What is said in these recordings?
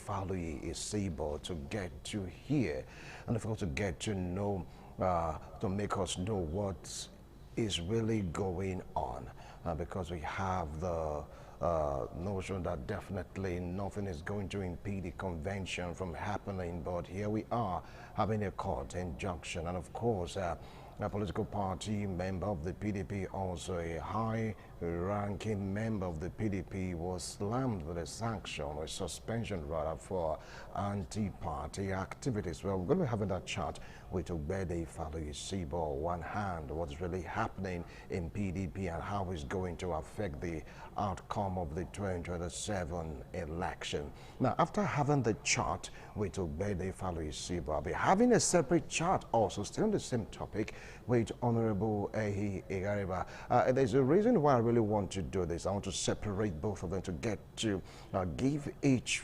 Ifalui Isibo to get to hear and of course to get to know, to make us know what is really going on, because we have the notion that definitely nothing is going to impede the convention from happening, but here we are having a court injunction, and of course a political party member of the PDP, also a high-ranking member of the PDP, was slammed with a sanction, or a suspension rather, for anti-party activities. Well, we're going to be having that chat with Obede Ifalui-Isibo. On one hand, what's really happening in PDP and how it's going to affect the outcome of the 2027 election. Now, after having the chat with Obede Ifalui-Isibo, I'll be having a separate chat also, still on the same topic, with Honorable Ehi Igariba. There's a reason why I really want to do this. I want to separate both of them to get to give each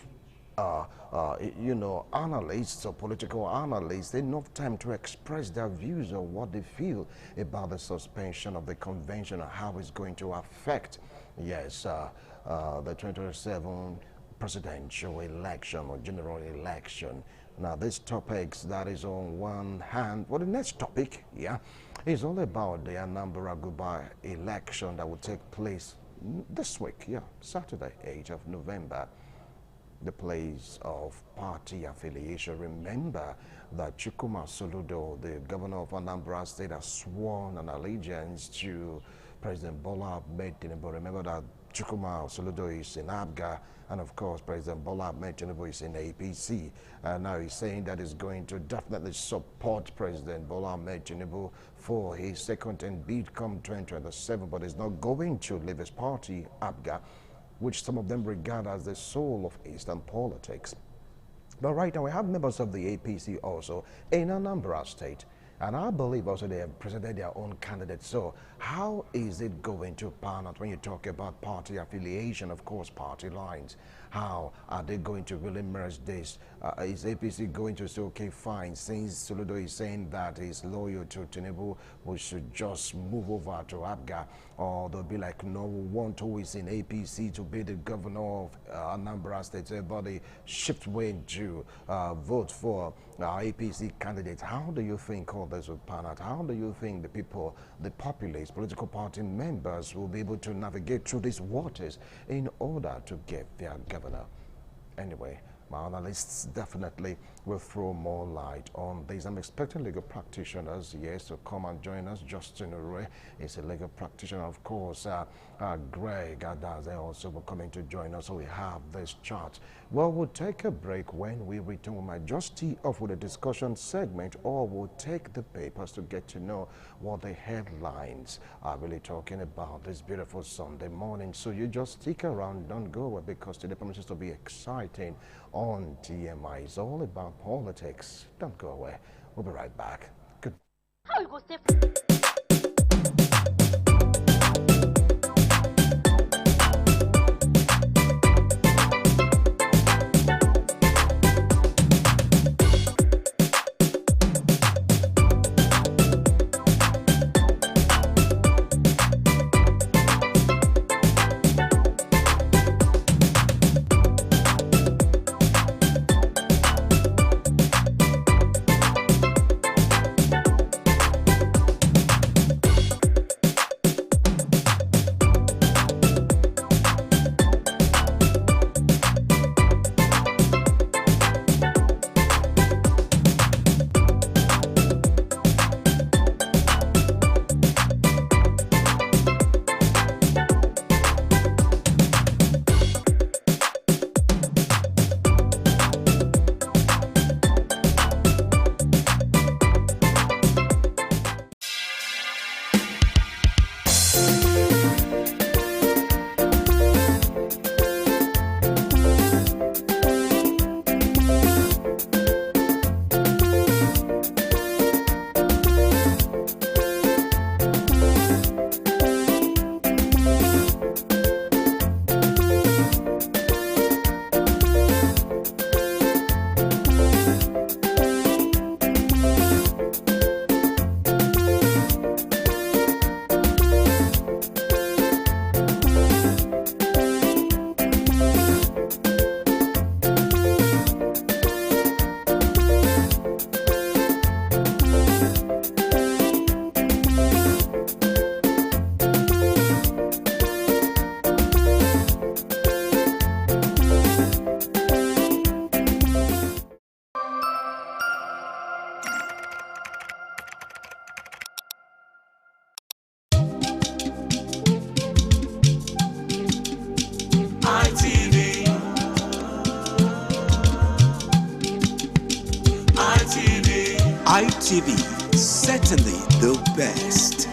analysts or political analysts enough time to express their views on what they feel about the suspension of the convention and how it's going to affect, yes, the 2027 presidential election or general election. Now, these topics, that is on one hand. Well, the next topic, is all about the Anambra Guba election that will take place this week, Saturday, 8th of November. The place of party affiliation. Remember that Chukwuma Soludo, the governor of Anambra State, has sworn an allegiance to President Bola Ahmed Tinubu. Remember that Chukwuma Soludo is in ABGA, and of course President Bola Ahmed Tinubu is in APC. And now he's saying that he's going to definitely support President Bola Ahmed Tinubu for his second and bid come 2027, but he's not going to leave his party, ABGA, which some of them regard as the soul of Eastern politics. But right now we have members of the APC also in Anambra State, and I believe also they have presented their own candidates. So how is it going to pan out when you talk about party affiliation, of course, party lines? How are they going to really merge this? Is APC going to say, okay, fine, since Soludo is saying that he's loyal to Tinubu, we should just move over to ABGA? Or they'll be like, no, we want who is in APC to be the governor of Anambra State. Everybody shift way to vote for APC candidates. How do you think all this will pan out? How do you think the people, the populace, political party members will be able to navigate through these waters in order to get their governor? Anyway, my analysts definitely will throw more light on this. I'm expecting legal practitioners, yes, to come and join us. Justin Ure is a legal practitioner. Of course, Greg Adaze also will come in to join us. So we have this chart. Well, we'll take a break. When we return, we might just tee off with a discussion segment, or we'll take the papers to get to know what the headlines are really talking about this beautiful Sunday morning. So you just stick around, don't go away, because today promises to be exciting on TMI. It's all about politics. Don't go away. We'll be right back. Good. How you go stay? ITV, certainly the best.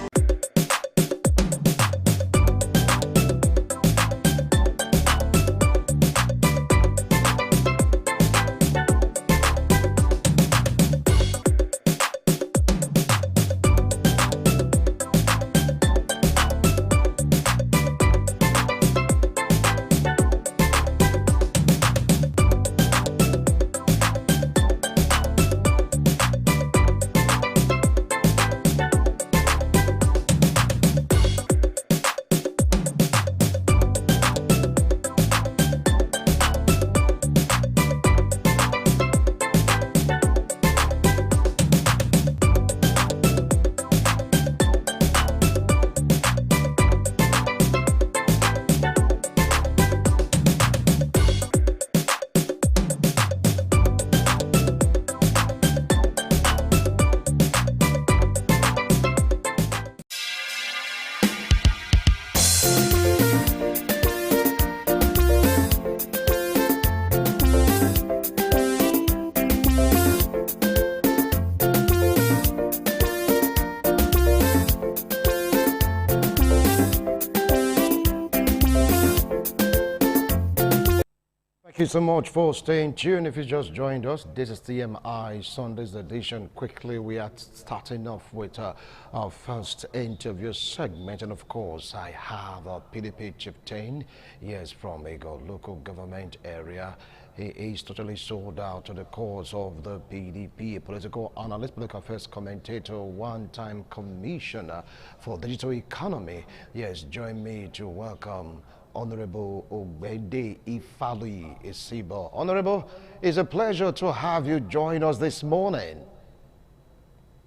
Thank you so much for staying tuned. If you just joined us, this is TMI Sunday's edition. Quickly, we are starting off with our first interview segment. And of course, I have a PDP chieftain, yes, from a local government area. He is totally sold out to the cause of the PDP, a political analyst, political affairs commentator, one-time commissioner for digital economy. Yes, join me to welcome Honorable Obede Ifalui Isibo. Honorable, it's a pleasure to have you join us this morning.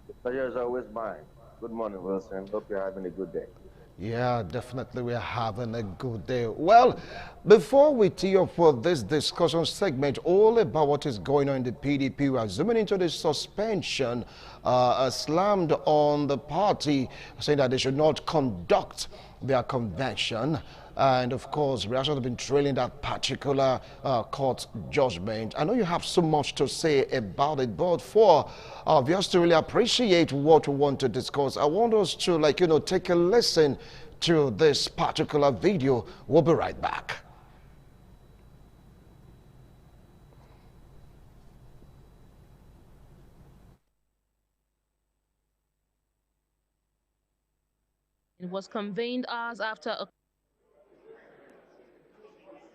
The pleasure is always mine. Good morning, Wilson. Hope you're having a good day. Yeah, definitely we're having a good day. Well, before we tee up for this discussion segment all about what is going on in the PDP, we are zooming into the suspension slammed on the party, saying that they should not conduct their convention. And of course, we have been trailing that particular court judgment. I know you have so much to say about it, but for viewers to really appreciate what we want to discuss, I want us to, take a listen to this particular video. We'll be right back. It was convened hours after a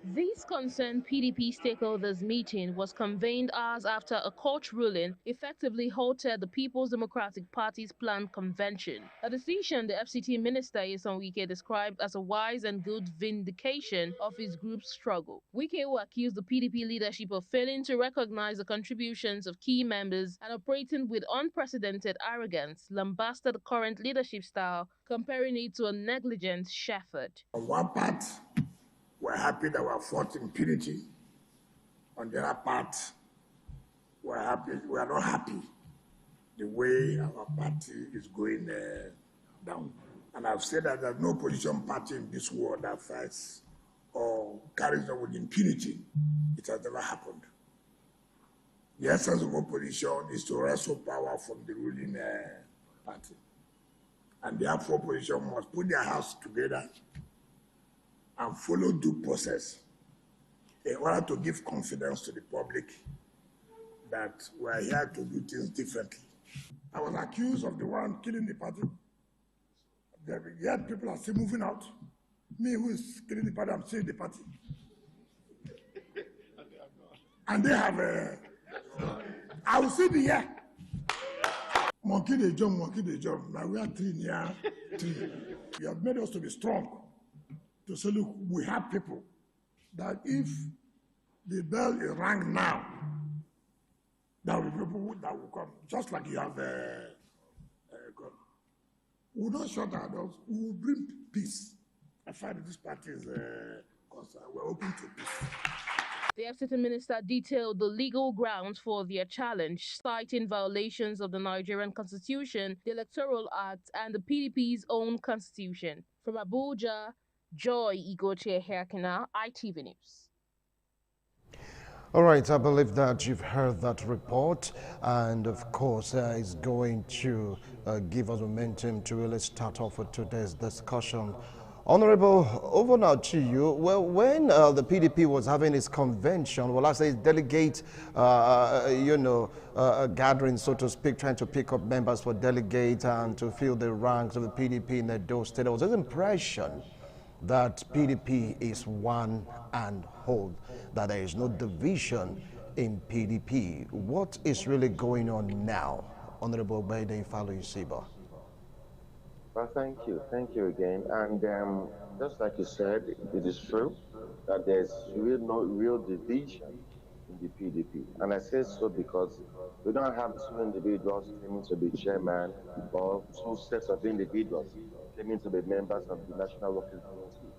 This concerned PDP stakeholders meeting was convened hours after a court ruling effectively halted the People's Democratic Party's planned convention. A decision the FCT minister Yeson Wike described as a wise and good vindication of his group's struggle. Wike, who accused the PDP leadership of failing to recognize the contributions of key members and operating with unprecedented arrogance, lambasted the current leadership style, comparing it to a negligent shepherd. On one part, we're happy that we're fought impunity. On the other part, we are not happy the way our party is going down. And I've said that there's no opposition party in this world that fights or carries on with impunity. It has never happened. The essence of opposition is to wrestle power from the ruling party. And therefore, opposition must put their house together and follow due process in order to give confidence to the public that we are here to do things differently. I was accused of the one killing the party. Yet people are still moving out. Me who is killing the party, I'm still in the party. And they have I will still be here. Monkey they jump, monkey they jump. Now we are three near three. You have made us to be strong. To say, look, we have people that if the bell is rang now, there will be people that will come, just like you have gone. We will not shut our doors. We will bring peace. I find that this party is concerned. We're open to peace. The FCT minister detailed the legal grounds for their challenge, citing violations of the Nigerian Constitution, the Electoral Act, and the PDP's own constitution. From Abuja, Joy Igoche Herkina, ITV News. All right, I believe that you've heard that report, and of course, it's going to give us momentum to really start off with today's discussion. Honorable, over now to you. Well, when the PDP was having its convention, well, I say delegate, gathering, so to speak, trying to pick up members for delegate and to fill the ranks of the PDP in Edo State, there was this impression that PDP is one and whole, that there is no division in PDP. What is really going on now, Honorable Baiden Falu Isiba? Well, thank you. Thank you again. And just like you said, it is true that there's no real division in the PDP. And I say so because we don't have two individuals claiming to be chairman or two sets of individuals claiming to be members of the National Working Committee.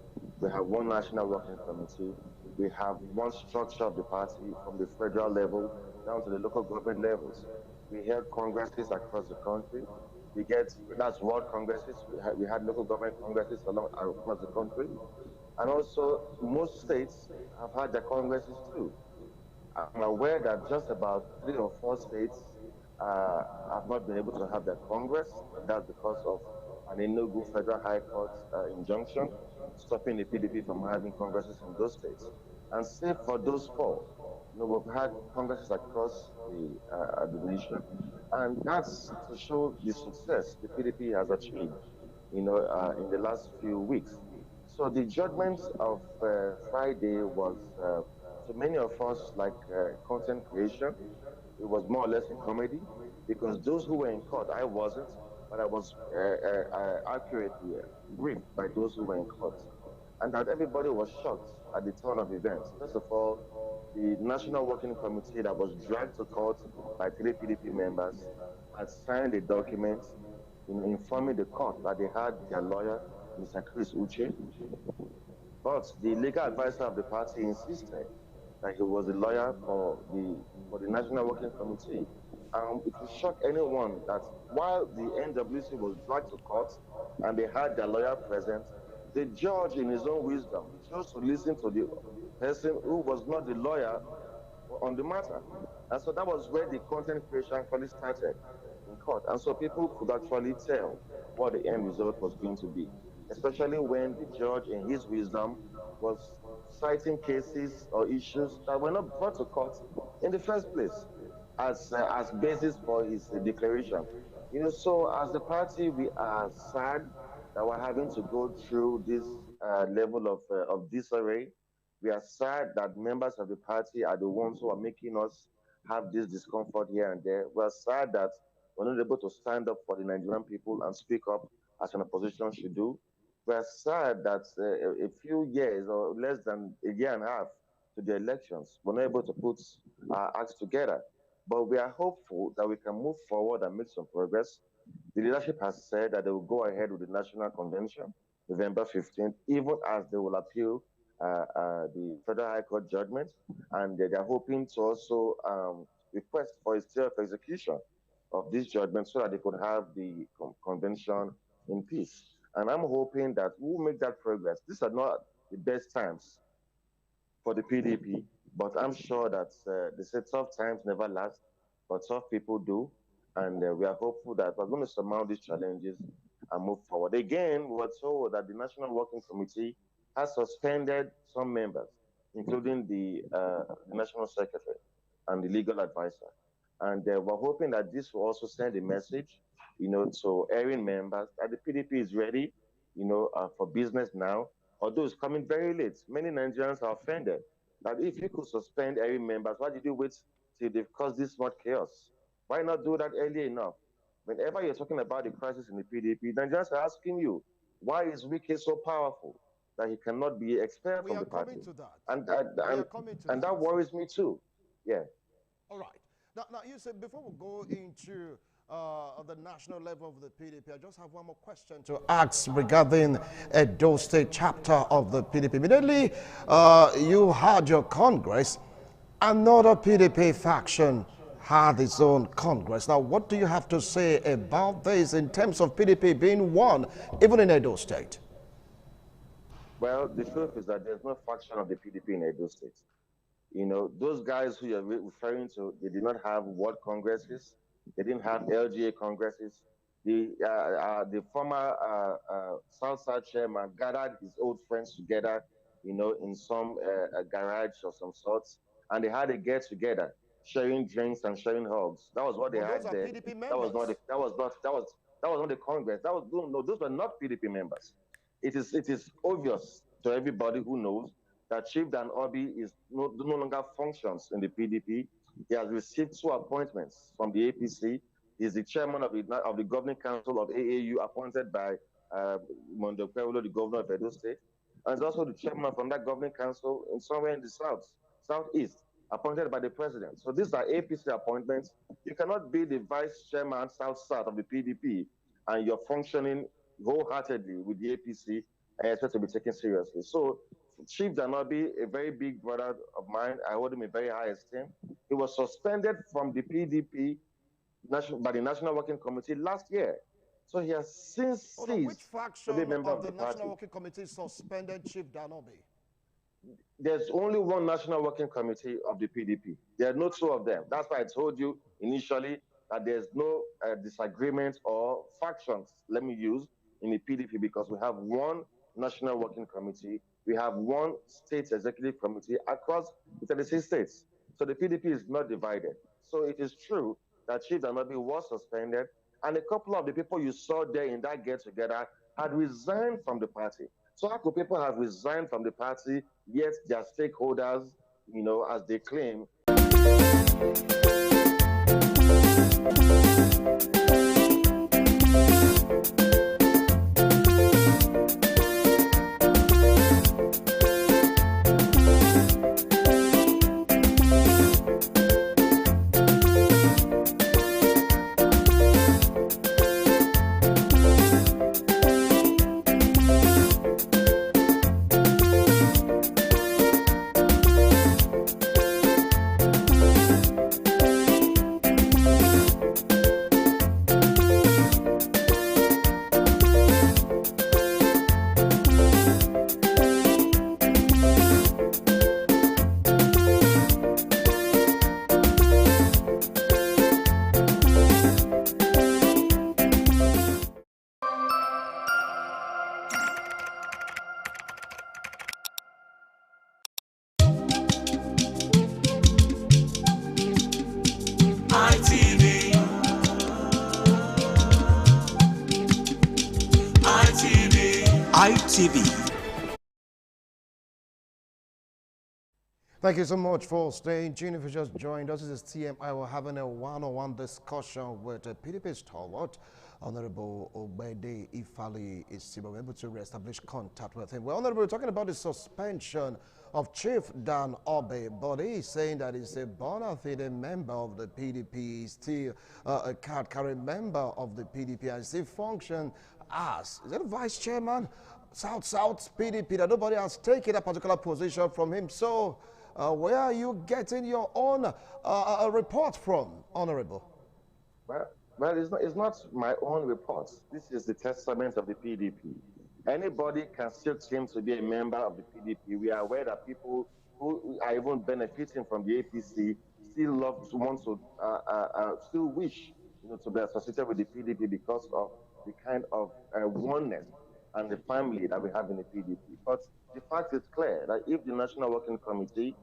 We have one National Working Committee. We have one structure of the party from the federal level down to the local government levels. We held congresses across the country. That's world congresses. We had local government congresses across the country. And also, most states have had their congresses too. I'm aware that just about 3 or 4 states have not been able to have their Congress, and that's because of an Enugu Federal High Court injunction stopping the PDP from having congresses in those states. And save for those four, we've had congresses across the nation, and that's to show the success the PDP has achieved, in the last few weeks. So the judgment of Friday was, to many of us, like content creation. It was more or less a comedy because those who were in court, I wasn't, but I was accurately briefed by those who were in court. And that everybody was shocked at the turn of events. First of all, the National Working Committee that was dragged to court by 3 PDP members had signed a document informing the court that they had their lawyer, Mr. Chris Uche, but the legal advisor of the party insisted that he was a lawyer for the National Working Committee. It will shock anyone that while the NWC was dragged to court and they had their lawyer present, the judge, in his own wisdom, chose to listen to the person who was not the lawyer on the matter. And so that was where the content creation actually started in court. And so people could actually tell what the end result was going to be, especially when the judge, in his wisdom, was citing cases or issues that were not brought to court in the first place as basis for his declaration. So as the party, we are sad that we're having to go through this level of disarray. We are sad that members of the party are the ones who are making us have this discomfort here and there. We're sad that we're not able to stand up for the Nigerian people and speak up as an opposition should do. We're sad that a few years or less than a year and a half to the elections, we're not able to put our acts together. But we are hopeful that we can move forward and make some progress. The leadership has said that they will go ahead with the National Convention, November 15th, even as they will appeal the Federal High Court judgment. And they are hoping to also request for a stay of execution of this judgment so that they could have the convention in peace. And I'm hoping that we'll make that progress. These are not the best times for the PDP, but I'm sure that they say tough times never last, but tough people do. And we are hopeful that we're going to surmount these challenges and move forward. Again, we were told that the National Working Committee has suspended some members, including the National Secretary and the legal advisor. And we're hoping that this will also send a message, to erring members that the PDP is ready, for business now. Although it's coming very late, many Nigerians are offended that if you could suspend erring members, why did you wait till they've caused this much chaos? Why not do that early enough? Whenever you're talking about the crisis in the PDP, Nigerians are asking you, why is Wike so powerful that he cannot be expelled from the party? We are coming to that. And that worries me too. Yeah. All right. Now you said before we go into the national level of the PDP, I just have one more question to ask regarding Edo State chapter of the PDP. Immediately, you had your Congress, another PDP faction had its own Congress. Now, what do you have to say about this in terms of PDP being one, even in Edo State? Well, the truth is that there's no faction of the PDP in Edo State. Those guys who you're referring to, they did not have world congresses. They didn't have LGA congresses. The former Southside chairman gathered his old friends together, in some a garage or some sorts, and they had a get together, sharing drinks and sharing hugs. That was what they But those had are there. PDP That was not. members. That was not the Congress. That was no. Those were not PDP members. It is obvious to everybody who knows that Chief Dan Obi is no longer functions in the PDP. He has received two appointments from the APC. He is the chairman of the governing council of AAU, appointed by Mondo Pewolo, the governor of Edo State, and is also the chairman from that governing council in somewhere in the southeast, appointed by the president. So these are APC appointments. You cannot be the vice chairman south of the PDP and you're functioning wholeheartedly with the APC and expect to be taken seriously. So Chief Danobi, a very big brother of mine, I hold him in very high esteem. He was suspended from the PDP by the National Working Committee last year. So he has since Hold on, which ceased to be a faction member of of the the National party. Working Committee suspended Chief Danobi? There's only one National Working Committee of the PDP. There are no two of them. That's why I told you initially that there's no disagreement or factions, let me use, in the PDP, because we have one National Working Committee. We have one state executive committee across the 36 states. So the PDP is not divided. So it is true that Chief Danobi was suspended, and a couple of the people you saw there in that get together had resigned from the party. So how could people have resigned from the party, yet their stakeholders, as they claim? ITV, ITV. Thank you so much for staying tuned. If you just joined us, this is TMI. We're having a one-on-one discussion with PDP stalwart, Honorable Obede Ifali Isibo. We're able to reestablish contact with him. Well, Honorable, we're talking about the suspension of Chief Dan Obi, but he's saying that he's a bona fide member of the PDP, still a card-carrying member of the PDP, and still function as, is it a vice chairman? South PDP, that nobody has taken a particular position from him. So, where are you getting your own report from, Honorable? Well, it's not my own report. This is the testament of the PDP. Anybody can still claim to be a member of the PDP. We are aware that people who are even benefiting from the APC still want to, still wish, to be associated with the PDP because of the kind of oneness and the family that we have in the PDP. But the fact is clear that if the National Working Committee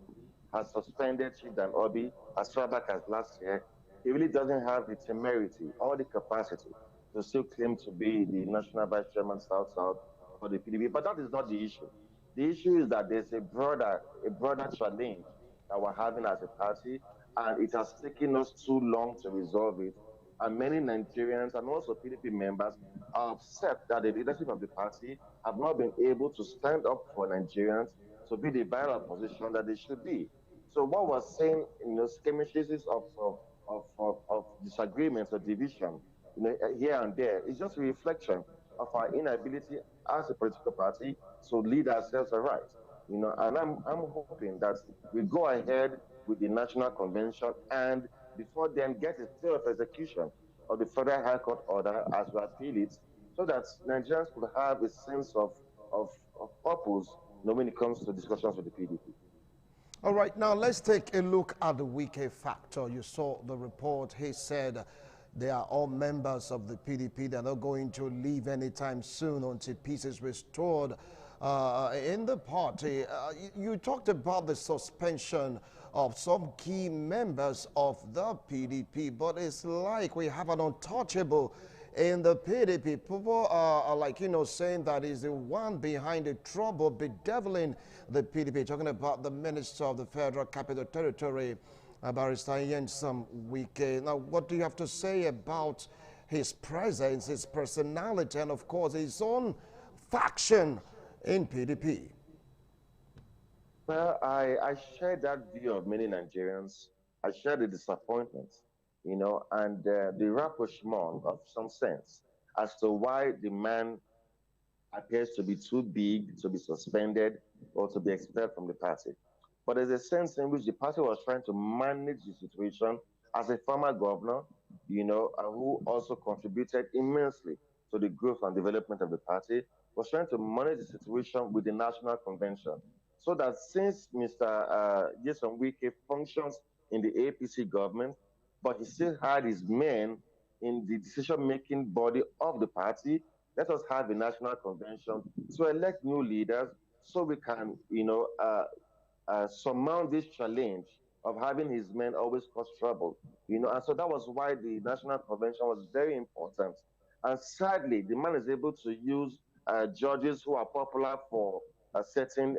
has suspended Chief Dan Obi as far back as last year, he really doesn't have the temerity or the capacity to still claim to be the National Vice Chairman South for the PDP. But that is not the issue. The issue is that there's a broader challenge that we're having as a party, and it has taken us too long to resolve it. And many Nigerians and also PDP members are upset that the leadership of the party have not been able to stand up for Nigerians to be the viral opposition that they should be. So what we're saying, skirmishes of disagreements or division, here and there, is just a reflection of our inability as a political party to lead ourselves aright. And I'm hoping that we go ahead with the national convention and before then get a stay of execution of the Federal High Court order as we appeal it, so that Nigerians could have a sense of purpose, when it comes to discussions with the PDP. All right, now let's take a look at the Wike factor. You saw the report. He said they are all members of the PDP. They're not going to leave anytime soon until peace is restored in the party. You talked about the suspension of some key members of the PDP, but it's like we have an untouchable in the PDP. People are like, saying that he's the one behind the trouble, bedeviling the PDP. Talking about the Minister of the Federal Capital Territory, Barrister Yensam Wike. Now, what do you have to say about his presence, his personality, and of course his own faction in PDP? Well, I share that view of many Nigerians. I share the disappointment, and the rapprochement of some sense as to why the man appears to be too big to be suspended or to be expelled from the party. But there's a sense in which the party was trying to manage the situation as a former governor, who also contributed immensely to the growth and development of the party, was trying to manage the situation with the National Convention. So that since Mr. Jason Wike functions in the APC government, but he still had his men in the decision-making body of the party, let us have a national convention to elect new leaders so we can, surmount this challenge of having his men always cause trouble. And so that was why the National Convention was very important. And sadly, the man is able to use judges who are popular for certain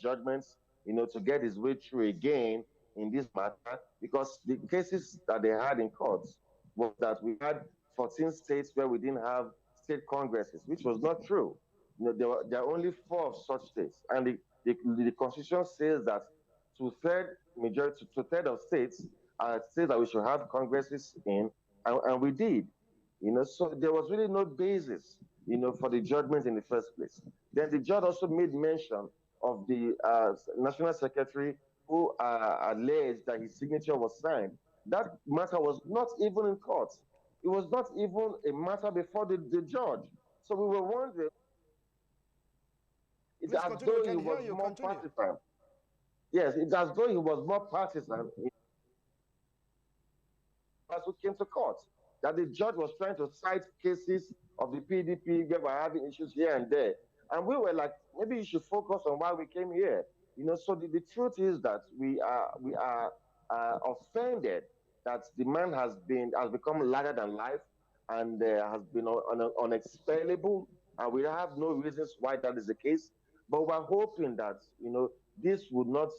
judgments, to get his way through again in this matter, because the cases that they had in courts was that we had 14 states where we didn't have state congresses, which was not true. There are only four of such states, and the constitution says that two-third of states say that we should have congresses in, and we did. So there was really no basis, for the judgment in the first place. Then the judge also made mention of the national secretary who alleged that his signature was signed. That matter was not even in court. It was not even a matter before the judge. So we were wondering, it's Please as continue. We though he can hear was you. more Continue. partisan. Yes, it's as though he was more partisan as who came to court. That the judge was trying to cite cases of the PDP, they were having issues here and there. And we were like, maybe you should focus on why we came here. So the truth is that we are offended that the man has become larger than life and has been unexplainable, and we have no reasons why that is the case. But we're hoping that this would not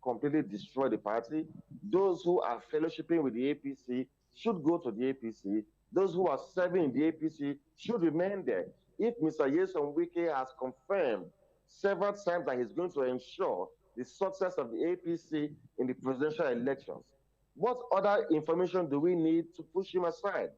completely destroy the party. Those who are fellowshipping with the APC should go to the APC. Those who are serving in the APC should remain there. If Mr. Yeson Wike has confirmed several times that he's going to ensure the success of the APC in the presidential elections, what other information do we need to push him aside?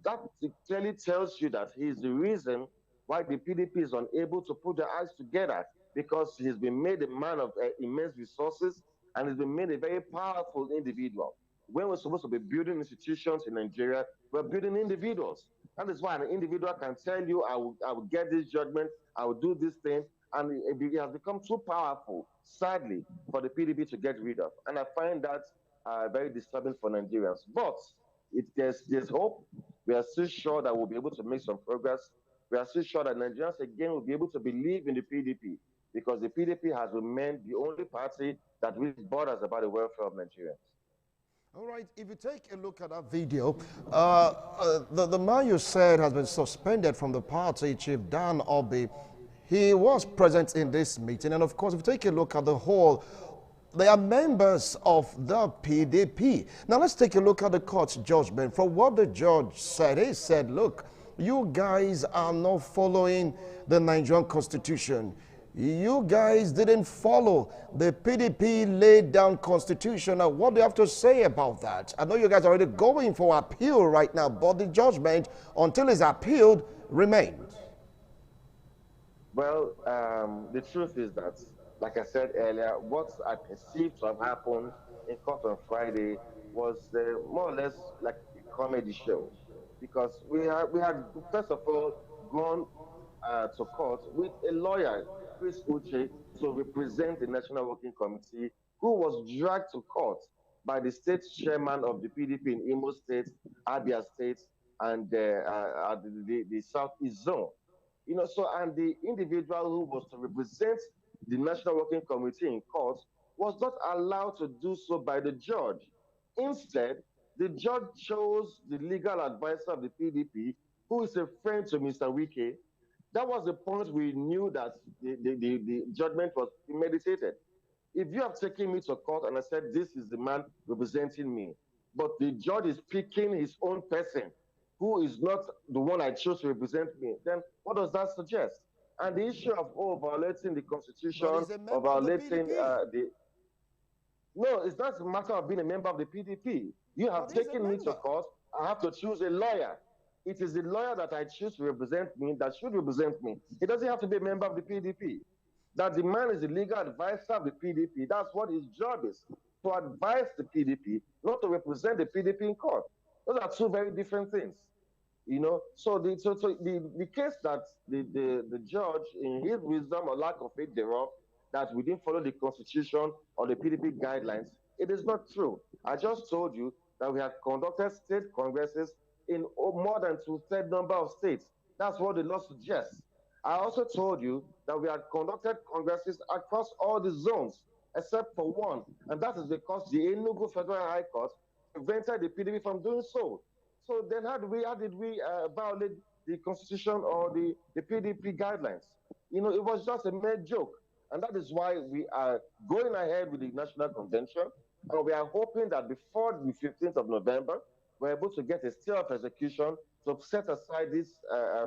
That clearly tells you that he is the reason why the PDP is unable to put their eyes together, because he's been made a man of immense resources and he's been made a very powerful individual. When we're supposed to be building institutions in Nigeria, we're building individuals. That is why an individual can tell you, I will get this judgment, I will do this thing, and it has become too powerful, sadly, for the PDP to get rid of. And I find that very disturbing for Nigerians. But there's hope. We are still sure that we'll be able to make some progress. We are still sure that Nigerians again will be able to believe in the PDP, because the PDP has remained the only party that really bothers about the welfare of Nigerians. All right, if you take a look at that video, the man you said has been suspended from the party, Chief Dan Obi, he was present in this meeting. And of course, if you take a look at the whole, they are members of the PDP. Now let's take a look at the court's judgment. From what the judge said, he said, look, you guys are not following the Nigerian Constitution. You guys didn't follow the PDP laid down constitution. Now, what do you have to say about that? I know you guys are already going for appeal right now, but the judgment, until it's appealed, remains. Well, the truth is that, like I said earlier, what I perceived to have happened in court on Friday was more or less like a comedy show, because we had first of all gone to court with a lawyer, Chris Uche, to represent the National Working Committee who was dragged to court by the state chairman of the PDP in Imo State, Abia State, and the Southeast Zone. So, and the individual who was to represent the National Working Committee in court was not allowed to do so by the judge. Instead, the judge chose the legal advisor of the PDP, who is a friend to Mr. Wike. That was the point we knew that the judgment was premeditated. If you have taken me to court and I said, this is the man representing me, but the judge is picking his own person, who is not the one I chose to represent me, then what does that suggest? And the issue of, violating the But constitution he's a or member of the violating PDP. no, it's not a matter of being a member of the PDP. You have But he's a taken me to member. court. I have to choose a lawyer. It is the lawyer that I choose to represent me that should represent me. He doesn't have to be a member of the PDP. That the man is the legal advisor of the PDP. That's what his job is, to advise the PDP, not to represent the PDP in court. Those are two very different things. So the case that the judge, in his wisdom or lack of faith thereof, that we didn't follow the constitution or the PDP guidelines, it is not true. I just told you that we have conducted state congresses in more than two-thirds number of states. That's what the law suggests. I also told you that we had conducted congresses across all the zones except for one, and that is because the Enugu Federal High Court prevented the PDP from doing so. So then how did we violate the constitution or the PDP guidelines? It was just a mere joke. And that is why we are going ahead with the National Convention. And we are hoping that before the 15th of November, we're able to get a stay of execution to set aside this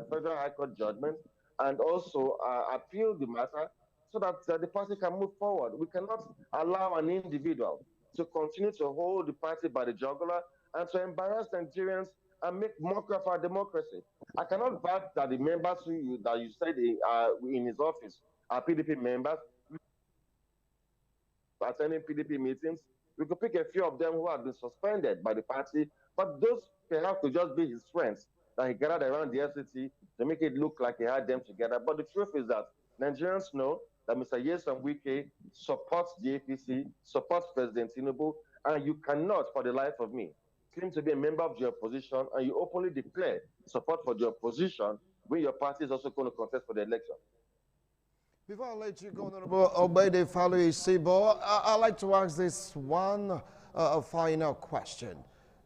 Federal High Court judgment and also appeal the matter so that the party can move forward. We cannot allow an individual to continue to hold the party by the jugular and to embarrass Nigerians and make mockery of our democracy. I cannot vouch that the members that you said in his office are PDP members. Attending PDP meetings, we could pick a few of them who have been suspended by the party, but those perhaps could just be his friends that he gathered around the FCT to make it look like he had them together. But the truth is that Nigerians know that Mr. Yeson Wike supports the APC, supports President Tinubu, and you cannot, for the life of me, claim to be a member of the opposition and you openly declare support for the opposition when your party is also going to contest for the election. Before I let you go, Honorable Obede Falu Sibo, I'd like to ask this one final question.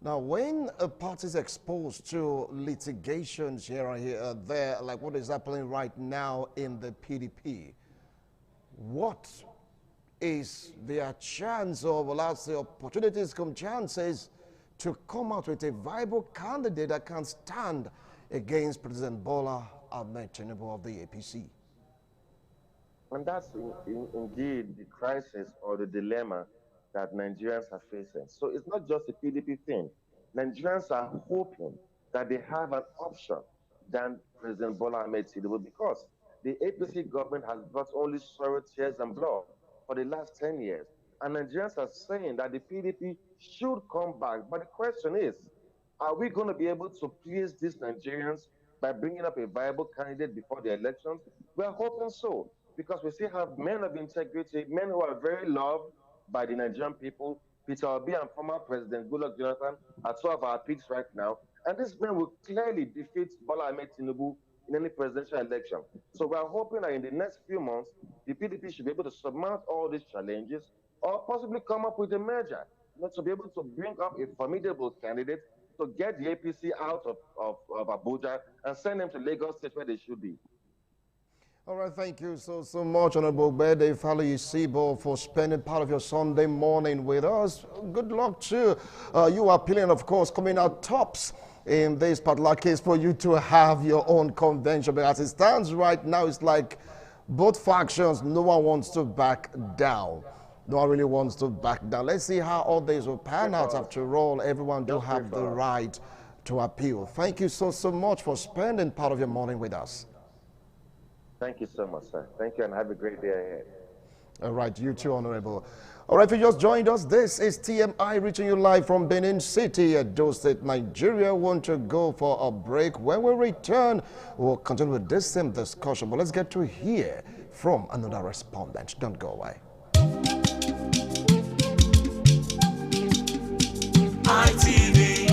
Now, when a party is exposed to litigations here and there, like what is happening right now in the PDP, what is their chance, or will I say opportunities come chances, to come out with a viable candidate that can stand against President Bola Ahmed Tinubu of the APC? And that's indeed the crisis or the dilemma that Nigerians are facing. So it's not just a PDP thing. Nigerians are hoping that they have an option than President Bola Ahmed Tinubu, because the APC government has brought only sorrow, tears, and blood for the last 10 years. And Nigerians are saying that the PDP should come back. But the question is, are we going to be able to please these Nigerians by bringing up a viable candidate before the elections? We are hoping so, because we still have men of integrity, men who are very loved by the Nigerian people. Peter Obi and former President Goodluck Jonathan are two of our picks right now. And this man will clearly defeat Bola Ahmed Tinubu in any presidential election. So we are hoping that in the next few months, the PDP should be able to surmount all these challenges or possibly come up with a merger, to be able to bring up a formidable candidate to get the APC out of Abuja and send them to Lagos State where they should be. All right, thank you so much, Honorable Bede Falu Sibo, for spending part of your Sunday morning with us. Good luck too. You are appealing, of course, coming out tops in this particular case for you to have your own convention. But as it stands right now, it's like both factions, no one wants to back down. No one really wants to back down. Let's see how all this will pan out. After all, everyone do have the right to appeal. Thank you so much for spending part of your morning with us. Thank you so much, sir. Thank you, and have a great day ahead. All right, you too, Honorable. All right, if you just joined us, this is TMI reaching you live from Benin City, Edo State, Nigeria. Want to go for a break. When we return, we'll continue with this same discussion. But let's get to hear from another respondent. Don't go away. ITV,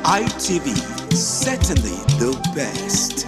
ITV, certainly the best.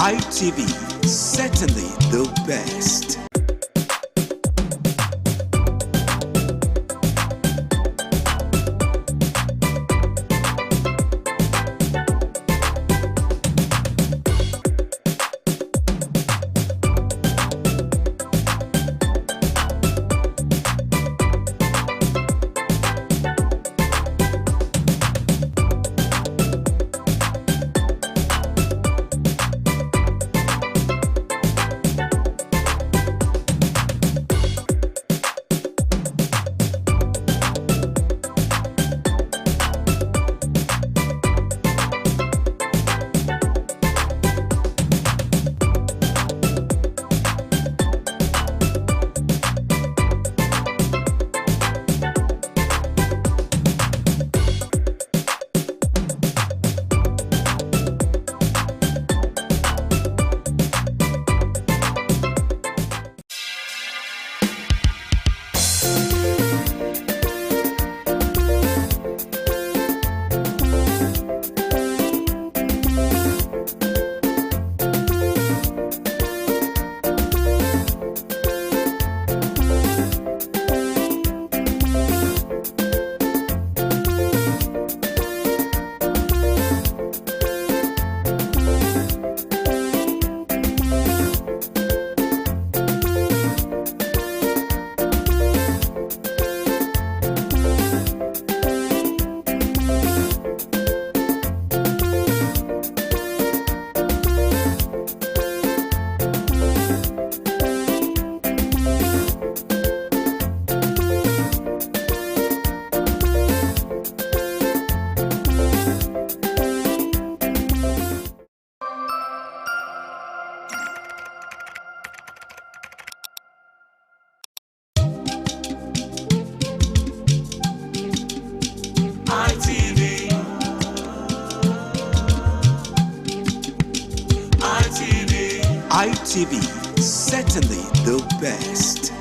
ITV, certainly the best. ITV, certainly the best.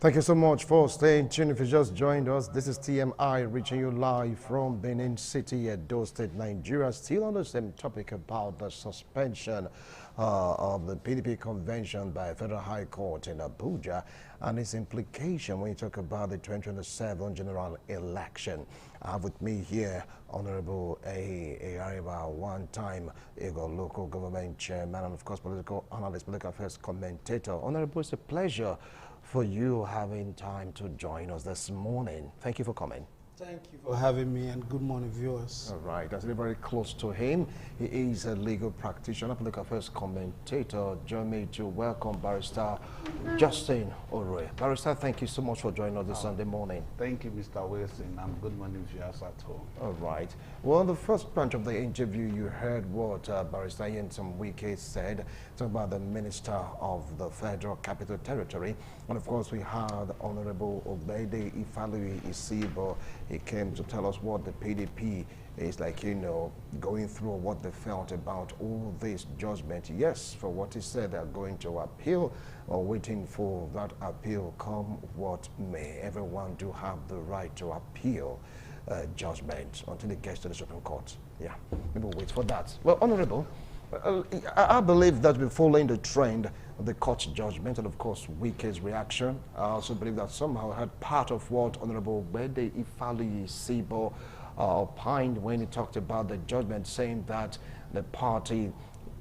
Thank you so much for staying tuned. If you just joined us, this is TMI reaching you live from Benin City, Edo State, Nigeria. Still on the same topic about the suspension of the PDP convention by Federal High Court in Abuja and its implication when you talk about the 2027 general election. I have with me here Honorable A. Ariba, one-time local government chairman and of course political analyst, political affairs commentator. Honorable, it's a pleasure for you having time to join us this morning. Thank you for coming. Thank you for having me, and good morning, viewers. All right, that's very close to him. He is a legal practitioner, political affairs commentator. Join me to welcome Barrister Justin Ore. Barrister, thank you so much for joining us this Sunday morning. Thank you, Mr. Wilson, and good morning, viewers at home. All right. Well, in the first branch of the interview, you heard what Barrister Yensom Wike said, talking about the Minister of the Federal Capital Territory. And of course, we had Honorable Obede Ifalui Isibo. He came to tell us what the PDP is like, going through what they felt about all this judgment. Yes, for what he said, they're going to appeal or waiting for that appeal come what may. Everyone do have the right to appeal judgment until it gets to the Supreme Court. Yeah, maybe we'll wait for that. Well, Honorable, I believe that we're following the trend of the court's judgment and, of course, Wike's reaction. I also believe that somehow I had part of what Honorable Bede Ifali Sibo opined when he talked about the judgment, saying that the party,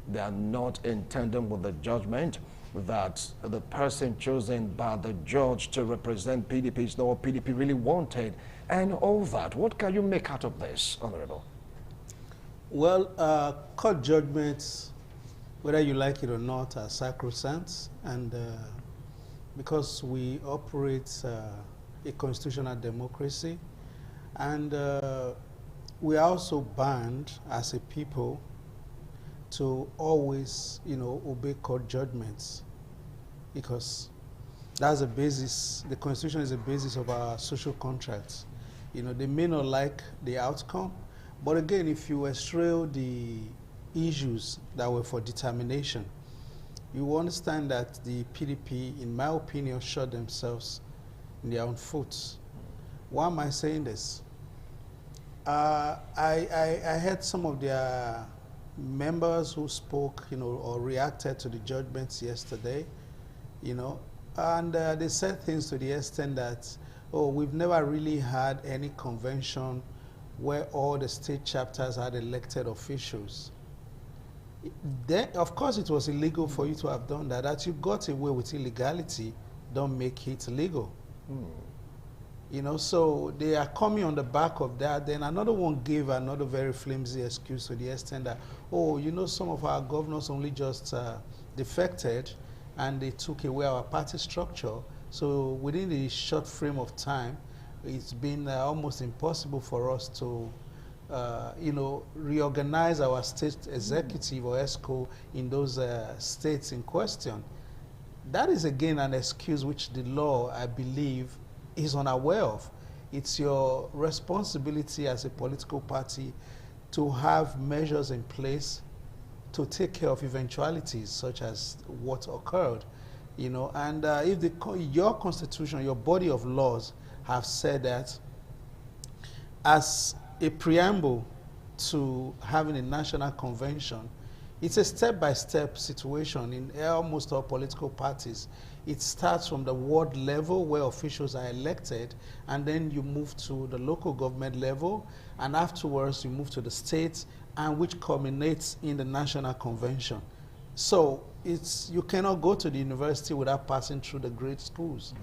they are not in tandem with the judgment, that the person chosen by the judge to represent PDP is not what PDP really wanted, and all that. What can you make out of this, Honorable? Well, court judgments, whether you like it or not, are sacrosanct, and because we operate a constitutional democracy, and we are also bound as a people to always, obey court judgments, because that's the basis. The Constitution is the basis of our social contracts. They may not like the outcome, but again, if you extract the issues that were for determination, you will understand that the PDP, in my opinion, shot themselves in their own foot. Why am I saying this? I heard some of their members who spoke, or reacted to the judgments yesterday, and they said things to the extent that, oh, we've never really had any convention where all the state chapters had elected officials. Then, of course, it was illegal for you to have done that. That you got away with illegality, don't make it legal. So they are coming on the back of that. Then another one gave another very flimsy excuse to the extent that, oh, some of our governors only just defected and they took away our party structure. So within the short frame of time, it's been almost impossible for us to, reorganize our state executive or ESCO in those states in question. That is, again, an excuse which the law, I believe, is unaware of. It's your responsibility as a political party to have measures in place to take care of eventualities such as what occurred. And if your constitution, your body of laws have said that as a preamble to having a national convention, it's a step-by-step situation in almost all political parties. It starts from the ward level where officials are elected, and then you move to the local government level, and afterwards you move to the states, and which culminates in the national convention. So you cannot go to the university without passing through the grade schools.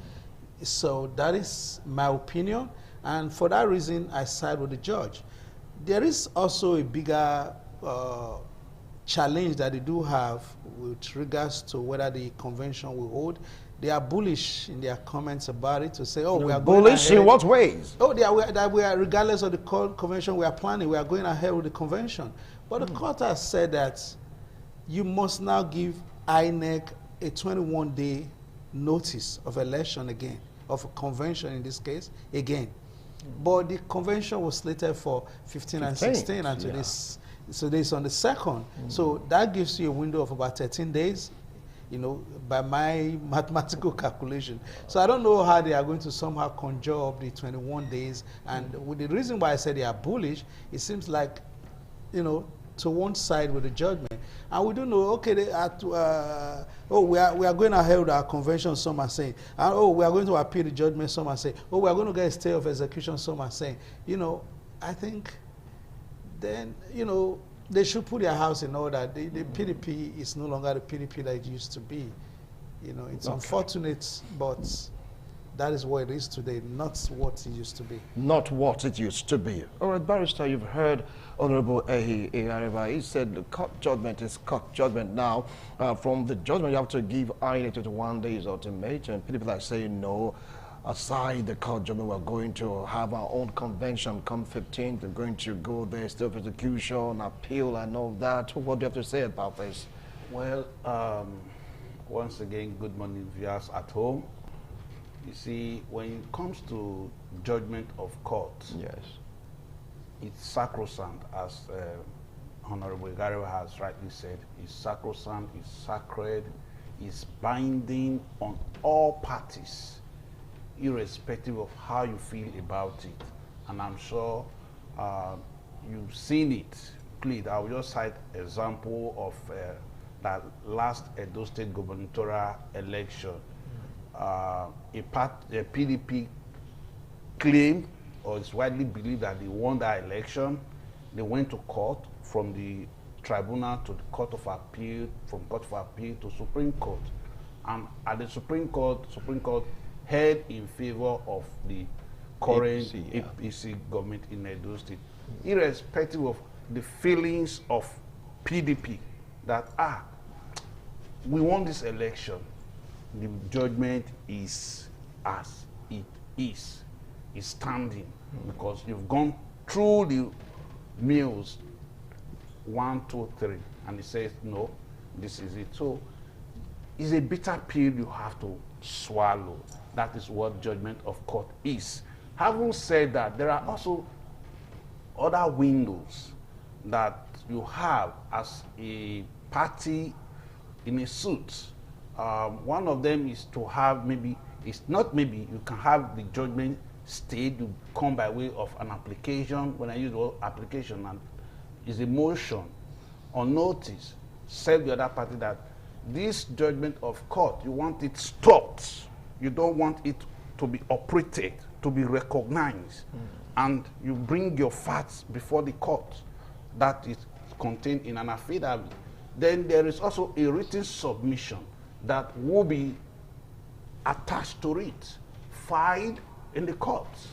So that is my opinion, and for that reason, I side with the judge. There is also a bigger challenge that they do have with regards to whether the convention will hold. They are bullish in their comments about it to say, oh, we are bullish in what ways? Oh, that we are, regardless of the convention we are planning, we are going ahead with the convention. But the court has said that you must now give INEC a 21-day notice of election again, of a convention in this case, again. But the convention was slated for 15 and 16, and so this on the 2nd. So that gives you a window of about 13 days. you know, by my mathematical calculation. So I don't know how they are going to somehow conjure up the 21 days. And with the reason why I said they are bullish, it seems like, you know, to one side with the judgment. And we don't know, okay, we are going ahead with our convention, some are saying. And, we are going to appeal the judgment, some are saying. We are going to get a stay of execution, some are saying. You know, I think then, you know, they should put their house in order. The PDP is no longer the PDP that it used to be. You know, it's unfortunate, but that is what it is today, not what it used to be. Not what it used to be. All right, Barrister, you've heard Honorable Ehi Areva. He said the court judgment is court judgment now. From the judgment, you have to give INEC 21 days ultimatum. People are saying no. Aside the court judgment, we're going to have our own convention come 15th. We're going to go there, still prosecution, appeal, and all that. What do you have to say about this? Well, once again, good morning, viewers at home. You see, when it comes to judgment of court, Yes. it's sacrosanct, as Honorable Garreau has rightly said. It's sacrosanct, it's sacred, it's binding on all parties, irrespective of how you feel about it. And I'm sure you've seen it. Please, I will just cite example of that last Edo State gubernatorial election. A PDP claimed, or it's widely believed, that they won that election. They went to court, from the tribunal to the Court of Appeal, from Court of Appeal to Supreme Court. And at the Supreme Court held in favor of the current APC government in Edo State, irrespective of the feelings of PDP that, we won this election. The judgment is as it is. It's standing, because you've gone through the meals 1, 2, 3, and it says no, this is it. So it's a bitter pill you have to swallow. That is what judgment of court is. Having said that, there are also other windows that you have as a party in a suit. One of them is to have you can have the judgment stayed. You come by way of an application. When I use the word application, and is a motion or notice, serve the other party that this judgment of court, you want it stopped. You don't want it to be operated, to be recognized. And you bring your facts before the court. That is contained in an affidavit. Then there is also a written submission that will be attached to it, filed in the courts.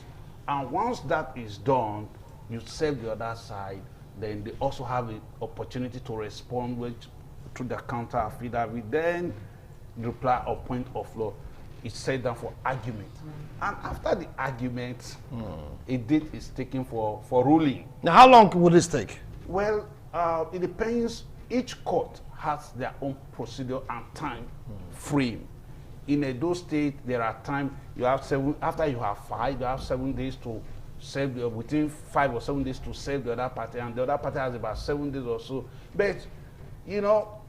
And once that is done, you serve the other side, then they also have the opportunity to respond through the counter affidavit. Then the reply or point of law is set down for argument. And after the argument, a date is taken for ruling. Now, how long would this take? Well, it depends. Each court has their own procedure and time frame. In Edo State, there are times you have after you have filed, you have 7 days to serve within 5 or 7 days to serve the other party, and the other party has about 7 days or so. But, you know,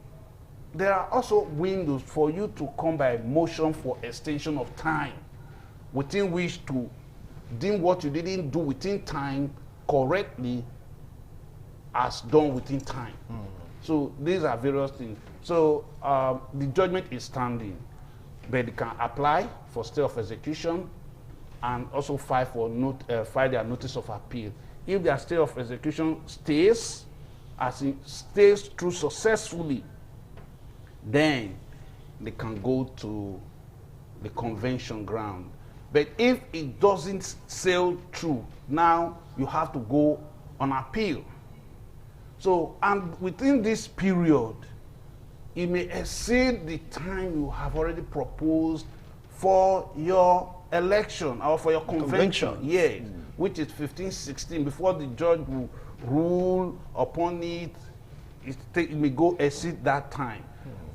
there are also windows for you to come by motion for extension of time, within which to deem what you didn't do within time correctly as done within time. So these are various things. So the judgment is standing, but they can apply for stay of execution and also file their notice of appeal. If their stay of execution stays, as it stays through successfully, then they can go to the convention ground. But if it doesn't sail through, now you have to go on appeal. So, and within this period, it may exceed the time you have already proposed for your election or for your convention. Yes, which is 15, 16, before the judge will rule upon it. It may go exceed that time.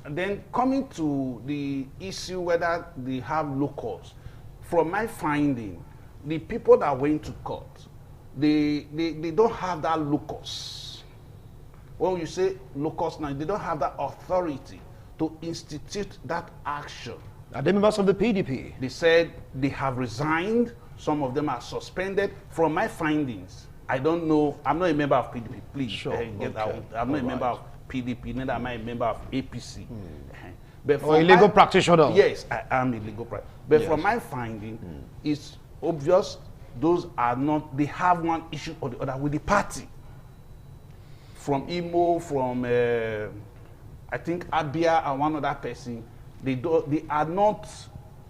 And then coming to the issue whether they have locals, from my finding, the people that went to court, they don't have that locus. When you say locus now, they don't have that authority to institute that action. Are they members of the PDP? They said they have resigned. Some of them are suspended. From my findings, I don't know. I'm not a member of PDP. Please get out. I'm not a member of PDP. Neither am I a member of APC. But or a legal practitioner? Yes, I am a legal practitioner. But from my finding, it's obvious those are not. They have one issue or the other with the party. From Imo, from I think Abia and one other person, they are not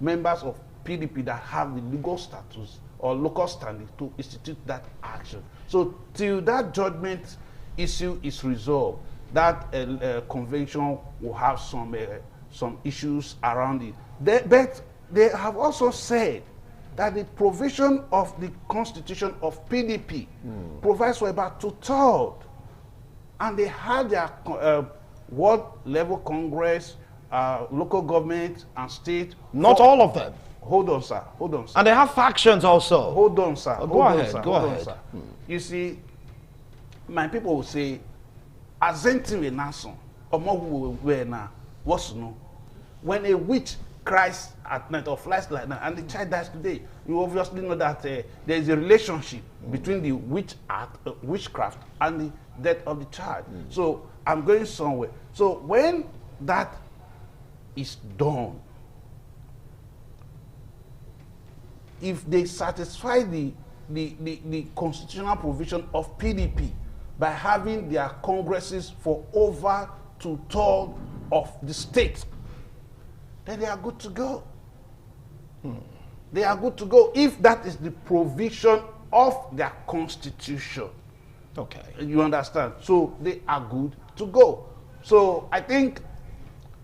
members of PDP that have the legal status or local standing to institute that action. So till that judgment issue is resolved, that convention will have some issues around it. But they have also said that the provision of the constitution of PDP provides for about 2/3, and they had their world level Congress, local government and state. Not all of them. Hold on, sir. Hold on, sir. And they have factions also. Hold on, sir. Go ahead. You see, my people will say, "Azenti we nason, omo we na what's no." When a witch cries at night or flies like that, and the child dies today, you obviously know that there is a relationship between the witchcraft and the death of the child. So I'm going somewhere. So when that is done, if they satisfy the constitutional provision of PDP by having their congresses for over 2/3 of the state, then they are good to go. They are good to go if that is the provision of their constitution. Okay. You understand? So they are good to go. So I think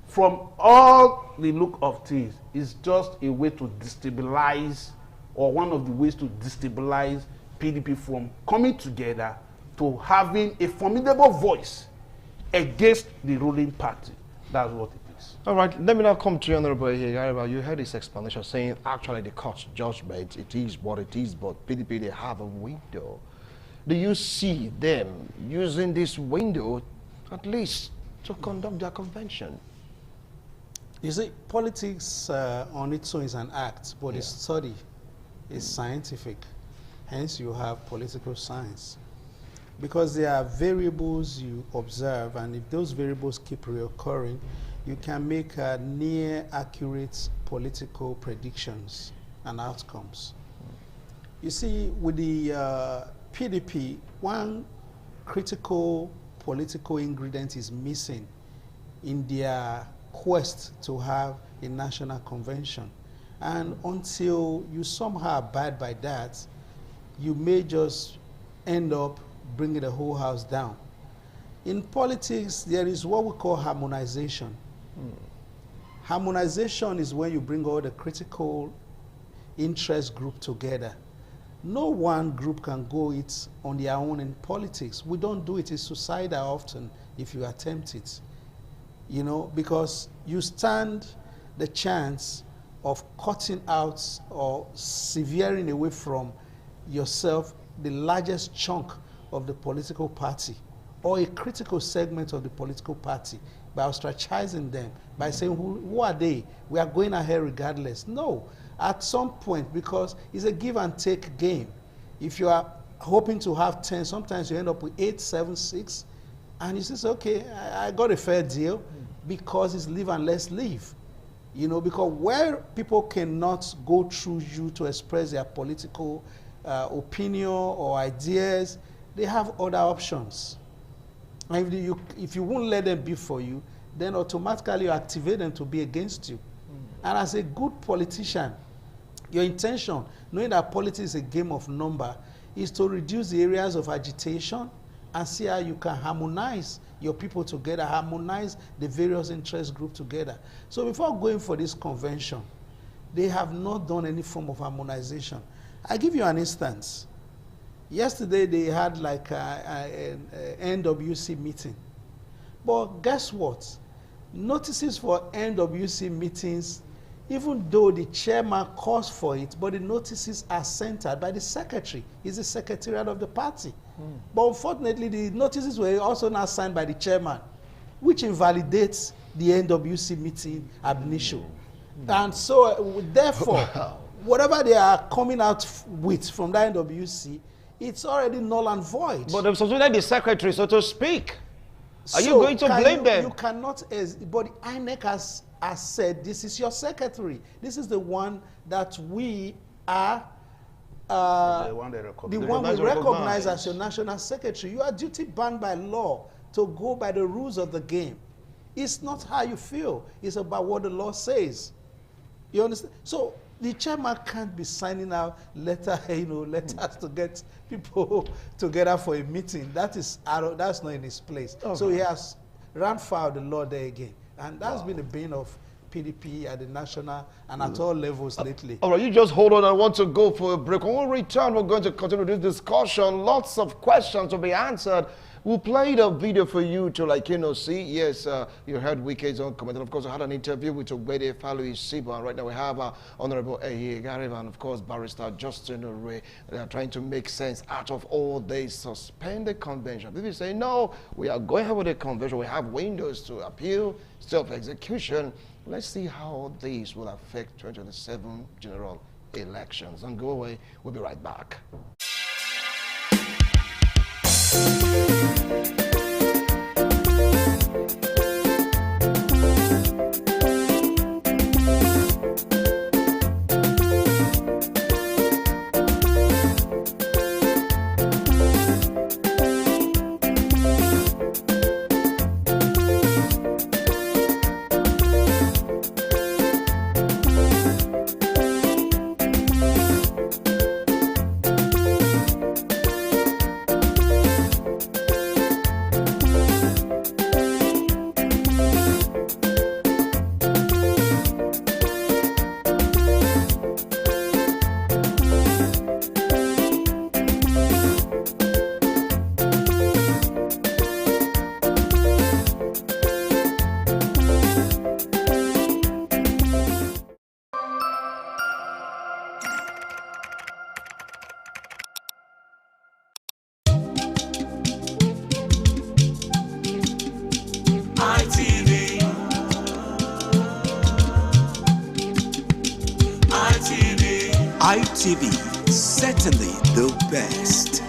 from all the look of things, it's just a way to destabilize, or one of the ways to destabilize PDP from coming together to having a formidable voice against the ruling party. That's what it is. All right, let me now come to you, Honorable here. You heard his explanation saying actually the court's judgment, it is what it is, but PDP, they have a window. Do you see them using this window at least to conduct their convention? You see, politics on its own is an act, but the study is scientific. Hence, you have political science. Because there are variables you observe, and if those variables keep reoccurring, you can make near accurate political predictions and outcomes. You see, with the PDP, one critical political ingredient is missing in their quest to have a national convention. And until you somehow abide by that, you may just end up bringing the whole house down. In politics, there is what we call harmonization. Harmonization is when you bring all the critical interest group together. No one group can go it on their own in politics. We don't do it. It's suicidal often if you attempt it. You know, because you stand the chance of cutting out or severing away from yourself the largest chunk of the political party or a critical segment of the political party by ostracizing them, by saying, who are they? We are going ahead regardless. No, at some point, because it's a give and take game. If you are hoping to have 10, sometimes you end up with 8, 7, 6, and you say, okay, I got a fair deal because it's live and let's live. You know, because where people cannot go through you to express their political opinion or ideas, they have other options. And if you won't let them be for you, then automatically you activate them to be against you. And as a good politician, your intention, knowing that politics is a game of number, is to reduce the areas of agitation and see how you can harmonize your people together, harmonize the various interest groups together. So before going for this convention, they have not done any form of harmonization. I give you an instance. Yesterday they had like an NWC meeting. But guess what? Notices for NWC meetings, even though the chairman calls for it, but the notices are centered by the secretary. He's the secretariat of the party. But unfortunately, the notices were also now signed by the chairman, which invalidates the NWC meeting ab initio. And so, therefore, whatever they are coming out with from the NWC, it's already null and void. But they've suspended the secretary, so to speak. Are you So going to blame them? You cannot, but INEC has said, this is your secretary. This is the one that we are, The one we recognize as your national secretary. You are duty bound by law to go by the rules of the game. It's not how you feel. It's about what the law says. You understand? So the chairman can't be signing out letters to get people together for a meeting. That's not in his place. Okay. So he has ran foul the law there again. And that's been the bane of PDP at the national and at all levels lately. All right, you just hold on. I want to go for a break. When we return, we're going to continue this discussion. Lots of questions to be answered. We'll play the video for you to see. Yes, you heard Wike's own comment. And of course, I had an interview with Obede Falu Isiba. And right now we have Honorable Ehi Garib and of course Barrister Justin Ure. They are trying to make sense out of all this suspended convention. People say, no, we are going ahead with the convention. We have windows to appeal, self-execution. Let's see how this will affect 2027 general elections. And go away. We'll be right back. ITV, certainly the best.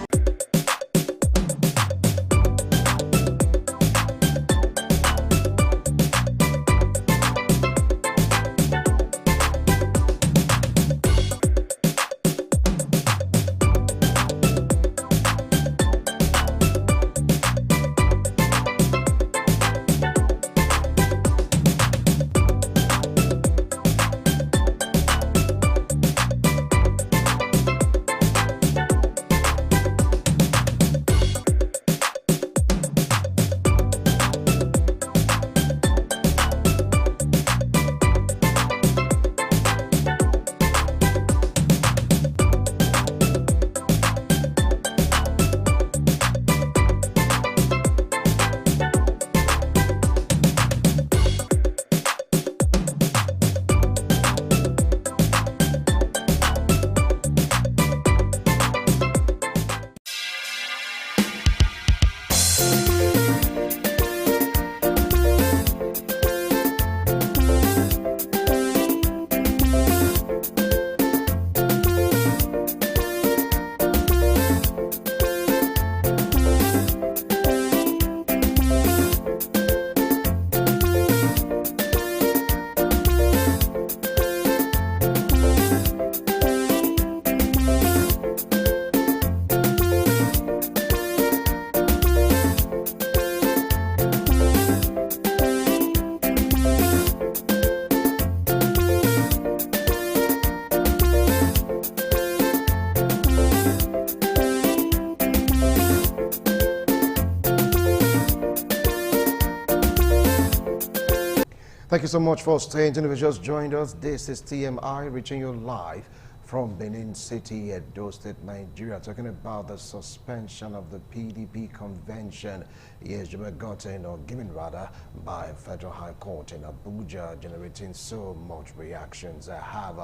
Thank you so much for staying tuned. If you just joined us, this is TMI reaching you live from Benin City, Edo State, Nigeria, talking about the suspension of the PDP convention. Yes, you were gotten or given rather by Federal High Court in Abuja, generating so much reactions. I have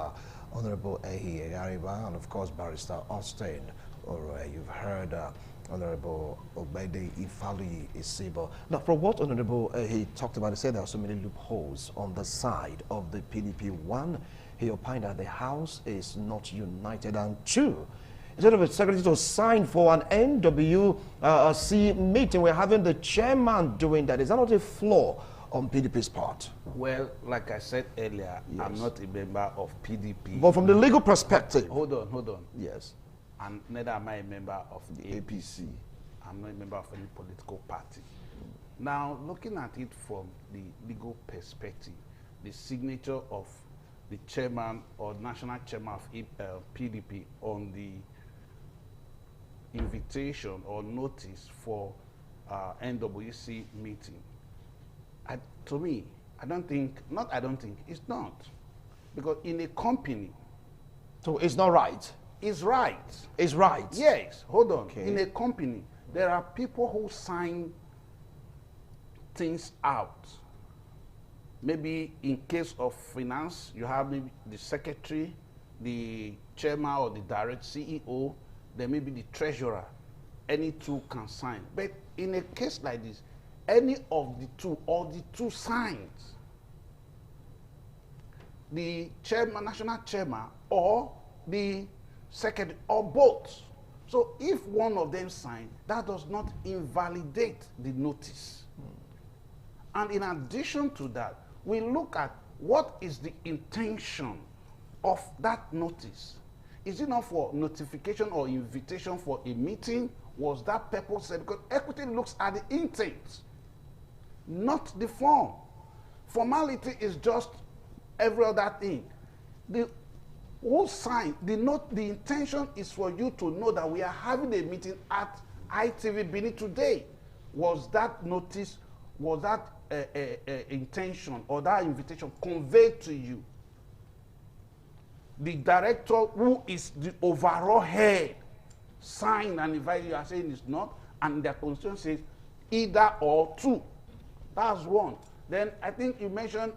Honorable Ehi Egariba, and of course Barrister Austin. Or you've heard Honorable Obede Ifali Isibo. Now, from what Honorable he talked about, he said there are so many loopholes on the side of the PDP. One, he opined that the House is not united, and two, instead of a secretary to sign for an NWC meeting, we're having the chairman doing that. Is that not a flaw on PDP's part? Well, like I said earlier, Yes. I'm not a member of PDP. But from the legal perspective. Hold on. Yes. And neither am I a member of the APC. I'm not a member of any political party. Now, looking at it from the legal perspective, the signature of the chairman or national chairman of PDP on the invitation or notice for NWC meeting, to me, it's not. Because in a company, So it's not right. it's right. It's right. Yes, hold on. Okay. In a company, there are people who sign things out. Maybe in case of finance, you have maybe the secretary, the chairman or the direct CEO, then maybe the treasurer. Any two can sign. But in a case like this, any of the two or the two signs, the chairman, national chairman, or the secretary, or both. So if one of them sign, that does not invalidate the notice. And in addition to that, we look at what is the intention of that notice. Is it not for notification or invitation for a meeting? Was that purpose said? Because equity looks at the intent, not the form. Formality is just every other thing. The whole sign, the intention is for you to know that we are having a meeting at ITV Benin today. Was that notice, was that intention or that invitation conveyed to you? The director, who is the overall head, signed and invited, you are saying it's not, and their constitution says either or two. That's one. Then I think you mentioned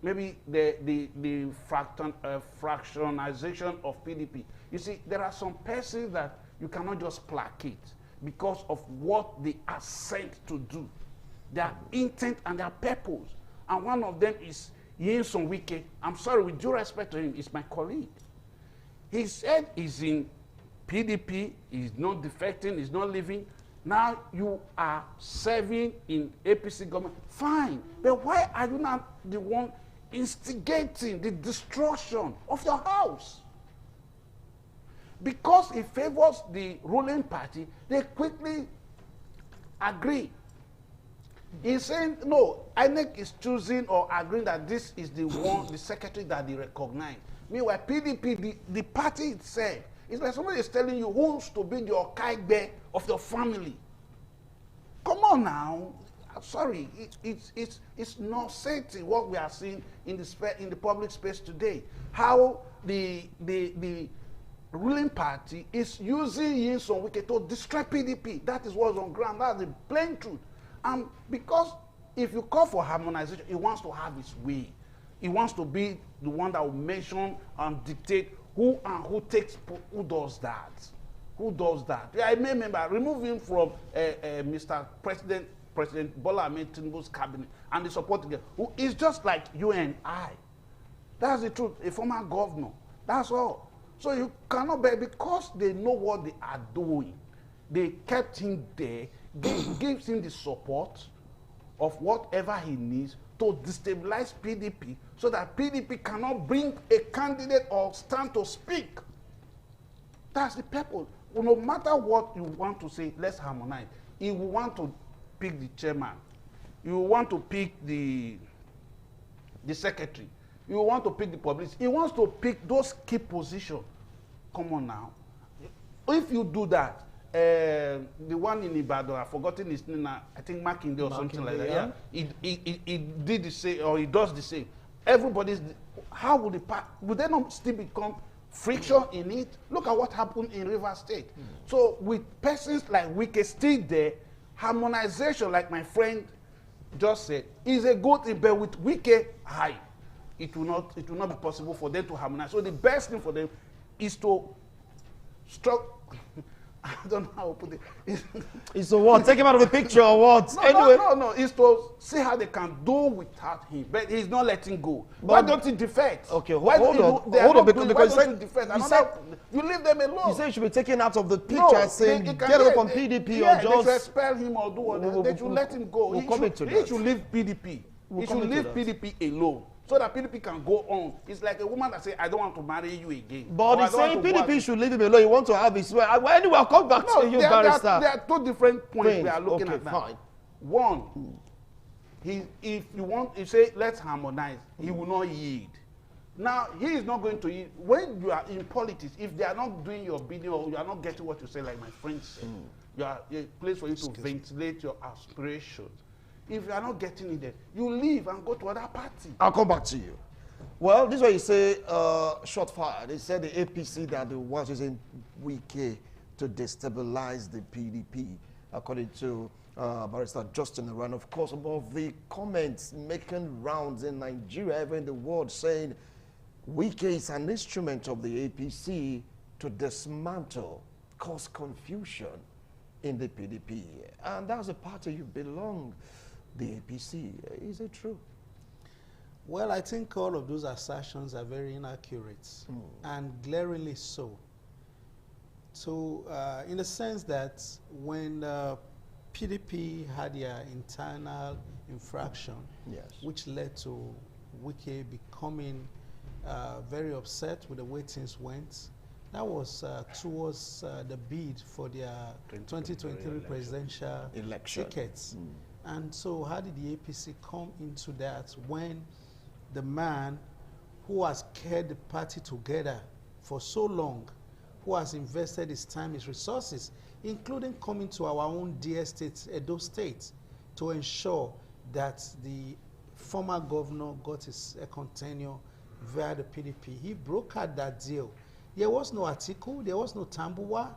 maybe the fractionization of PDP. You see, there are some persons that you cannot just placate because of what they are sent to do, their intent and their purpose. And one of them is Yinson Wike. I'm sorry, with due respect to him, he's my colleague. He said he's in PDP, he's not defecting, he's not leaving. Now you are serving in APC government. Fine, but why are you not the one instigating the destruction of your house? Because it favors the ruling party, they quickly agree. He's saying, no, INEC is choosing or agreeing that this is the one, the secretary that they recognize. Meanwhile, PDP, the party itself, it's like somebody is telling you who's to be the Okaigbe of your family. Come on now. I'm sorry, it's nauseating what we are seeing in the public space today. How the ruling party is using Yinson Wike to destroy PDP. That is what's on ground. That's the plain truth. And because if you call for harmonization, he wants to have his way. He wants to be the one that will mention and dictate who does that. Who does that? I may remember, remove him from Mr. President Bola Ahmed Tinubu's cabinet and the supporting him, who is just like you and I. That's the truth, a former governor. That's all. So you cannot bear, because they know what they are doing. They kept him there, gives him the support of whatever he needs to destabilize PDP so that PDP cannot bring a candidate or stand to speak. That's the purpose. Well, no matter what you want to say, let's harmonize. If we want to pick the chairman, you want to pick the secretary, you want to pick the publicist, he wants to pick those key positions. Come on now. If you do that, the one in Ibadan, I've forgotten his name now, I think Makinde or something like that. Yeah. He did the same, or he does the same. Everybody's, how would they not still become friction in it? Look at what happened in Rivers State. So with persons like Wike still there, harmonization, like my friend just said, is a good thing, but with Wike high, it will not be possible for them to harmonize. So the best thing for them is to I don't know how to put it. It's a what? Take him out of the picture or what? No, anyway. no. It's to see how they can do without him. But he's not letting go. But Why don't he defect? Okay, Why hold don't on. they are Hold on, not doing- because why don't you defect? You leave them alone. You say he should be taken out of the picture, No, saying they can- get away yeah, from they- PDP yeah, or they should just. expel him or do whatever. They should let him go. We'll He come should, into he that. should leave PDP. We'll He come should into leave that. PDP alone. So that PDP can go on. It's like a woman that says, I don't want to marry you again. But Or, "I he's don't want saying to go PDP out." should leave him alone. He wants to have his way. Anyway, I'll come back No, to you, there barrister. are two different points Things. we are looking Okay, at. That. fine. One, if you say let's harmonize, he will not yield. Now he is not going to yield. When you are in politics, if they are not doing your bidding or you are not getting what you say, like my friend said, you are a place for you to ventilate your aspirations. If you are not getting it there, you leave and go to other party. I'll come back to you. Well, this is what you say, short fire. They said the APC that the ones using Wike to destabilize the PDP, according to Barrister Justin Aran. Of course, some of the comments making rounds in Nigeria, even in the world, saying Wike is an instrument of the APC to dismantle, cause confusion in the PDP. And that's the party you belong, the APC. Is it true? Well, I think all of those assertions are very inaccurate and glaringly so. So, in the sense that when PDP had their internal infraction, Yes. which led to Wike becoming very upset with the way things went, that was towards the bid for their 2023 presidential Election. tickets. And so how did the APC come into that when the man who has carried the party together for so long, who has invested his time, his resources, including coming to our own dear state, Edo State, to ensure that the former governor got his second tenure via the PDP. He brokered that deal. There was no Atiku, there was no Tambuwa,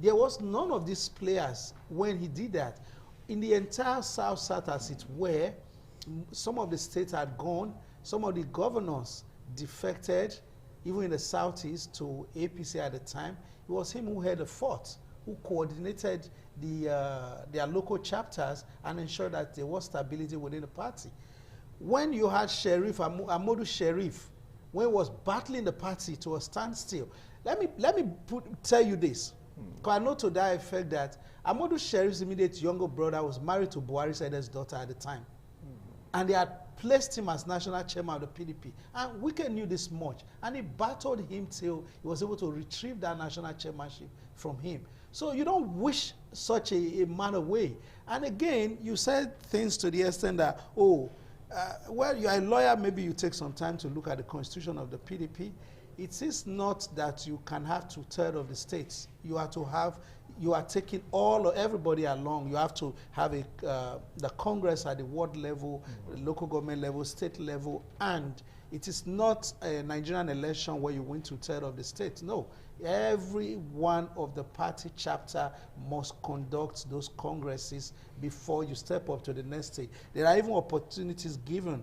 there was none of these players when he did that. In the entire South, as it were, some of the states had gone, some of the governors defected, even in the Southeast, to APC at the time. It was him who had the fort, who coordinated their local chapters and ensured that there was stability within the party. When you had Sheriff, Amodu Sheriff, when he was battling the party to a standstill, let me tell you this, because I know to that effect that Amodu Sheriff's immediate younger brother was married to Buhari's eldest daughter at the time. And they had placed him as national chairman of the PDP. And Wike knew this much. And he battled him till he was able to retrieve that national chairmanship from him. So you don't wish such a man away. And again, you said things to the extent that, well, you are a lawyer, maybe you take some time to look at the constitution of the PDP. It is not that you can have 2/3 of the states. You are taking everybody along. You have to have the Congress at the ward level, the local government level, state level, and it is not a Nigerian election where you win 2/3 of the state. No, every one of the party chapter must conduct those congresses before you step up to the next stage. There are even opportunities given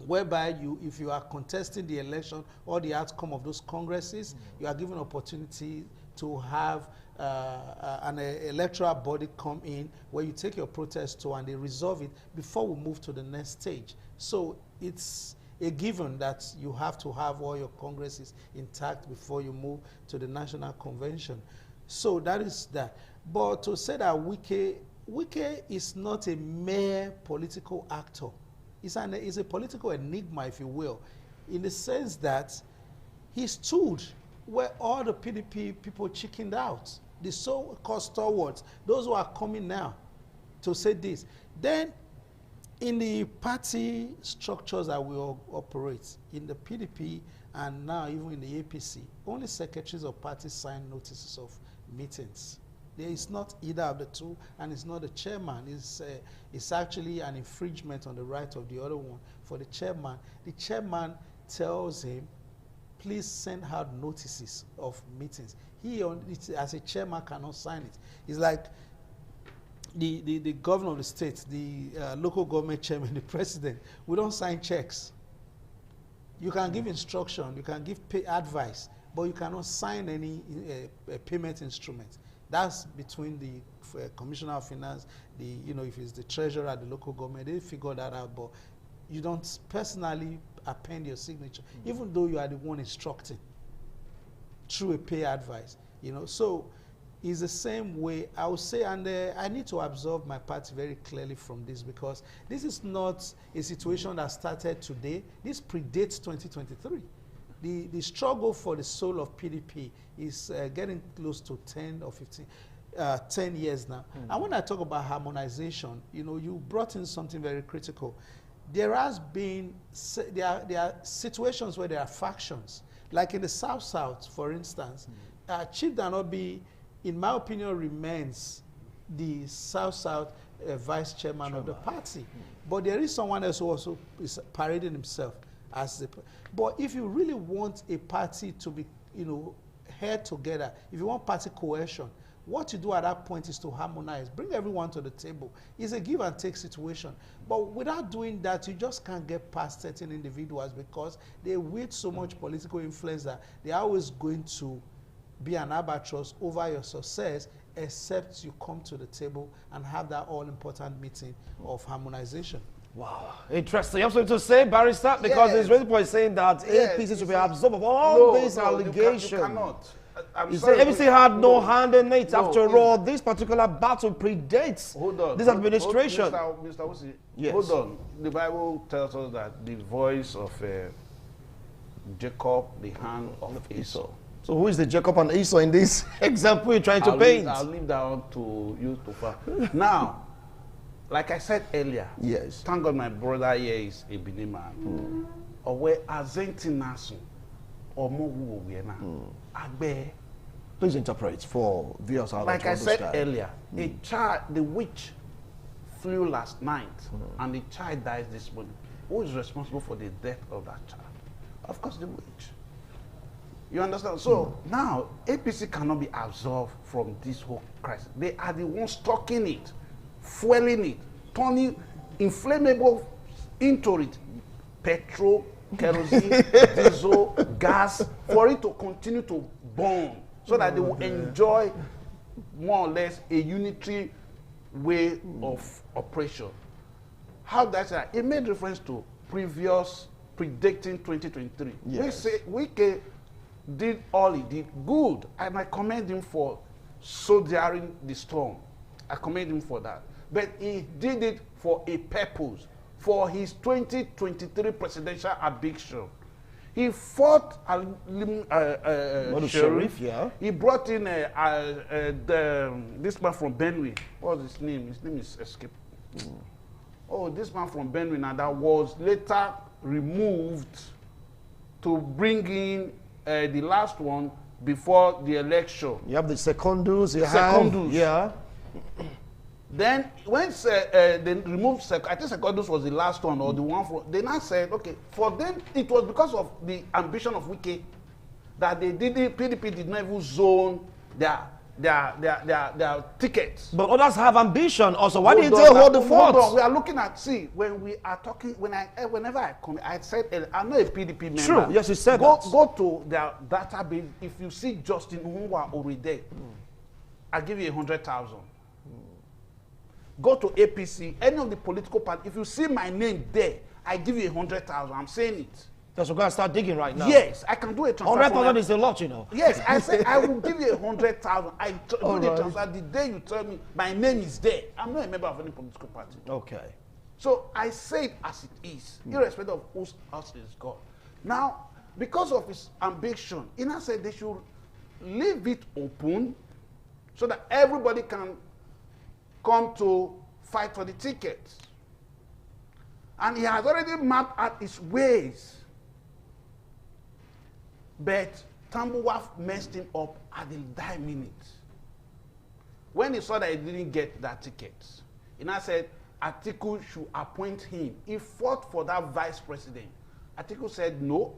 whereby if you are contesting the election or the outcome of those congresses, you are given opportunity to have an electoral body come in where you take your protest to and they resolve it before we move to the next stage. So it's a given that you have to have all your congresses intact before you move to the national convention. So that is that. But to say that Wike is not a mere political actor. It's a political enigma, if you will, in the sense that he stood where all the PDP people chickened out, the so-called stalwarts, those who are coming now to say this. Then, in the party structures that we operate, in the PDP and now even in the APC, only secretaries of parties sign notices of meetings. There is not either of the two, and it's not the chairman. It's actually an infringement on the right of the other one. For the chairman tells him, please send out notices of meetings. He, as a chairman, cannot sign it. It's like the governor of the state, the local government chairman, the president. We don't sign checks. You can give instruction, you can give advice, but you cannot sign any payment instrument. That's between the Commissioner of Finance, if it's the treasurer at the local government, they figure that out, but you don't personally append your signature, even though you are the one instructing through a pay advice, So it's the same way, I would say, and I need to observe my party very clearly from this, because this is not a situation that started today. This predates 2023. The struggle for the soul of PDP is getting close to 10 or 15, 10 years now. And when I talk about harmonization, you brought in something very critical. There are situations where there are factions, like in the South, for instance. Chief Danobi, in my opinion, remains the South vice chairman of the party. But there is someone else who also is parading himself as the. But if you really want a party to be, held together, if you want party cohesion, what you do at that point is to harmonize, bring everyone to the table. It's a give and take situation. But without doing that, you just can't get past certain individuals, because they wield so much political influence that they're always going to be an albatross over your success, except you come to the table and have that all-important meeting of harmonization. Wow, interesting. You have something to say, Barrister? Because there's really point saying that APC should be absorbed of all these allegations. You cannot. You say ABC had no hand in it. After all, this particular battle predates this administration. Mr. Usi, yes. Hold on. The Bible tells us that the voice of Jacob, the hand of Esau. So who is the Jacob and Esau in this example you're trying to paint? I'll leave that on to you to find. Now, like I said earlier, yes. Thank God my brother here is a Benin man. Or where Azentinasu or Mogu Wiena. Agbe. Please interpret for viewers how like I said earlier, a child, the witch flew last night and the child dies this morning. Who is responsible for the death of that child? Of course, the witch. You understand? So now APC cannot be absolved from this whole crisis. They are the ones stocking it, fueling it, turning inflammable into it, petrol, kerosene, diesel, gas, for it to continue to burn, so that they will enjoy more or less a unitary way of operation. How does that? It made reference to previous predicting 2023. Yes. We say Wike did all he did good, and I commend him for soldiering the storm. I commend him for that. But he did it for a purpose, for his 2023 presidential ambition. He fought Sheriff. Yeah. He brought in this man from Benue. What's his name? His name is Escape. Oh, this man from Benue now that was later removed to bring in the last one before the election. You have the secondus. Secondus. Yeah. Then when they removed, I think Secondus was the last one or the one for, they now said, okay, for them, it was because of the ambition of Wike that they didn't, PDP did not even zone their tickets. But others have ambition also. Why didn't they hold the fort? We are looking at, see, when we are talking, whenever I come, I said, I'm not a PDP member. True, yes, you said that. Go to their database. If you see Justin Nwunwa already, I'll give you 100,000. Go to APC, any of the political parties. If you see my name there, I give you 100,000. I'm saying it. That's we're going to start digging right now. Yes, I can do a transfer. 100,000 is a lot, you know. Yes, I said I will give you 100,000. I do the transfer the day you tell me my name is there. I'm not a member of any political party. Okay. So I say it as it is, irrespective of whose house is God. Now, because of his ambition, Ina said they should leave it open so that everybody can come to fight for the tickets. And he has already mapped out his ways. But Tambuwaf messed him up at the dying minute. When he saw that he didn't get that ticket, he now said Atiku should appoint him. He fought for that vice president. Atiku said no.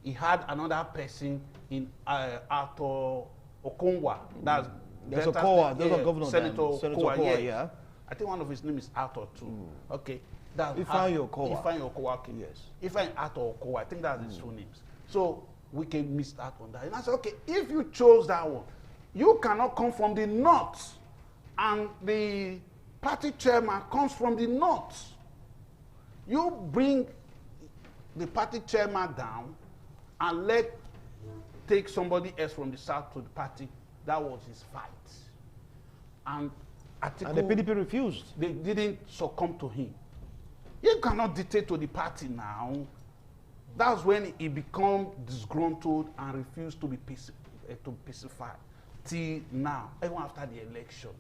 He had another person in Arthur Okonwa. That's Okowa, those are governor. Senator Okowa, yeah. I think one of his name is Arthur too. Okay. That Ifeanyi Okowa. Ifeanyi Okowa. Okay. Yes. Ifeanyi Ato Okowa. I think that's his two names. So we can miss out on that. And I said, okay, if you chose that one, you cannot come from the north, and the party chairman comes from the north. You bring the party chairman down and take somebody else from the south to the party. That was his fight. And And the PDP refused. they didn't succumb to him. You cannot dictate to the party now. That's when he become disgruntled and refused to be pacified till now, even after the election.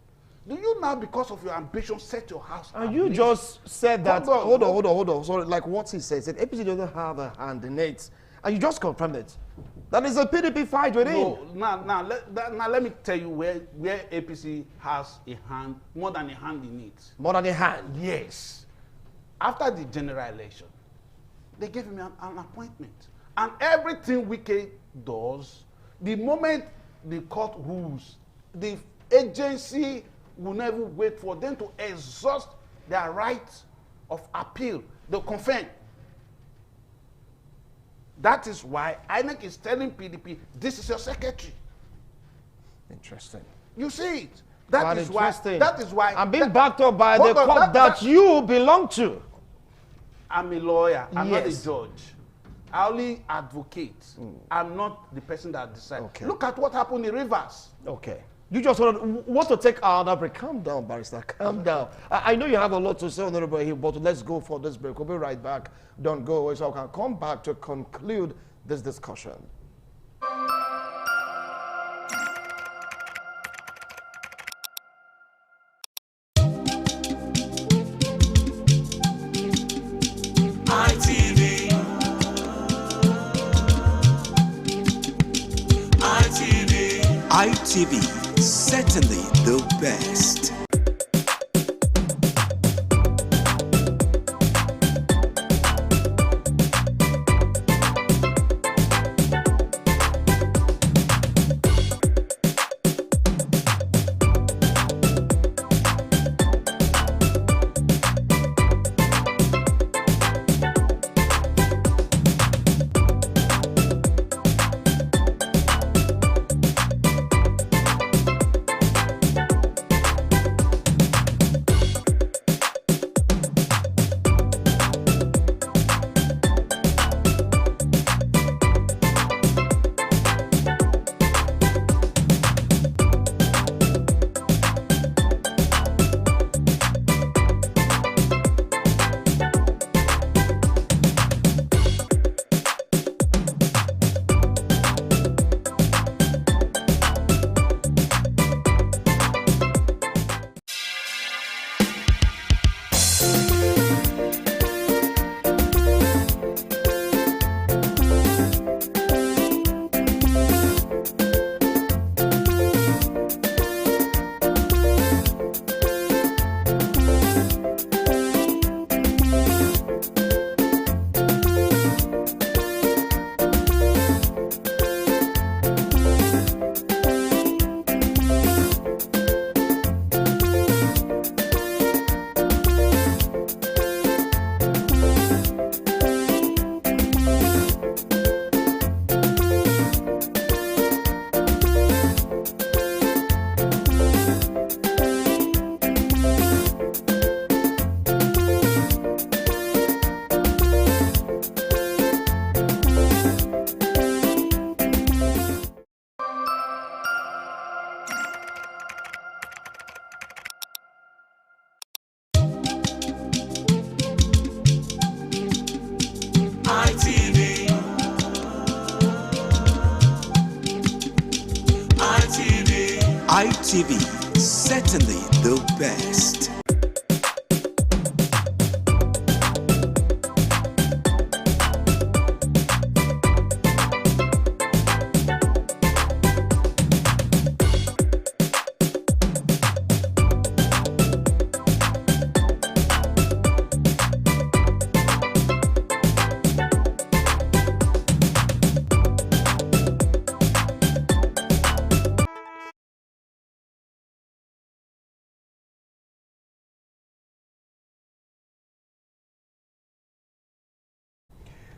Do you now, because of your ambition, set your house? And you ablaze? just said that. Hold on. Hold on. Sorry, like what he said. Said APC doesn't have a hand in it, and you just confirmed it. That is a PDP fight within. No, now let me tell you where APC has a hand, more than a hand in it. More than a hand. Yes. After the general election, they gave him an appointment. And everything Wike does, the moment the court rules, the agency will never wait for them to exhaust their right of appeal. They'll confirm. That is why INEC is telling PDP, this is your secretary. Interesting. You see it. Quite That is why. I'm being backed up by the Hold on, court that you belong to. I'm a lawyer. I'm not a Yes. judge. I only advocate. I'm not the person that decides. Okay. Look at what happened in Rivers. Okay. You just want to take our other break. Calm down, barrister. Calm down. I know you have a lot to say, Honorable Hill, but let's go for this break. We'll be right back. Don't go away so I can come back to conclude this discussion. ITV, ITV, certainly the best. ITV, certainly the best.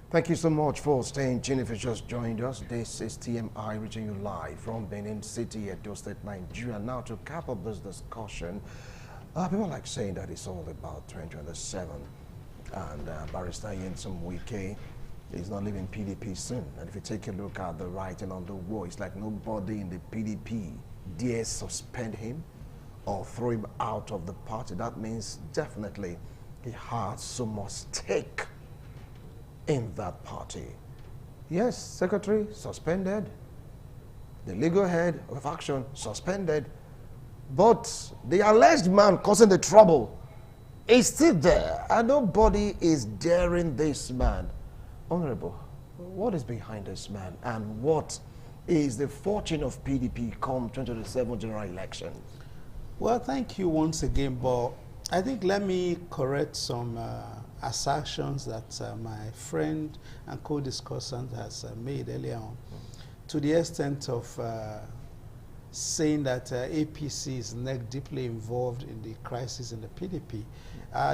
Thank you so much for staying tuned. If you just joined us, this is TMI reaching you live from Benin City, Edo State, Nigeria. Now, to cap up this discussion, people like saying that it's all about 2027, and Barrister Yinsom Wike is not leaving PDP soon. And if you take a look at the writing on the wall, it's like nobody in the PDP dares suspend him or throw him out of the party. That means definitely he has so much stake in that party. Yes, secretary suspended, the legal head of action suspended, but the alleged man causing the trouble is still there, and nobody is daring this man. Honorable, what is behind this man, and what is the fortune of PDP come 2027 general election? Well, thank you once again, but I think let me correct some assertions that my friend and co-discussant has made earlier on, to the extent of saying that APC is neck deeply involved in the crisis in the PDP.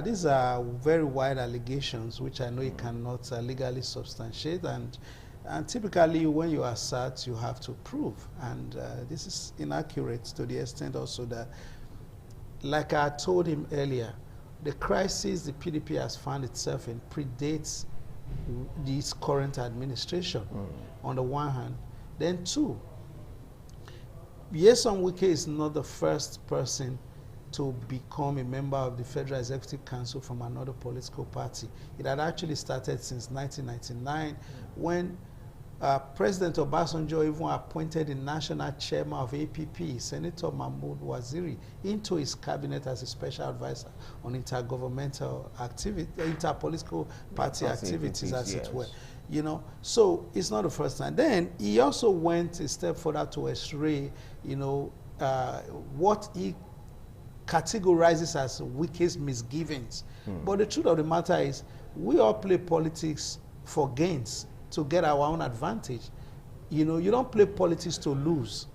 These are very wide allegations, which I know you cannot legally substantiate, and typically when you assert, you have to prove, and this is inaccurate to the extent also that, like I told him earlier, the crisis the PDP has found itself in predates this current administration, on the one hand. Then two, Nyesom Wike is not the first person to become a member of the Federal Executive Council from another political party. It had actually started since 1999 when President Obasanjo even appointed the national chairman of APP, Senator Mahmoud Waziri, into his cabinet as a special advisor on intergovernmental activity, interpolitical party activities, as it were. You know, so it's not the first time. Then he also went a step further to x-ray, you know, what he categorizes as Wike's misgivings. But the truth of the matter is, we all play politics for gains, to get our own advantage. You know, you don't play politics to lose.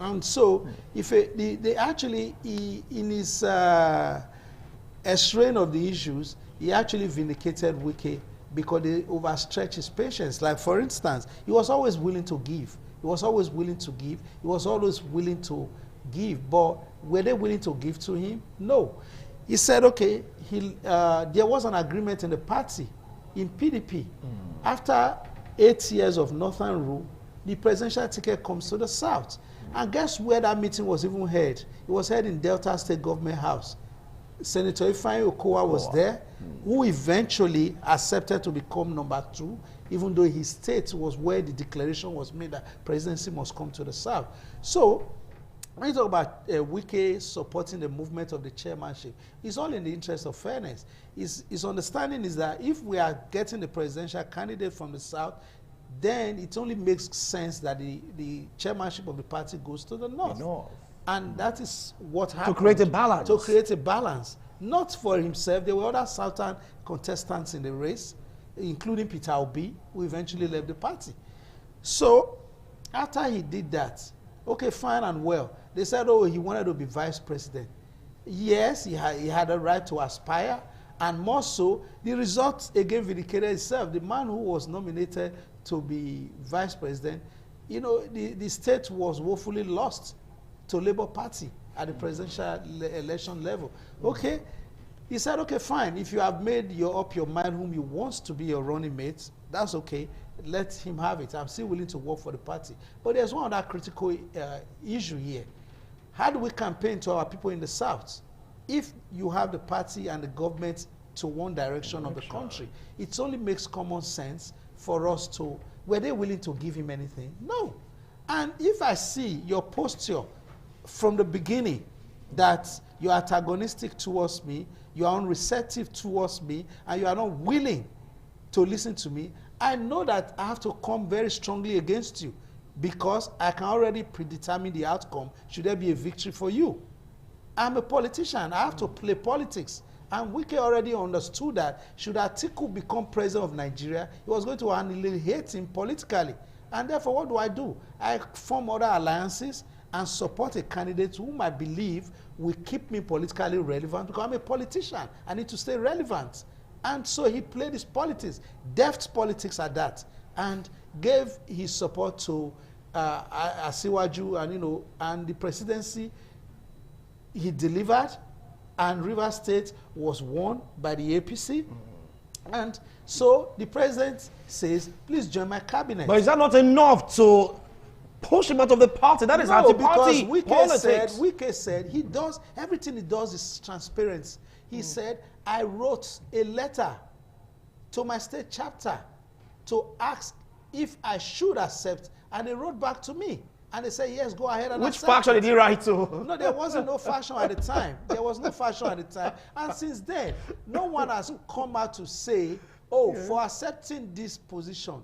And so, if they actually, in his x-raying of the issues, he actually vindicated Wike because they overstretched his patience. Like, for instance, he was always willing to give. He was always willing to give. He was always willing to give. But were they willing to give to him? No. He said, okay, there was an agreement in the party, in PDP. After 8 years of Northern rule, the presidential ticket comes to the South. And guess where that meeting was even held? It was held in Delta State Government House. Senator Ifeanyi Okowa was there, who eventually accepted to become #2, even though his state was where the declaration was made that presidency must come to the South. So, when you talk about Wike supporting the movement of the chairmanship, it's all in the interest of fairness. His understanding is that if we are getting the presidential candidate from the South, then it only makes sense that the chairmanship of the party goes to the North. And that is what happened. To create a balance. To create a balance. Not for himself. There were other Southern contestants in the race, including Peter Obi, who eventually left the party. So, after he did that, okay, fine and well. They said, oh, he wanted to be vice president. Yes, he had a right to aspire, and more so, the results again vindicated itself. The man who was nominated to be vice president, you know, the state was woefully lost to Labour Party at the presidential election level. Okay, he said, okay, fine. If you have made up your mind whom you want to be your running mate, that's okay. Let him have it. I'm still willing to work for the party. But there's one other critical issue here. How do we campaign to our people in the South? If you have the party and the government to one direction of the country, it only makes common sense for us to, were they willing to give him anything? No. And if I see your posture from the beginning that you're antagonistic towards me, you are unreceptive towards me, and you are not willing to listen to me, I know that I have to come very strongly against you, because I can already predetermine the outcome should there be a victory for you. I'm a politician. I have to play politics. And Wike already understood that should Atiku become president of Nigeria, he was going to annihilate him politically. And therefore, what do? I form other alliances and support a candidate whom I believe will keep me politically relevant, because I'm a politician. I need to stay relevant. And so he played his politics, deft politics at that, and gave his support to Asiwaju, and and the presidency he delivered, and Rivers State was won by the APC. And so the president says, please join my cabinet. But is that not enough to push him out of the party? That is anti-party politics. Wike said he does, everything he does is transparent. He said, I wrote a letter to my state chapter to ask if I should accept, and they wrote back to me. And they said, yes, go ahead and Which accept faction it. did he write to? No, there wasn't no faction at the time. There was no faction at the time. And since then, no one has come out to say, oh, for accepting this position,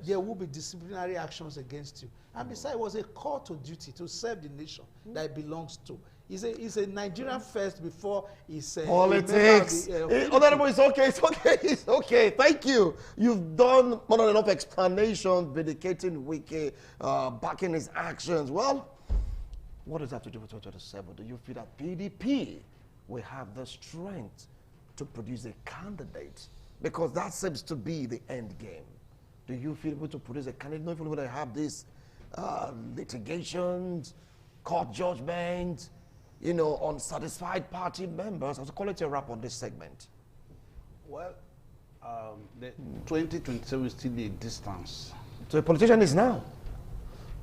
there will be disciplinary actions against you. And besides, it was a call to duty to serve the nation that it belongs to. He's a Nigerian first before he's politics. Honorable, it's okay, it's okay, it's okay. Thank you. You've done more than enough explanation vindicating Wike, backing his actions. Well, what does that have to do with 2027? Do you feel that PDP will have the strength to produce a candidate? Because that seems to be the end game. Do you feel able to produce a candidate? Not even they have these litigations, court judgments, unsatisfied party members. I'll call it a wrap on this segment. Well, the 2027 is still a distance. So a politician is now.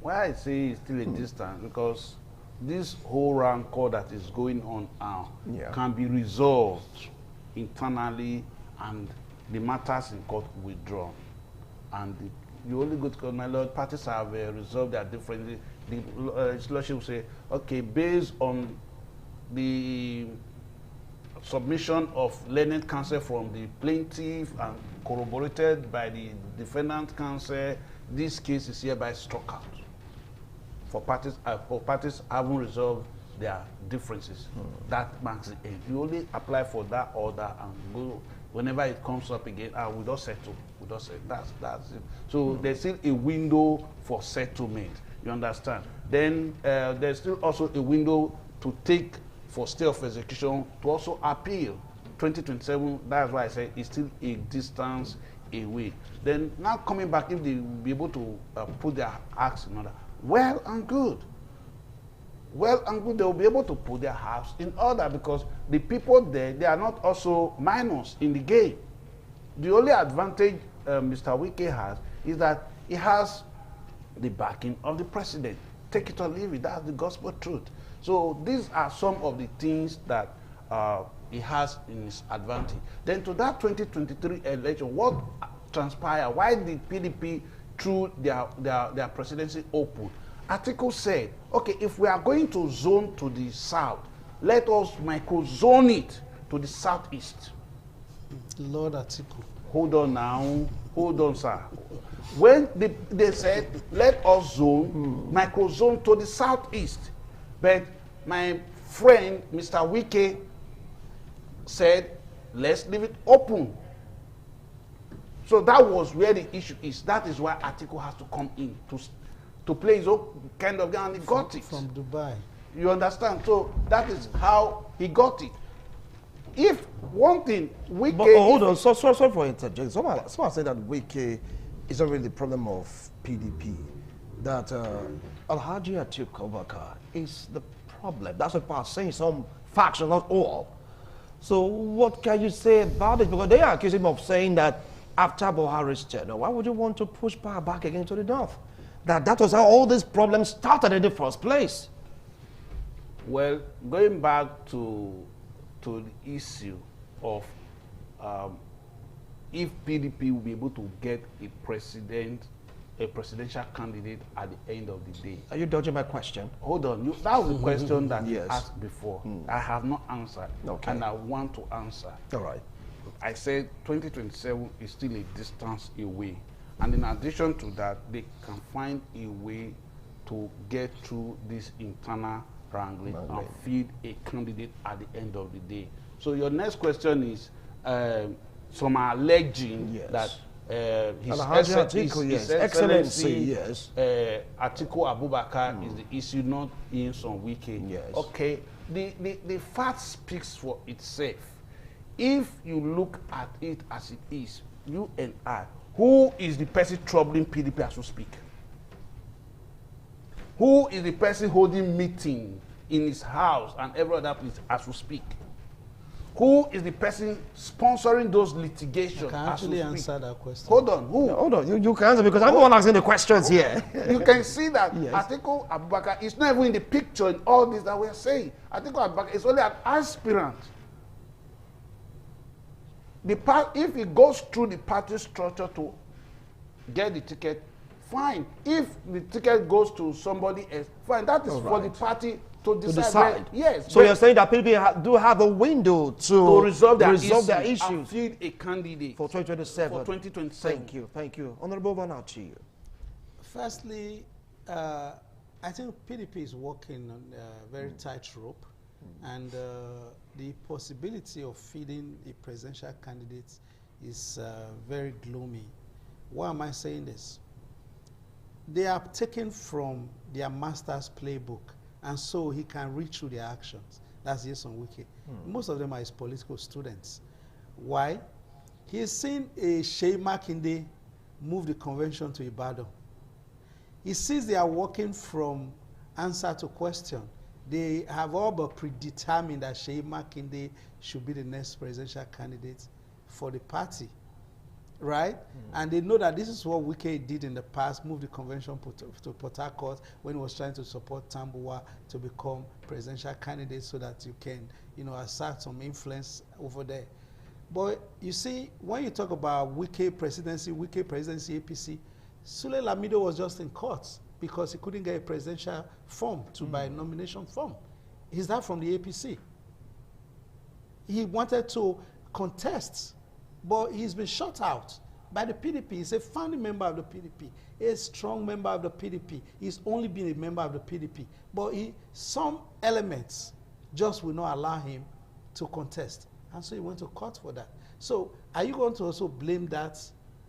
Why I say it's still a distance, because this whole rancor that is going on now can be resolved internally, and the matters in court withdrawn. And you only go to court, my lord, parties have resolved their differences. The legislature will say, okay, based on the submission of learned counsel from the plaintiff and corroborated by the defendant counsel, this case is hereby struck out. For parties haven't resolved their differences, that marks the end. You only apply for that order and go. Whenever it comes up again, we don't settle. We don't settle. That's it. So there's still a window for settlement. You understand? Then there's still also a window to take for stay of execution to also appeal. 2027, that's why I say it's still a distance away. Then now coming back, if they will be able to put their acts in order, well and good. Well and good, they will be able to put their house in order, because the people there, they are not also minors in the game. The only advantage Mr. Wike has is that he has the backing of the president. Take it or leave it, that's the gospel truth. So these are some of the things that he has in his advantage. Then to that 2023 election, what transpired? Why did PDP threw their presidency open? Article said, okay, if we are going to zone to the south, let us micro-zone it to the southeast. Lord Article. Hold on now. Hold on, sir. When they said, let us zone, micro-zone to the southeast. But my friend, Mr. Wike, said, let's leave it open. So that was where the issue is. That is why Article has to come in to play his own kind of game, and he got it. From Dubai. You understand? So that is how he got it. If one thing, Wike... But hold on, sorry for interjecting. Someone said that Wike is not really the problem of PDP. That Alhaji Atiku Abubakar is the problem. That's what people are saying, some faction, not all. So what can you say about it? Because they are accusing him of saying that after Buhari's tenure, why would you want to push power back again to the north? That was how all these problems started in the first place. Well, going back to the issue of if PDP will be able to get a presidential candidate at the end of the day. Are you dodging my question? Hold on. That was the question that you asked before. I have not answered, and I want to answer. All right. I said 2027 is still a distance away. And in addition to that, they can find a way to get through this internal wrangling and feed a candidate at the end of the day. So your next question is, some are alleging that His Excellency, Atiku Abubakar is the issue, not Nyesom Wike. Yes. Okay, the fact speaks for itself. if you look at it as it is, you and I, who is the person troubling PDP as we speak? Who is the person holding meeting in his house and every other place as we speak? Who is the person sponsoring those litigations? I can actually answer that question. Hold on, who? No, hold on, you can answer because I'm the one asking the questions here. You can see that Yes. Atiku Abubakar is not even in the picture in all this that we are saying. Atiku Abubakar is only an aspirant. If he goes through the party structure to get the ticket, fine. If the ticket goes to somebody else, fine. That is for the party to decide. Yes. So you're saying that PDP do have a window to resolve their their issues and issues field a candidate for 2027. For 2027. Thank you, thank you. Honorable Vanachi. Firstly, I think PDP is walking on a very tight rope, and the possibility of feeding a presidential candidate is very gloomy. Why am I saying this? They are taken from their master's playbook, and so he can read through their actions. That's Yeson Wike. Most of them are his political students. Why? He has seen a Shea Makinde move the convention to Ibadan. He sees they are working from answer to question. They have all but predetermined that Shea Makinde should be the next presidential candidate for the party, right? And they know that this is what Wike did in the past, moved the convention to Port Harcourt when he was trying to support Tambuwa to become presidential candidate so that you can, assert some influence over there. But you see, when you talk about Wike presidency, APC, Sule Lamido was just in court because he couldn't get a presidential form to buy a nomination form. Is that from the APC? He wanted to contest, but he's been shut out by the PDP. He's a founding member of the PDP, a strong member of the PDP. He's only been a member of the PDP, but some elements just will not allow him to contest. And so he went to court for that. So are you going to also blame that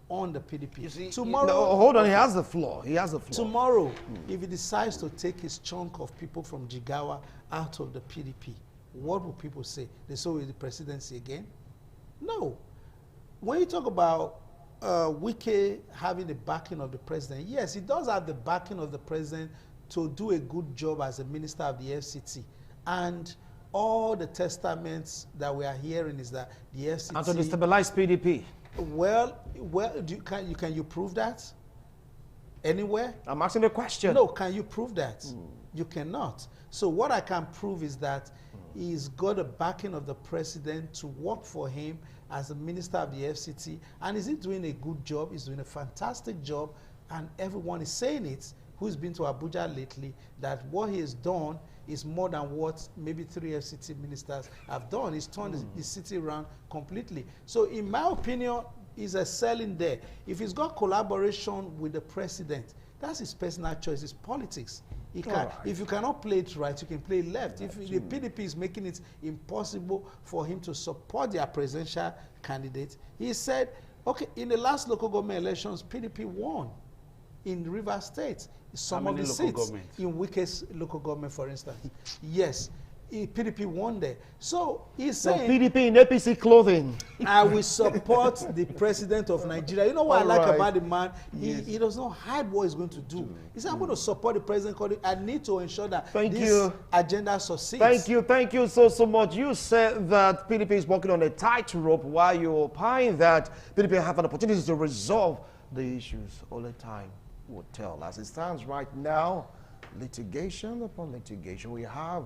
on the PDP? You see, tomorrow, No, hold on, he has the floor. He has the floor. tomorrow, if he decides to take his chunk of people from Jigawa out of the PDP, what will people say? They saw with the presidency again? No. When you talk about Wike having the backing of the president, yes, he does have the backing of the president to do a good job as a minister of the FCT. And all the testaments that we are hearing is that the FCT... And to destabilize PDP. Well, can you prove that? Anywhere? I'm asking a question. No, can you prove that? You cannot. So what I can prove is that he's got a backing of the president to work for him as a minister of the FCT. And is he doing a good job? He's doing a fantastic job. And everyone is saying it, who's been to Abuja lately, that what he has done is more than what maybe 3 FCT ministers have done. He's turned the city around completely. So in my opinion, he's excelling there. If he's got collaboration with the president, that's his personal choice, his politics. He can, right. If you cannot play it right, you can play it left. If the PDP is making it impossible for him to support their presidential candidate, he said, okay, in the last local government elections, PDP won in Rivers State. Some of the seats in Wike's local government, for instance. Yes, PDP won there. So he's saying... PDP in APC clothing. I will support the president of Nigeria. You know what I like about the man? He does not hide what he's going to do. He said, I'm going to support the president. I need to ensure that this agenda succeeds. Thank you so much. You said that PDP is walking on a tightrope while you opine that PDP have an opportunity to resolve the issues all the time. Would tell. As it stands right now, litigation upon litigation. We have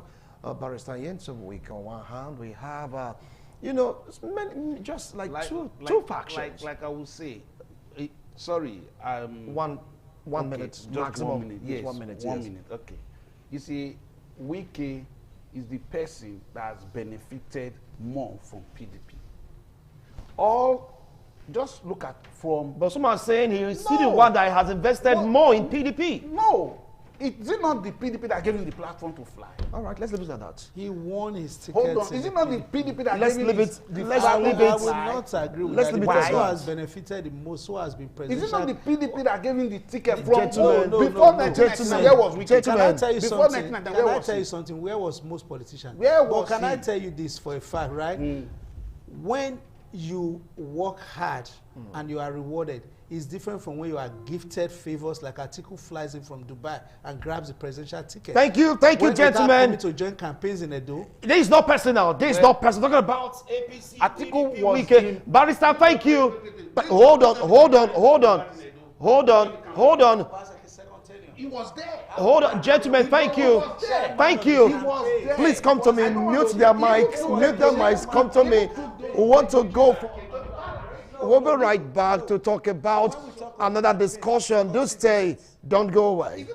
Barrister Yensom Wike on one hand. We have, just like two factions. Like I would say, sorry. One minute, just maximum. 1 minute. Yes, 1 minute. One minute. Okay. You see, Wike is the person that has benefited more from PDP. Just look at from... But someone is saying he is the one that has invested more in PDP. No. Is it not the PDP that gave him the platform to fly? All right, let's leave it at that. He won his ticket. Hold on. Is it not the PDP that gave him Let's the leave it. I will not agree with that. Who has benefited the most, who has been presidential? Is it not the PDP that gave him the ticket from... Before 1999, where was Wike? Can I tell you Before something? 1999, Can I tell you something? Where was most politicians? Where was But can I tell you this for a fact, right? When you work hard and you are rewarded, is different from when you are gifted favors, like Atiku flies in from Dubai and grabs the presidential ticket. Thank you, gentlemen. To join campaigns in Edo. This is not personal. This is not personal. Talking about APC. Atiku was Wike. Barrister, thank you. Hold on. He was there. Hold on, gentlemen, thank you. Thank you. Please come to me. Mute their mics. Mute their mics. Come to me. We want to go. We'll be right back to talk about another discussion. Do stay. Don't go away.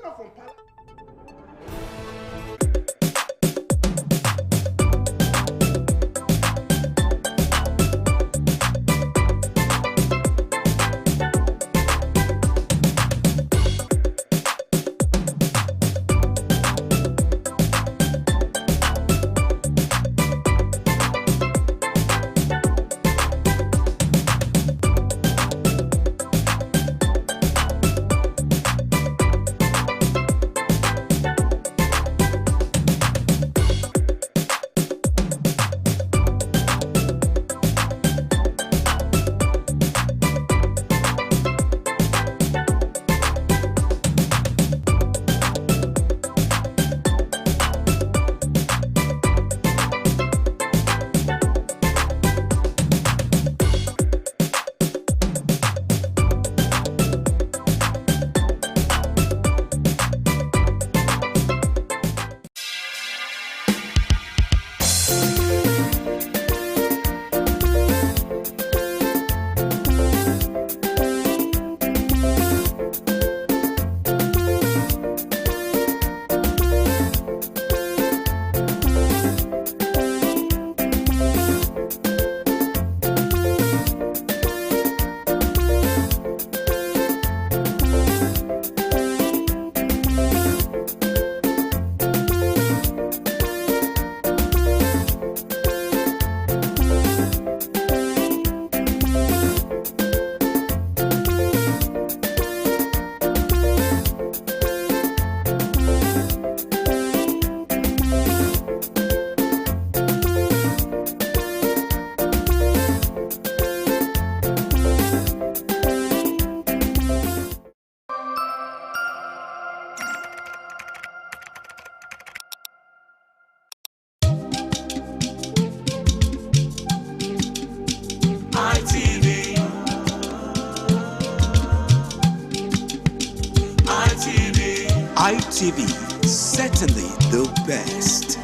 ITV, certainly the best.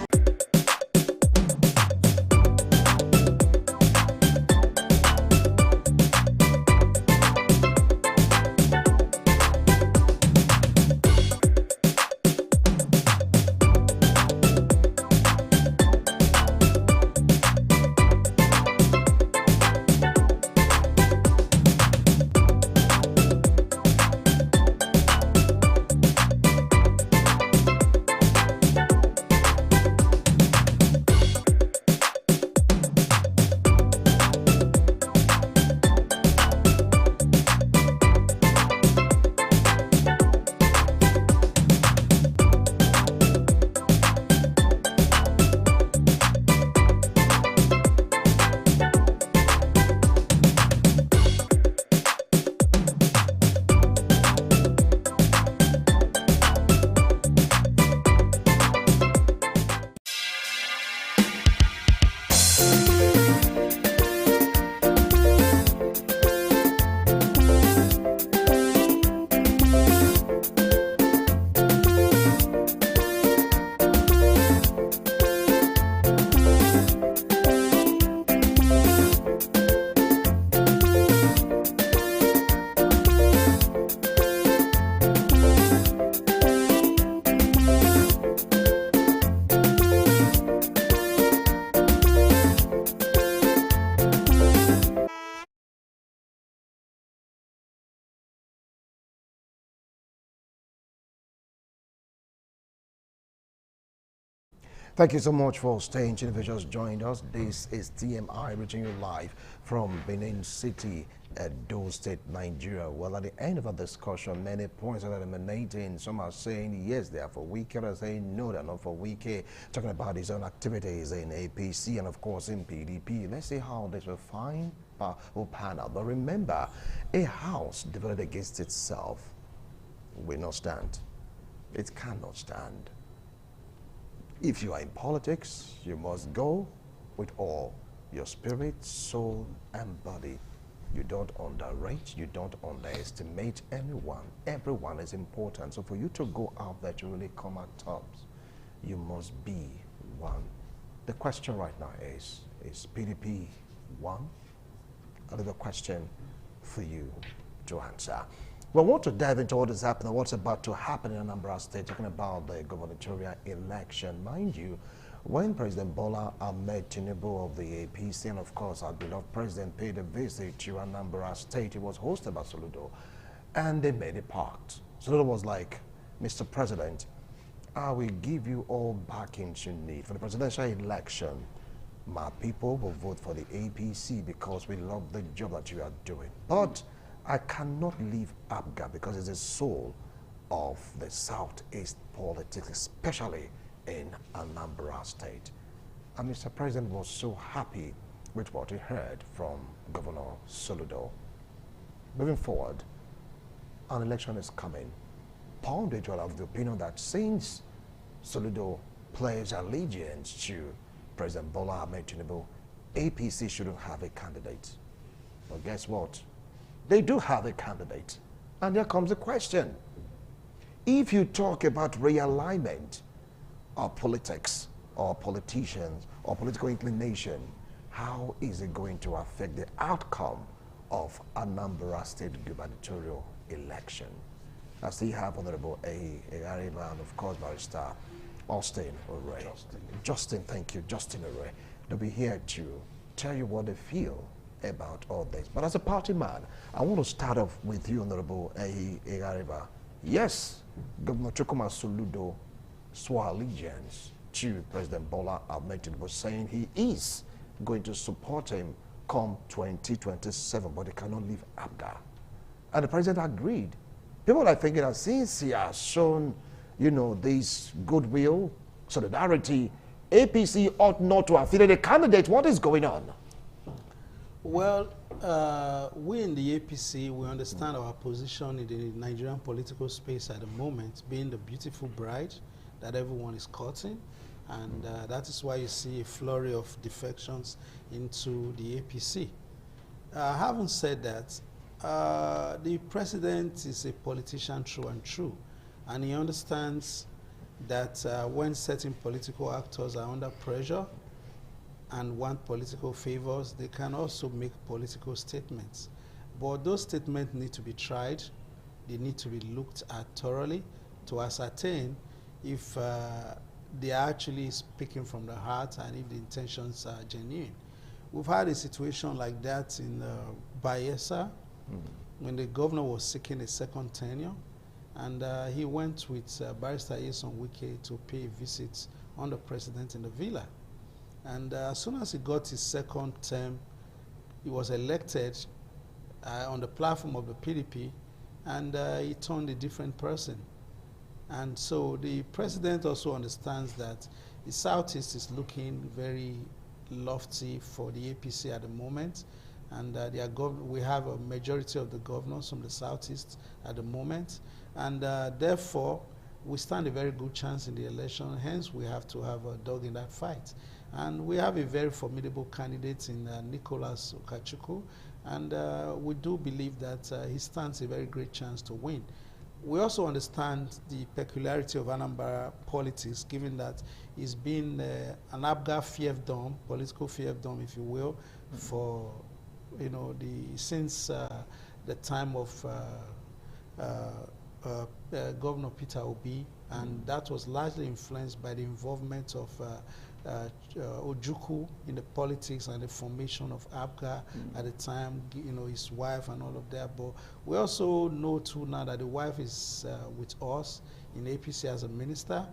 Thank you so much for staying tuned. If you just joined us, this is TMI reaching you live from Benin City, Edo State, Nigeria. Well, at the end of our discussion, many points are emanating. Some are saying yes, they are for Wike, others saying no, they're not for Wike. Talking about his own activities in APC and, of course, in PDP. Let's see how this will pan out. But remember, a house divided against itself will not stand. It cannot stand. If you are in politics, you must go with all your spirit, soul, and body. You don't underrate, you don't underestimate anyone. Everyone is important. So for you to go out there to really come out tops, you must be one. The question right now is PDP one? Another question for you to answer. We want to dive into what is happening, what's about to happen in Anambra State, talking about the gubernatorial election. Mind you, when President Bola Ahmed Tinubu of the APC and, of course, our beloved president paid a visit to Anambra State, he was hosted by Soludo, and they made a pact. Soludo was like, Mr. President, I will give you all backings you need for the presidential election. My people will vote for the APC because we love the job that you are doing. But I cannot leave ABGA because it's the soul of the Southeast politics, especially in Anambra State. And Mr. President was so happy with what he heard from Governor Soludo. Moving forward, an election is coming. Pundits are of the opinion that since Soludo pledged allegiance to President Bola Ahmed Tinubu, APC shouldn't have a candidate. But guess what? They do have a candidate. And there comes the question. If you talk about realignment of politics or politicians or political inclination, how is it going to affect the outcome of Anambra State gubernatorial election? I still have Honorable Ariba and, of course, Barrister Austin Oray. Justin, thank you, Justin Oray. They'll be here to tell you what they feel about all this. But as a party man, I want to start off with you, Honorable Ariba. Yes, Governor Chukuma Soludo swore allegiance to President Bola Ahmed Tinubu, saying he is going to support him come 2027, but he cannot leave ABGA. And the president agreed. People are thinking that since he has shown, you know, this goodwill, solidarity, APC ought not to affiliate a candidate. What is going on? Well, we in the APC, we understand our position in the Nigerian political space at the moment, being the beautiful bride that everyone is courting. And that is why you see a flurry of defections into the APC. Having said that, the president is a politician true and true. And he understands that when certain political actors are under pressure and want political favors, they can also make political statements. But those statements need to be tried. They need to be looked at thoroughly to ascertain if they are actually speaking from the heart and if the intentions are genuine. We've had a situation like that in Bayelsa when the governor was seeking a second tenure, and he went with Barrister Yeson Wike to pay a visit on the president in the villa. And as soon as he got his second term, he was elected on the platform of the PDP, and he turned a different person. And so the president also understands that the Southeast is looking very lofty for the APC at the moment, and we have a majority of the governors from the Southeast at the moment, and therefore we stand a very good chance in the election. Hence, we have to have a dog in that fight. And we have a very formidable candidate in Nicholas Okachukwu, and we do believe that he stands a very great chance to win. We also understand the peculiarity of Anambra politics, given that it's been an ABGA fiefdom, political fiefdom, if you will, for since the time of Governor Peter Obi, and that was largely influenced by the involvement of Ojukwu in the politics and the formation of ABGA at the time, his wife and all of that. But we also know too now that the wife is with us in APC as a minister,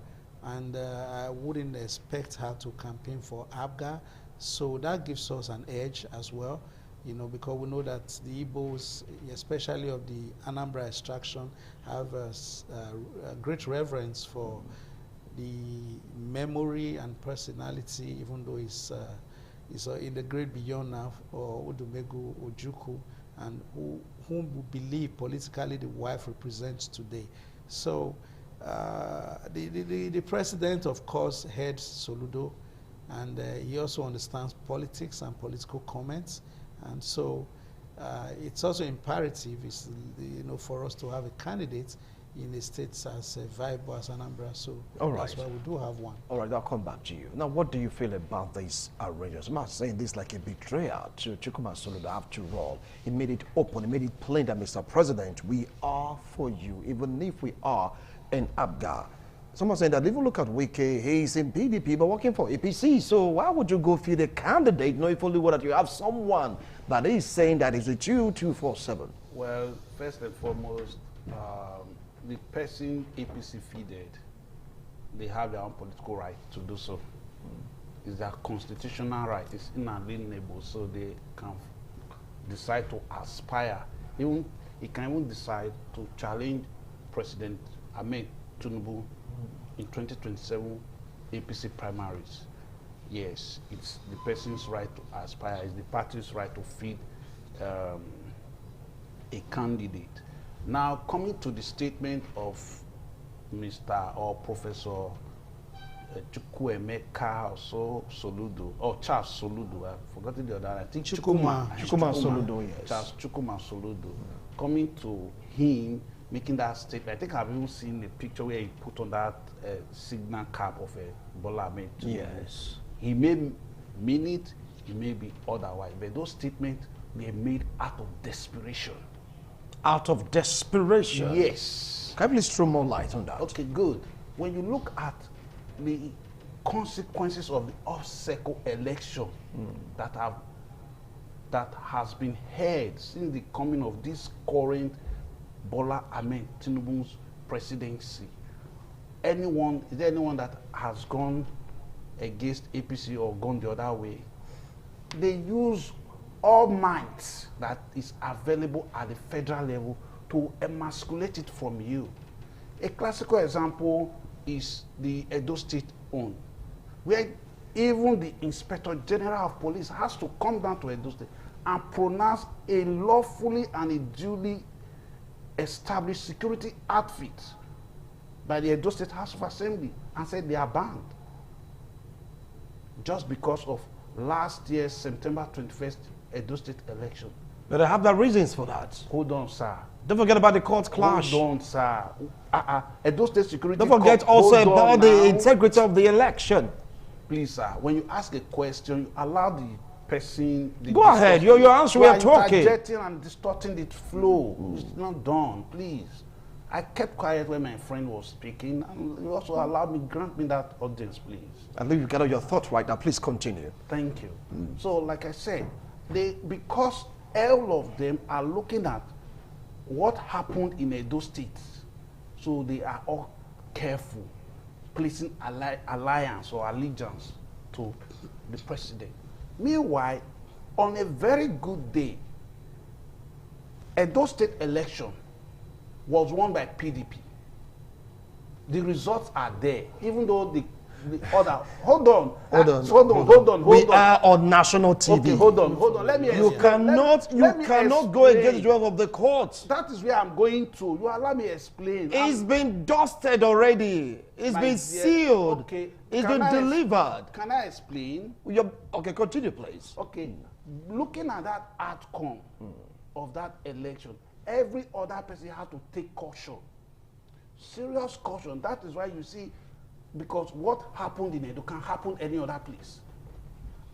and I wouldn't expect her to campaign for ABGA. So that gives us an edge as well. because we know that the Igbos, especially of the Anambra extraction, have a great reverence for the memory and personality, even though it's in the great beyond now, or Odumegu Ojukwu, and whom we believe politically the wife represents today. So the president, of course, heads Soludo, and he also understands politics and political comments, and so it's also imperative, for us to have a candidate in the states as viable as Anambra. So that's why we do have one. All right, I'll come back to you. Now, what do you feel about these arrangements? I'm not saying this like a betrayal to Chukwuma Soludo. After all, he made it open, he made it plain that, Mr. President, we are for you, even if we are in Abga. Someone saying that, if you look at Wike, he's in PDP but working for APC. So why would you go feed a candidate knowing fully well that you have someone that is saying that is with you 247? Well, first and foremost, the person APC feeded, they have their own political right to do so. It's their constitutional right. It's inalienable, so they can decide to aspire. He can even decide to challenge President Ahmed Tinubu in 2027 APC primaries. Yes, it's the person's right to aspire. It's the party's right to feed a candidate. Now, coming to the statement of Mr. or Professor Chukwuemeka Soludo, or Charles Soludo, I've forgotten the other. I think Chukwuma Soludo, yes. Charles Chukwuma Soludo, coming to him, making that statement. I think I've even seen the picture where he put on that signal cap of a Bola Ahmed. Yes. He may mean it, he may be otherwise, but those statements, they made out of desperation. Out of desperation? Yes. Can you please throw more light on that? Okay, good. When you look at the consequences of the off-cycle election that has been held since the coming of this current Bola Ahmed Tinubu's presidency, is there anyone that has gone against APC or gone the other way? They use all might that is available at the federal level to emasculate it from you. A classical example is the Edo State own, where even the Inspector General of Police has to come down to Edo State and pronounce a lawfully and a duly established security outfit by the Edo State House of Assembly and said they are banned. Just because of last year's September 21st Edo State election. But I have the reasons for that. Hold on, sir. Don't forget about the court clash. Hold on, sir. Edo State security. Don't forget also about the integrity of the election. Please, sir, when you ask a question, you allow the person... Go ahead. Your answer, we are talking. You are interjecting and distorting the flow. It's not done, please. I kept quiet when my friend was speaking, and you also allowed me, grant me that audience, please. I think you got your thought right now. Please continue. Thank you. So, like I said, because all of them are looking at what happened in Edo State, so they are all careful, placing alliance or allegiance to the president. Meanwhile, on a very good day, Edo State election was won by PDP. The results are there, even though the other. Hold on. We are on national TV. Okay, hold on. Let me explain. You cannot go against the will of the court. That is where I'm going to. You allow me explain. It's been dusted already. It's been sealed. Okay. It's been delivered. Can I explain? Okay, continue, please. Okay. Looking at that outcome of that election, every other person has to take caution. Serious caution. That is why you see, because what happened in Edo can happen any other place.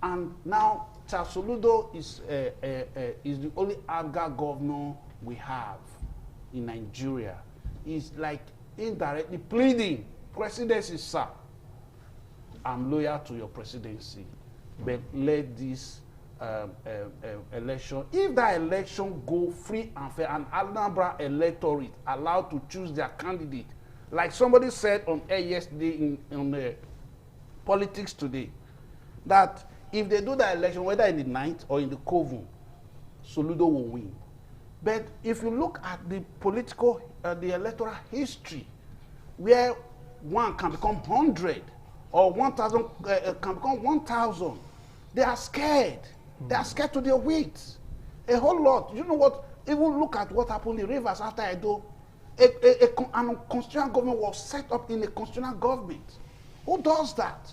And now, Charles Soludo is the only Abga governor we have in Nigeria. He's like indirectly pleading, presidency, sir, I'm loyal to your presidency, but let this election, if that election go free and fair, and Anambra electorate allowed to choose their candidate, like somebody said on air yesterday in Politics Today, that if they do that election, whether in the night or in the coven, Soludo will win. But if you look at the political, the electoral history, where one can become 100 or 1,000 can become 1,000, they are scared. They are scared to their wits. A whole lot. You know what? Even look at what happened in Rivers after Edo. An constitutional government was set up in a constitutional government. Who does that?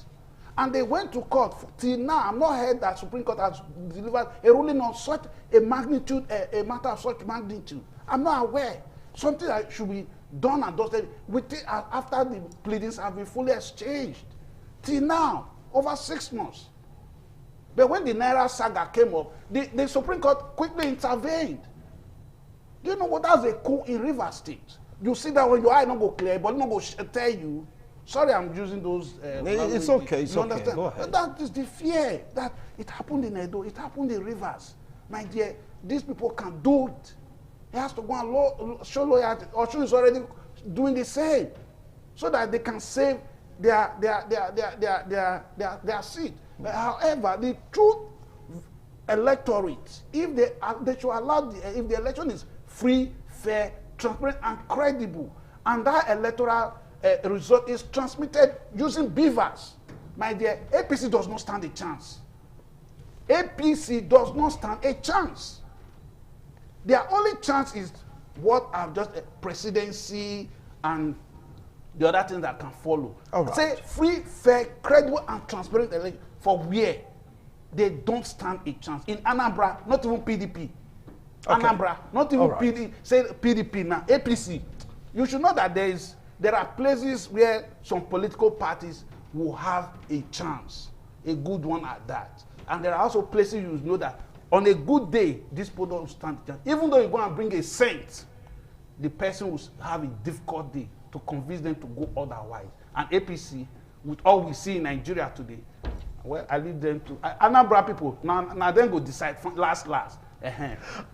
And they went to court. Till now, I've not heard that Supreme Court has delivered a ruling on such a magnitude, a matter of such magnitude. I'm not aware. Something that should be done and dusted after the pleadings have been fully exchanged. Till now, over 6 months. But when the Naira saga came up, the Supreme Court quickly intervened. Do you know what? That's a coup in Rivers State. You see that when your eye not go clear, but not go tell you. Sorry, I'm using those. It's okay. It's okay. Understand? Go ahead. That is the fear that it happened in Edo. It happened in Rivers. My dear, these people can do it. He has to go and show loyalty. Osun is already doing the same, so that they can save their seat. But however, the true electorate, if they should allow, if the election is free, fair, transparent, and credible, and that electoral result is transmitted using beavers, my dear, APC does not stand a chance. APC does not stand a chance. Their only chance is what I've just presidency and the other things that can follow. Right. Say free, fair, credible, and transparent election for where they don't stand a chance. In Anambra, not even PDP. Okay. Anambra, not even PDP. Say PDP now, APC. You should know that there are places where some political parties will have a chance, a good one at that. And there are also places you know that on a good day, this people don't stand a chance. Even though you go and bring a saint, the person will have a difficult day to convince them to go otherwise. And APC, with all we see in Nigeria today, well, I leave them to Anambra people. Now then go decide last.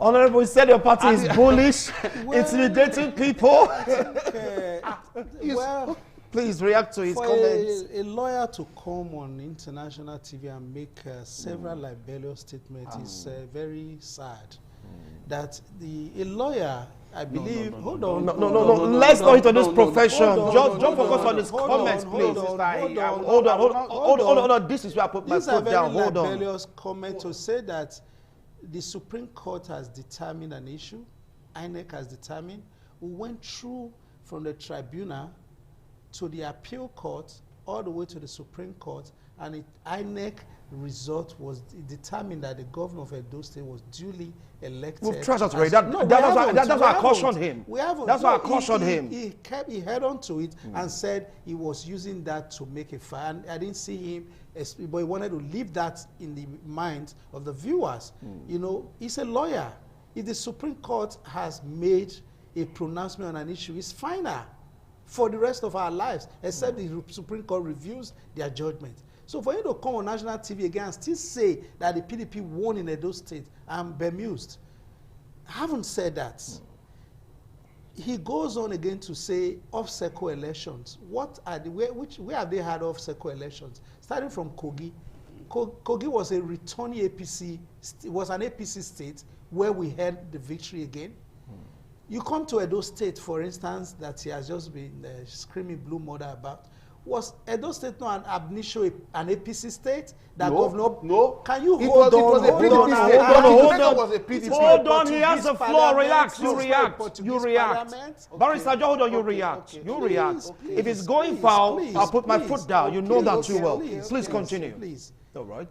Honorable, you said your party is bullish, intimidating people. Well, please react to his comments. A lawyer to come on international TV and make several libelous statements is very sad. That a lawyer, I believe, hold on. No, let's not introduce profession. Just focus on his comments, please. Hold on. This is where I put my foot down. Hold on. Libelous comment to say that the Supreme Court has determined an issue, INEC has determined. We went through from the tribunal to the appeal court, all the way to the Supreme Court, and the INEC result was determined that the governor of Edo State was duly elected. We've trashed already. That's why I cautioned him. We haven't. That's why I cautioned him. He held on to it and said he was using that to make a fire. And I didn't see him, but he wanted to leave that in the minds of the viewers. You know, he's a lawyer. If the Supreme Court has made a pronouncement on an issue, it's final for the rest of our lives, except the Supreme Court reviews their judgment. So for you to come on national TV again and still say that the PDP won in Edo State, I'm bemused. I haven't said that. He goes on again to say off-cycle elections. What are where have they had off-cycle elections? Starting from Kogi. Kogi was a returning APC, was an APC state where we had the victory again. You come to Edo State, for instance, that he has just been screaming blue mother about. Was Edo State not an ab initio an APC state? That governor? No. Can you hold on? Hold on, he has the floor. Relax. You react. Barrister, hold on. You react. If it's going foul, I'll put my foot down. You know that too well. Please continue. Please. All right.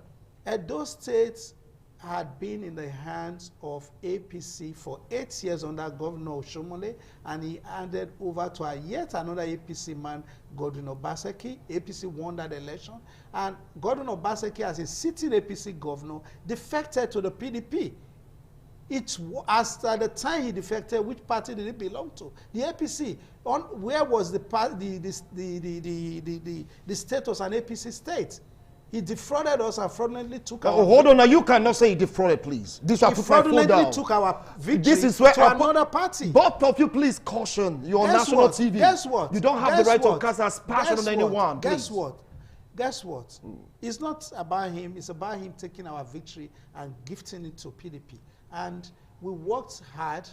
Edo State had been in the hands of APC for 8 years under Governor Oshomole, and he handed over to yet another APC man, Godwin Obaseki. APC won that election, and Godwin Obaseki, as a sitting APC governor, defected to the PDP. As at the time he defected, which party did he belong to? The APC. Where was the state was an APC state? He defrauded us and fraudulently took our... hold on, now you cannot say he defrauded, please. This he fraudulently took our victory to another party. Both of you, please caution. You're on national TV. Guess what? You don't have the right to cast aspersion on anyone. Guess what? It's not about him. It's about him taking our victory and gifting it to PDP. and we worked hard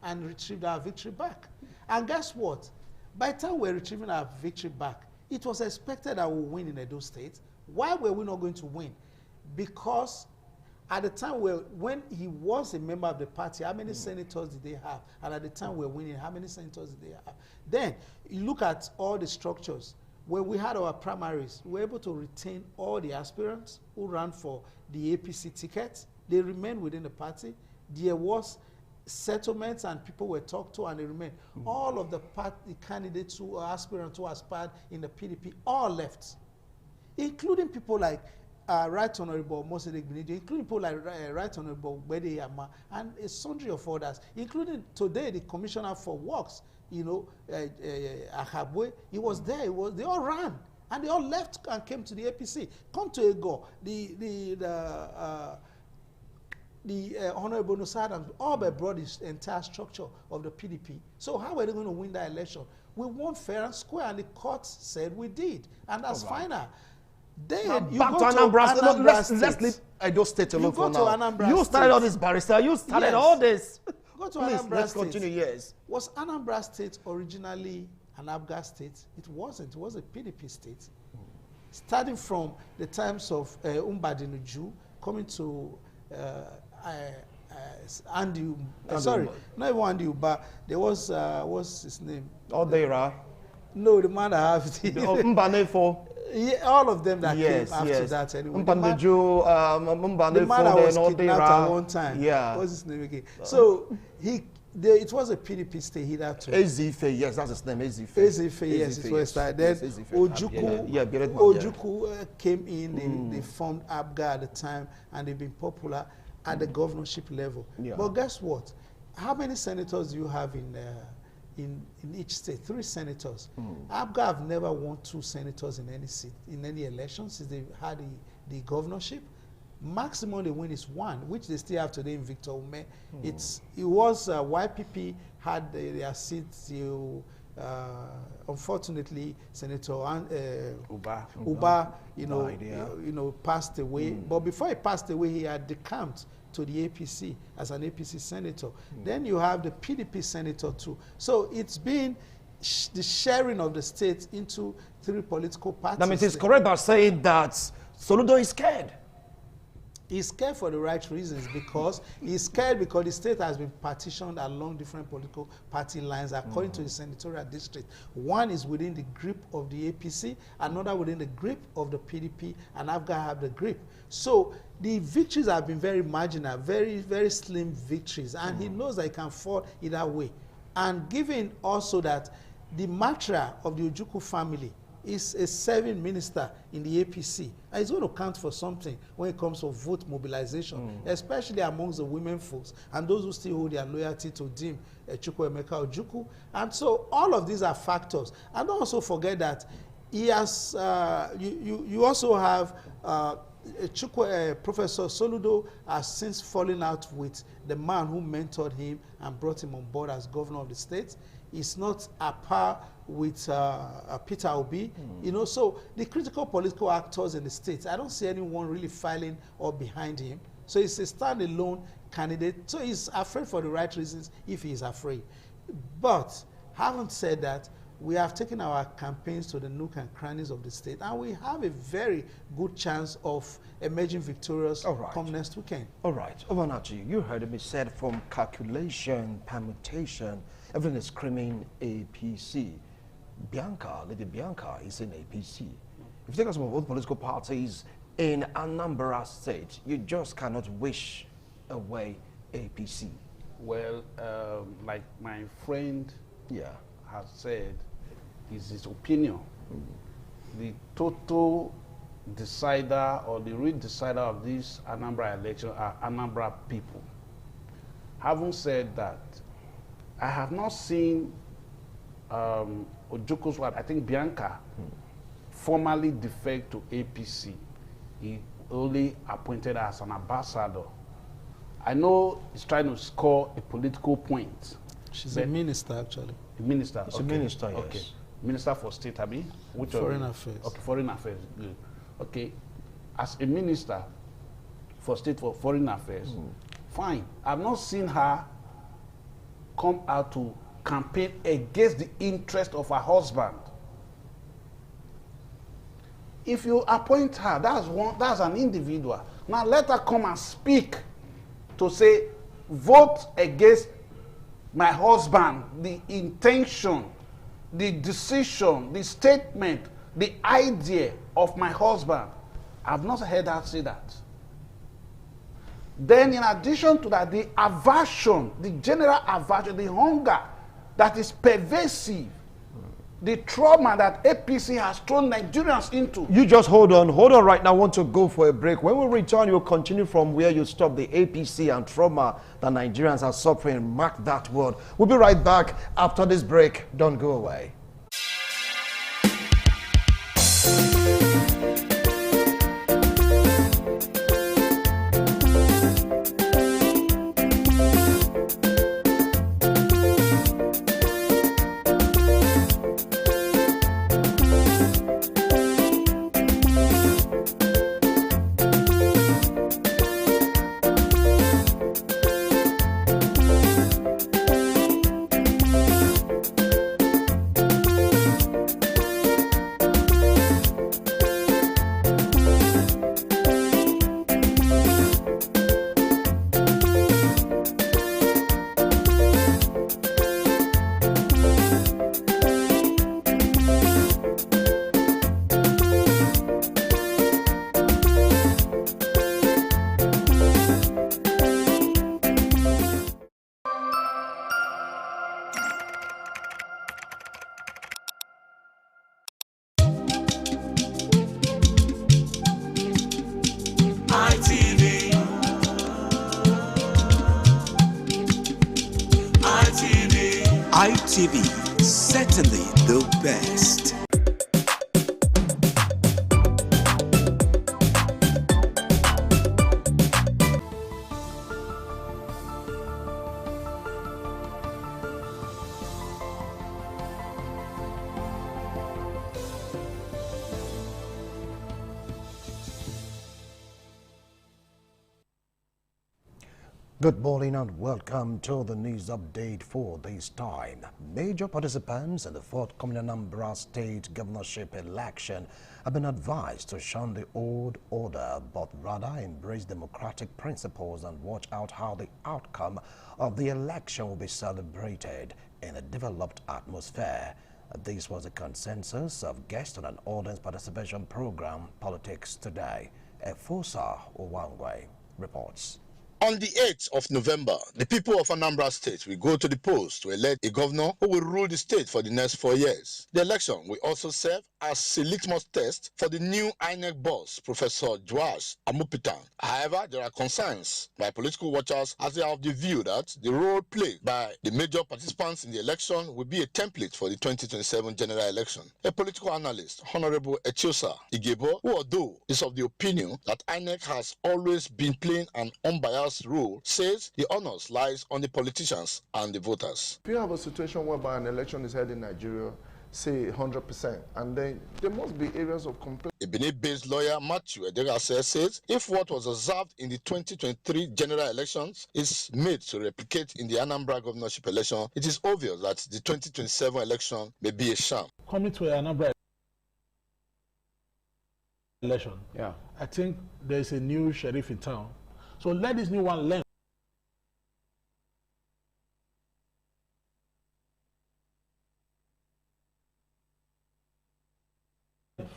and retrieved our victory back. And guess what? By the time we're retrieving our victory back, it was expected that we'll win in Edo State. Why were we not going to win? Because at the time when he was a member of the party, how many senators did they have? And at the time we're winning, how many senators did they have? Then you look at all the structures. When we had our primaries, we were able to retain all the aspirants who ran for the APC tickets. They remained within the party. There was settlements and people were talked to and they remained. All of the party candidates who are aspirants who aspired in the PDP all left, including people like Right Honorable Mosede Gbinije, including people like Right Honorable Gbede Yama, and a sundry of others, including today the Commissioner for Works, you know, Ahabwe. He was there. They all ran and they all left and came to the APC. Come to Ego, the Honorable Nusa Adams, all but brought this entire structure of the PDP. So how were they going to win that election? We won fair and square, and the court said we did, and that's final. Then you back go to Anambra State. Anambra Let's State. leave Edo State alone for go to now. Anambra You started State. all this, barrister. You started Yes. all this. Go to Please, Anambra let's State. continue. Yes. Was Anambra State originally an Abga state? It wasn't. It was a PDP state. Starting from the times of Umbadinuju coming to Andy, sorry, not even Andy Uba. There was, what's his name? Odeira. No, the man that have the... Mbanefo. Yeah, all of them that Yes, came after yes. that anyway. Mbandeju, The man that was Mbanefo, kidnapped Odeira. at one time. Yeah. What's his name again? So it was a PDP state hitherto. Ezife, yes, that's his name. Ezife. Ezife, yes, it was that. Then Yes, Ezife. Ojuku, Ojuku came in, they formed ABGA at the time, and they've been popular at the governorship level. Yeah. But guess what? How many senators do you have in each state? 3 senators. ABGA have never won 2 senators in any seat, in any election since they had the governorship. Maximum they win is 1, which they still have today in Victor Ume. It was YPP had their seats till unfortunately Senator Uba, passed away. But before he passed away, he had decamped to the APC as an APC senator. Then you have the PDP senator too. So it's been the sharing of the state into 3 political parties. That means it's correct by saying that Soludo is scared. He's scared for the right reasons, because he's scared because the state has been partitioned along different political party lines according to the senatorial district. One is within the grip of the APC, another within the grip of the PDP, and ABGA have the grip. So the victories have been very marginal, very, very slim victories, and he knows that he can fall either way. And given also that the mantra of the Ojukwu family is a serving minister in the APC, and it's going to count for something when it comes to vote mobilization, especially amongst the women folks and those who still hold their loyalty to Dim Chukwuemeka Ojukwu. And so all of these are factors. And don't also forget that he has, you also have Professor Soludo has since fallen out with the man who mentored him and brought him on board as governor of the state. He's not at par with Peter Obi, so the critical political actors in the states, I don't see anyone really filing or behind him. So he's a standalone candidate. So he's afraid for the right reasons if he's afraid. But having said that, we have taken our campaigns to the nook and crannies of the state, and we have a very good chance of emerging victorious come next weekend. All right. Ovanachi, you heard me said from calculation, permutation, everything is screaming APC. Lady Bianca is in APC. If you take us from both political parties in Anambra State, you just cannot wish away APC. Well, like my friend has said, is his opinion. The total decider or the real decider of this Anambra election are Anambra people. Having said that, I have not seen Ojuku's wife, I think Bianca, formally defect to APC. He only appointed her as an ambassador. I know he's trying to score a political point. She's a minister, actually. A minister? She's a minister, yes. Okay. Minister for State, Abi? Which Foreign Affairs. Okay, Foreign Affairs, good. Okay. As a minister for State for Foreign Affairs, fine. I've not seen her come out to campaign against the interest of her husband. If you appoint her, that's an individual. Now let her come and speak to say, vote against my husband, the intention, the decision, the statement, the idea of my husband. I've not heard her say that. Then in addition to that, the aversion, the general aversion, the hunger that is pervasive, the trauma that APC has thrown Nigerians into. You just hold on right now. I want to go for a break. When we return, you'll continue from where you stopped, the APC and trauma that Nigerians are suffering. Mark that word. We'll be right back after this break. Don't go away. ITV, ITV, certainly the best. Good morning and welcome to the news update for this time. Major participants in the forthcoming Anambra State governorship election have been advised to shun the old order, but rather embrace democratic principles and watch out how the outcome of the election will be celebrated in a developed atmosphere. This was a consensus of guests on an audience participation program, Politics Today. Efosa Owangwe reports. On the 8th of November, the people of Anambra State will go to the polls to elect a governor who will rule the state for the next 4 years. The election will also serve as a litmus test for the new INEC boss, Professor Joash Amupitan. However, there are concerns by political watchers as they have the view that the role played by the major participants in the election will be a template for the 2027 general election. A political analyst, Honorable Echiosa Igebo, who although is of the opinion that INEC has always been playing an unbiased rule, says the honors lies on the politicians and the voters. If you have a situation whereby an election is held in Nigeria, say 100%, and then there must be areas of complaint. A Benin-based lawyer, Matthew Edegase, says if what was observed in the 2023 general elections is made to replicate in the Anambra governorship election, it is obvious that the 2027 election may be a sham. Coming to Anambra election, I think there's a new sheriff in town. So let this new one learn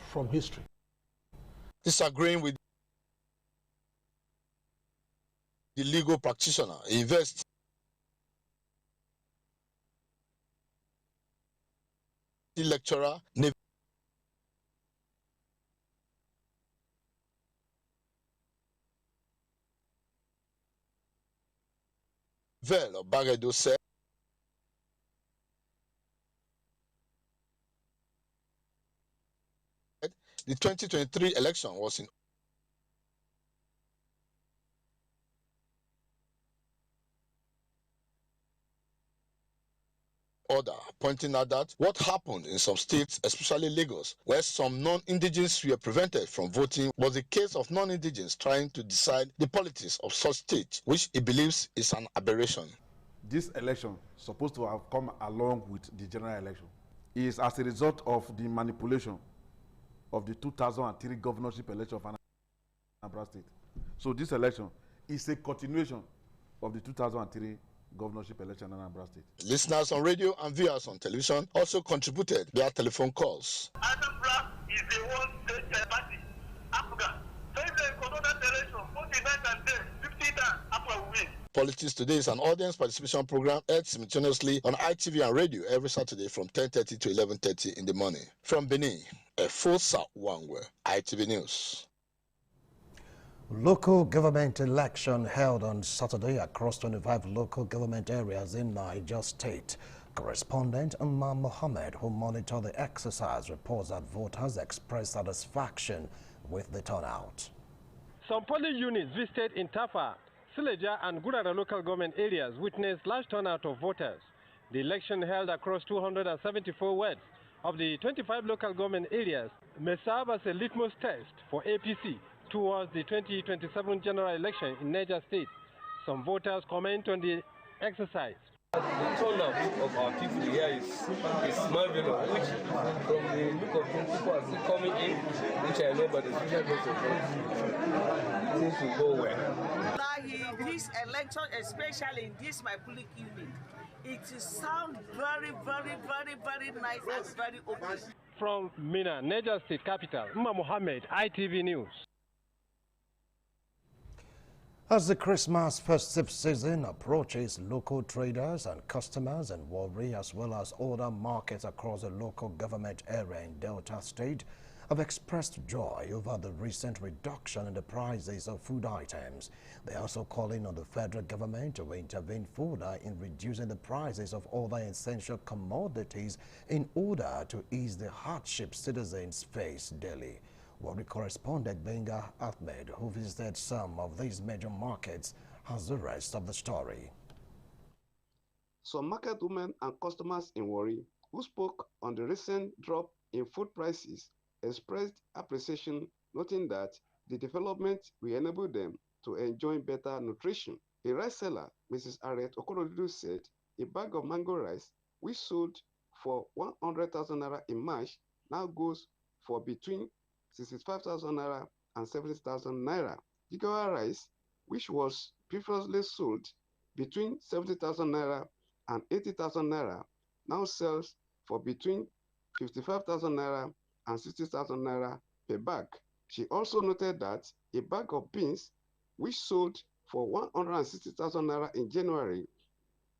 from history. Disagreeing with the legal practitioner, university lecturer, Vel Bagedo said the 2023 election was in order, pointing out that what happened in some states, especially Lagos, where some non-indigens were prevented from voting, was a case of non-indigens trying to decide the politics of such states, which he believes is an aberration. This election is supposed to have come along with the general election. It is as a result of the manipulation of the 2003 governorship election of Anambra State. So this election is a continuation of the 2003 governorship election in Anambra State. Listeners on radio and viewers on television also contributed their telephone calls. Anambra is the one state party, Africa. So if they conduct that election, 49 and 10, 50 times after we win. Politics Today is an audience participation program aired simultaneously on ITV and radio every Saturday from 10:30 to 11:30 in the morning. From Benin, a full South Wangwe, ITV News. Local government election held on Saturday across 25 local government areas in Niger State. Correspondent Umar Mohammed, who monitored the exercise, reports that voters expressed satisfaction with the turnout. Some polling units visited in Tafa, Sileja and Gurara local government areas witnessed large turnout of voters. The election held across 274 wards of the 25 local government areas may serve as a litmus test for APC towards the 2027 general election in Niger State. Some voters comment on the exercise. The turnout of our people here is marvelous, which from the look of things, people are still coming in, which I know, but the social vote seems to go well. This election, especially in this my public unit, it sounds very, very, very, very nice and very open. From Mina, Niger State capital, Umar Mohammed, ITV News. As the Christmas festive season approaches, local traders and customers in Warri, as well as other markets across the local government area in Delta State, have expressed joy over the recent reduction in the prices of food items. They are also calling on the federal government to intervene further in reducing the prices of other essential commodities in order to ease the hardship citizens face daily. Warri correspondent Benga Ahmed, who visited some of these major markets, has the rest of the story. Some market women and customers in Warri who spoke on the recent drop in food prices expressed appreciation, noting that the development will enable them to enjoy better nutrition. A rice seller, Mrs. Harriet Okorodudu, said a bag of mango rice, which sold for 100,000 naira in March, now goes for between 65,000 naira and 70,000 naira. Jigawa rice, which was previously sold between 70,000 naira and 80,000 naira, now sells for between 55,000 naira and 60,000 naira per bag. She also noted that a bag of beans, which sold for 160,000 naira in January,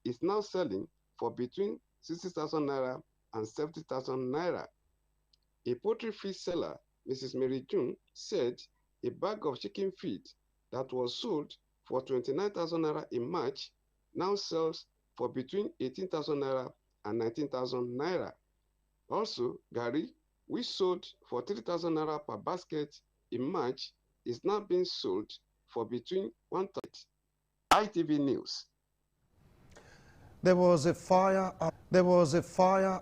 is now selling for between 60,000 naira and 70,000 naira. A poultry feed seller, Mrs. Mary June, said a bag of chicken feed that was sold for 29,000 naira in March now sells for between 18,000 naira and 19,000 naira. Also, Gary, which sold for 3,000 naira per basket in March, is now being sold for between 1,000. ITV News. There was a fire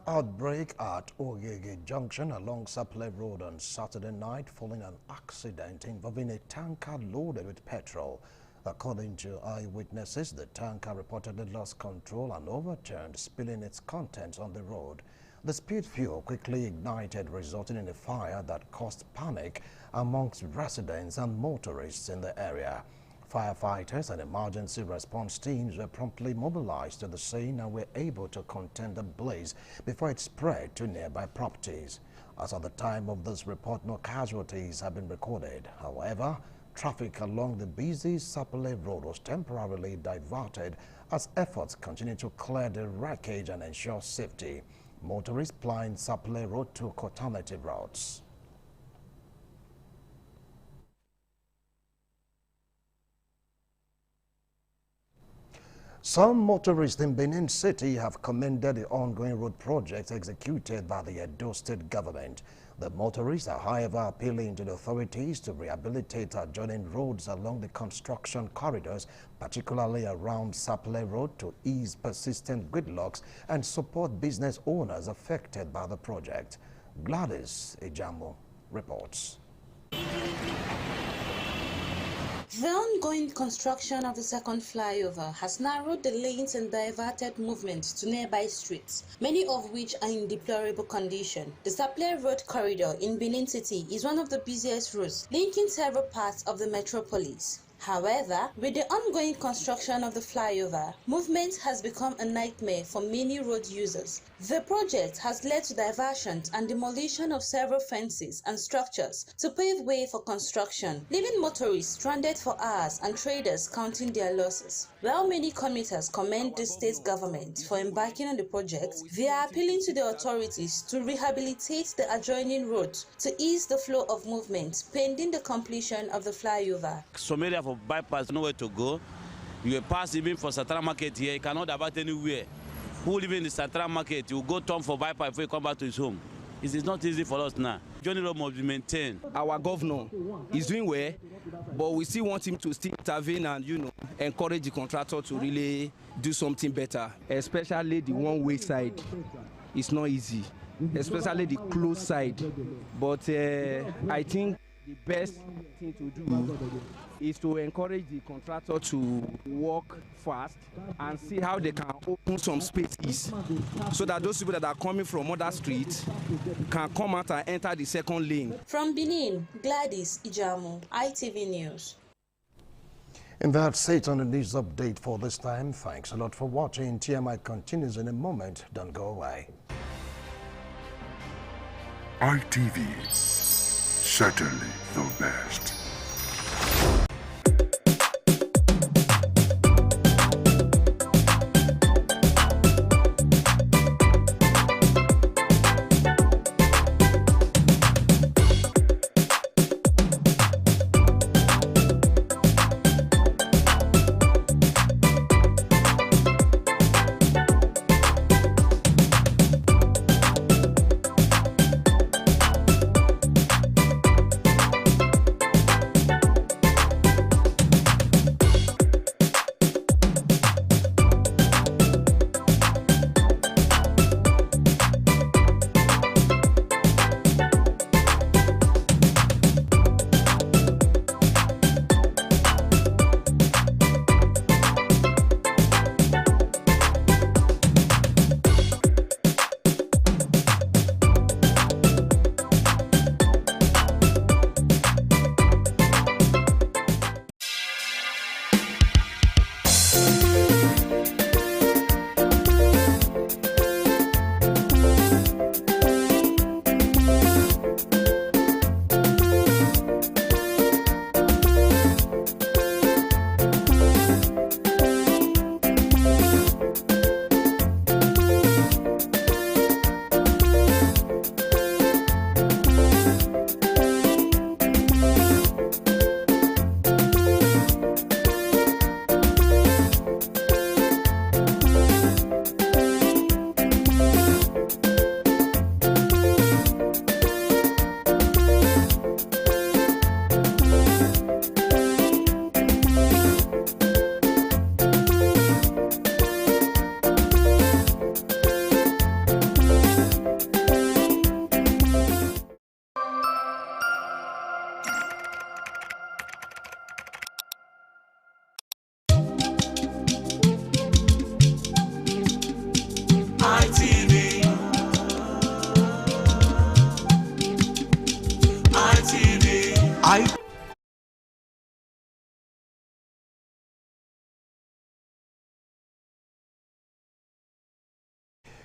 outbreak at Ogege Junction along Sapele Road on Saturday night following an accident involving a tanker loaded with petrol. According to eyewitnesses, the tanker reportedly lost control and overturned, spilling its contents on the road. The spilled fuel quickly ignited, resulting in a fire that caused panic amongst residents and motorists in the area. Firefighters and emergency response teams were promptly mobilized to the scene and were able to contain the blaze before it spread to nearby properties. As at the time of this report, no casualties have been recorded. However, traffic along the busy Sapele Road was temporarily diverted as efforts continue to clear the wreckage and ensure safety. Motorists plying Sapele Road took alternative routes. Some motorists in Benin City have commended the ongoing road projects executed by the Edo State government. The motorists are, however, appealing to the authorities to rehabilitate adjoining roads along the construction corridors, particularly around Saple Road, to ease persistent gridlocks and support business owners affected by the project. Gladys Ejamo reports. The ongoing construction of the second flyover has narrowed the lanes and diverted movement to nearby streets, many of which are in deplorable condition. The Saple Road corridor in Benin City is one of the busiest routes linking several parts of the metropolis. However, with the ongoing construction of the flyover, movement has become a nightmare for many road users. The project has led to diversions and demolition of several fences and structures to pave way for construction, leaving motorists stranded for hours and traders counting their losses. While many commuters commend the state government for embarking on the project, they are appealing to the authorities to rehabilitate the adjoining roads to ease the flow of movement pending the completion of the flyover. Some area for bypass, nowhere to go. You will pass even for Central Market here, you cannot divert anywhere. Who live in the Central Market, you go turn for bypass before you come back to his home. It is not easy for us now. Journey road must be maintained. Our governor is doing well, but we still want him to still intervene and, encourage the contractor to really do something better, especially the one-way side. It's not easy, especially the close side. But I think the best thing to do is to encourage the contractor to work fast and see how they can open some spaces so that those people that are coming from other streets can come out and enter the second lane. From Benin, Gladys Ijamo, ITV News. And that's it on the news update for this time. Thanks a lot for watching. TMI continues in a moment. Don't go away. ITV, certainly the best.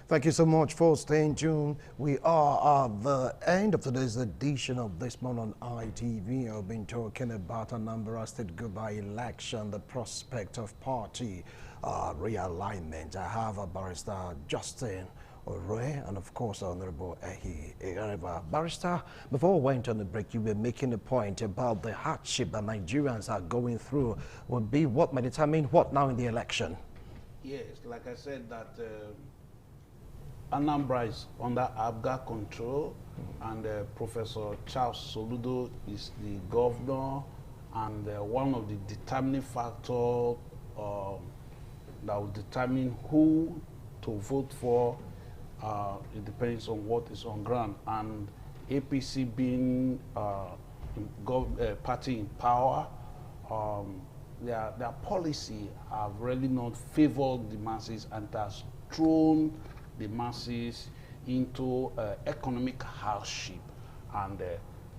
Thank you so much for staying tuned. We are at the end of today's edition of This Morning on ITV. I've been talking about Anambra State Goodbye election, the prospect of party realignment. I have a Barrister Justin Ore and of course Honorable Ehi Ireva. Barrister, before we went on the break, you were making a point about the hardship that Nigerians are going through would be what may determine what now in the election? Yes, like I said, that Anambra is under ABGA control, and Professor Charles Soludo is the governor, and one of the determining factors that will determine who to vote for, it depends on what is on ground. And APC being party in power, their policy have really not favored the masses and has thrown the masses into economic hardship and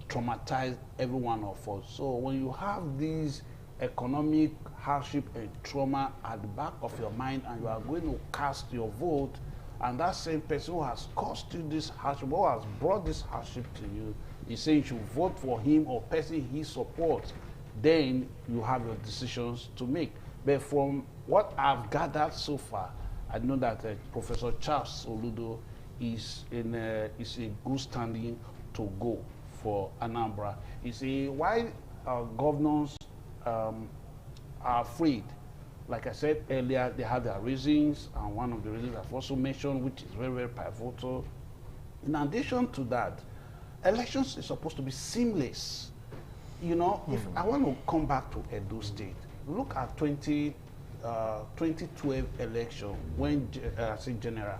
traumatized every one of us. So when you have these economic hardship and trauma at the back of your mind, and you are going to cast your vote, and that same person who has caused you this hardship, who has brought this hardship to you, is saying you should vote for him or person he supports, then you have your decisions to make. But from what I've gathered so far, I know that Professor Charles Soludo is in a good standing to go for Anambra. You see, why governors are afraid? Like I said earlier, they have their reasons, and one of the reasons I've also mentioned, which is very, very pivotal. In addition to that, elections is supposed to be seamless. You know, if I want to come back to Edo State, look at 2012 election when General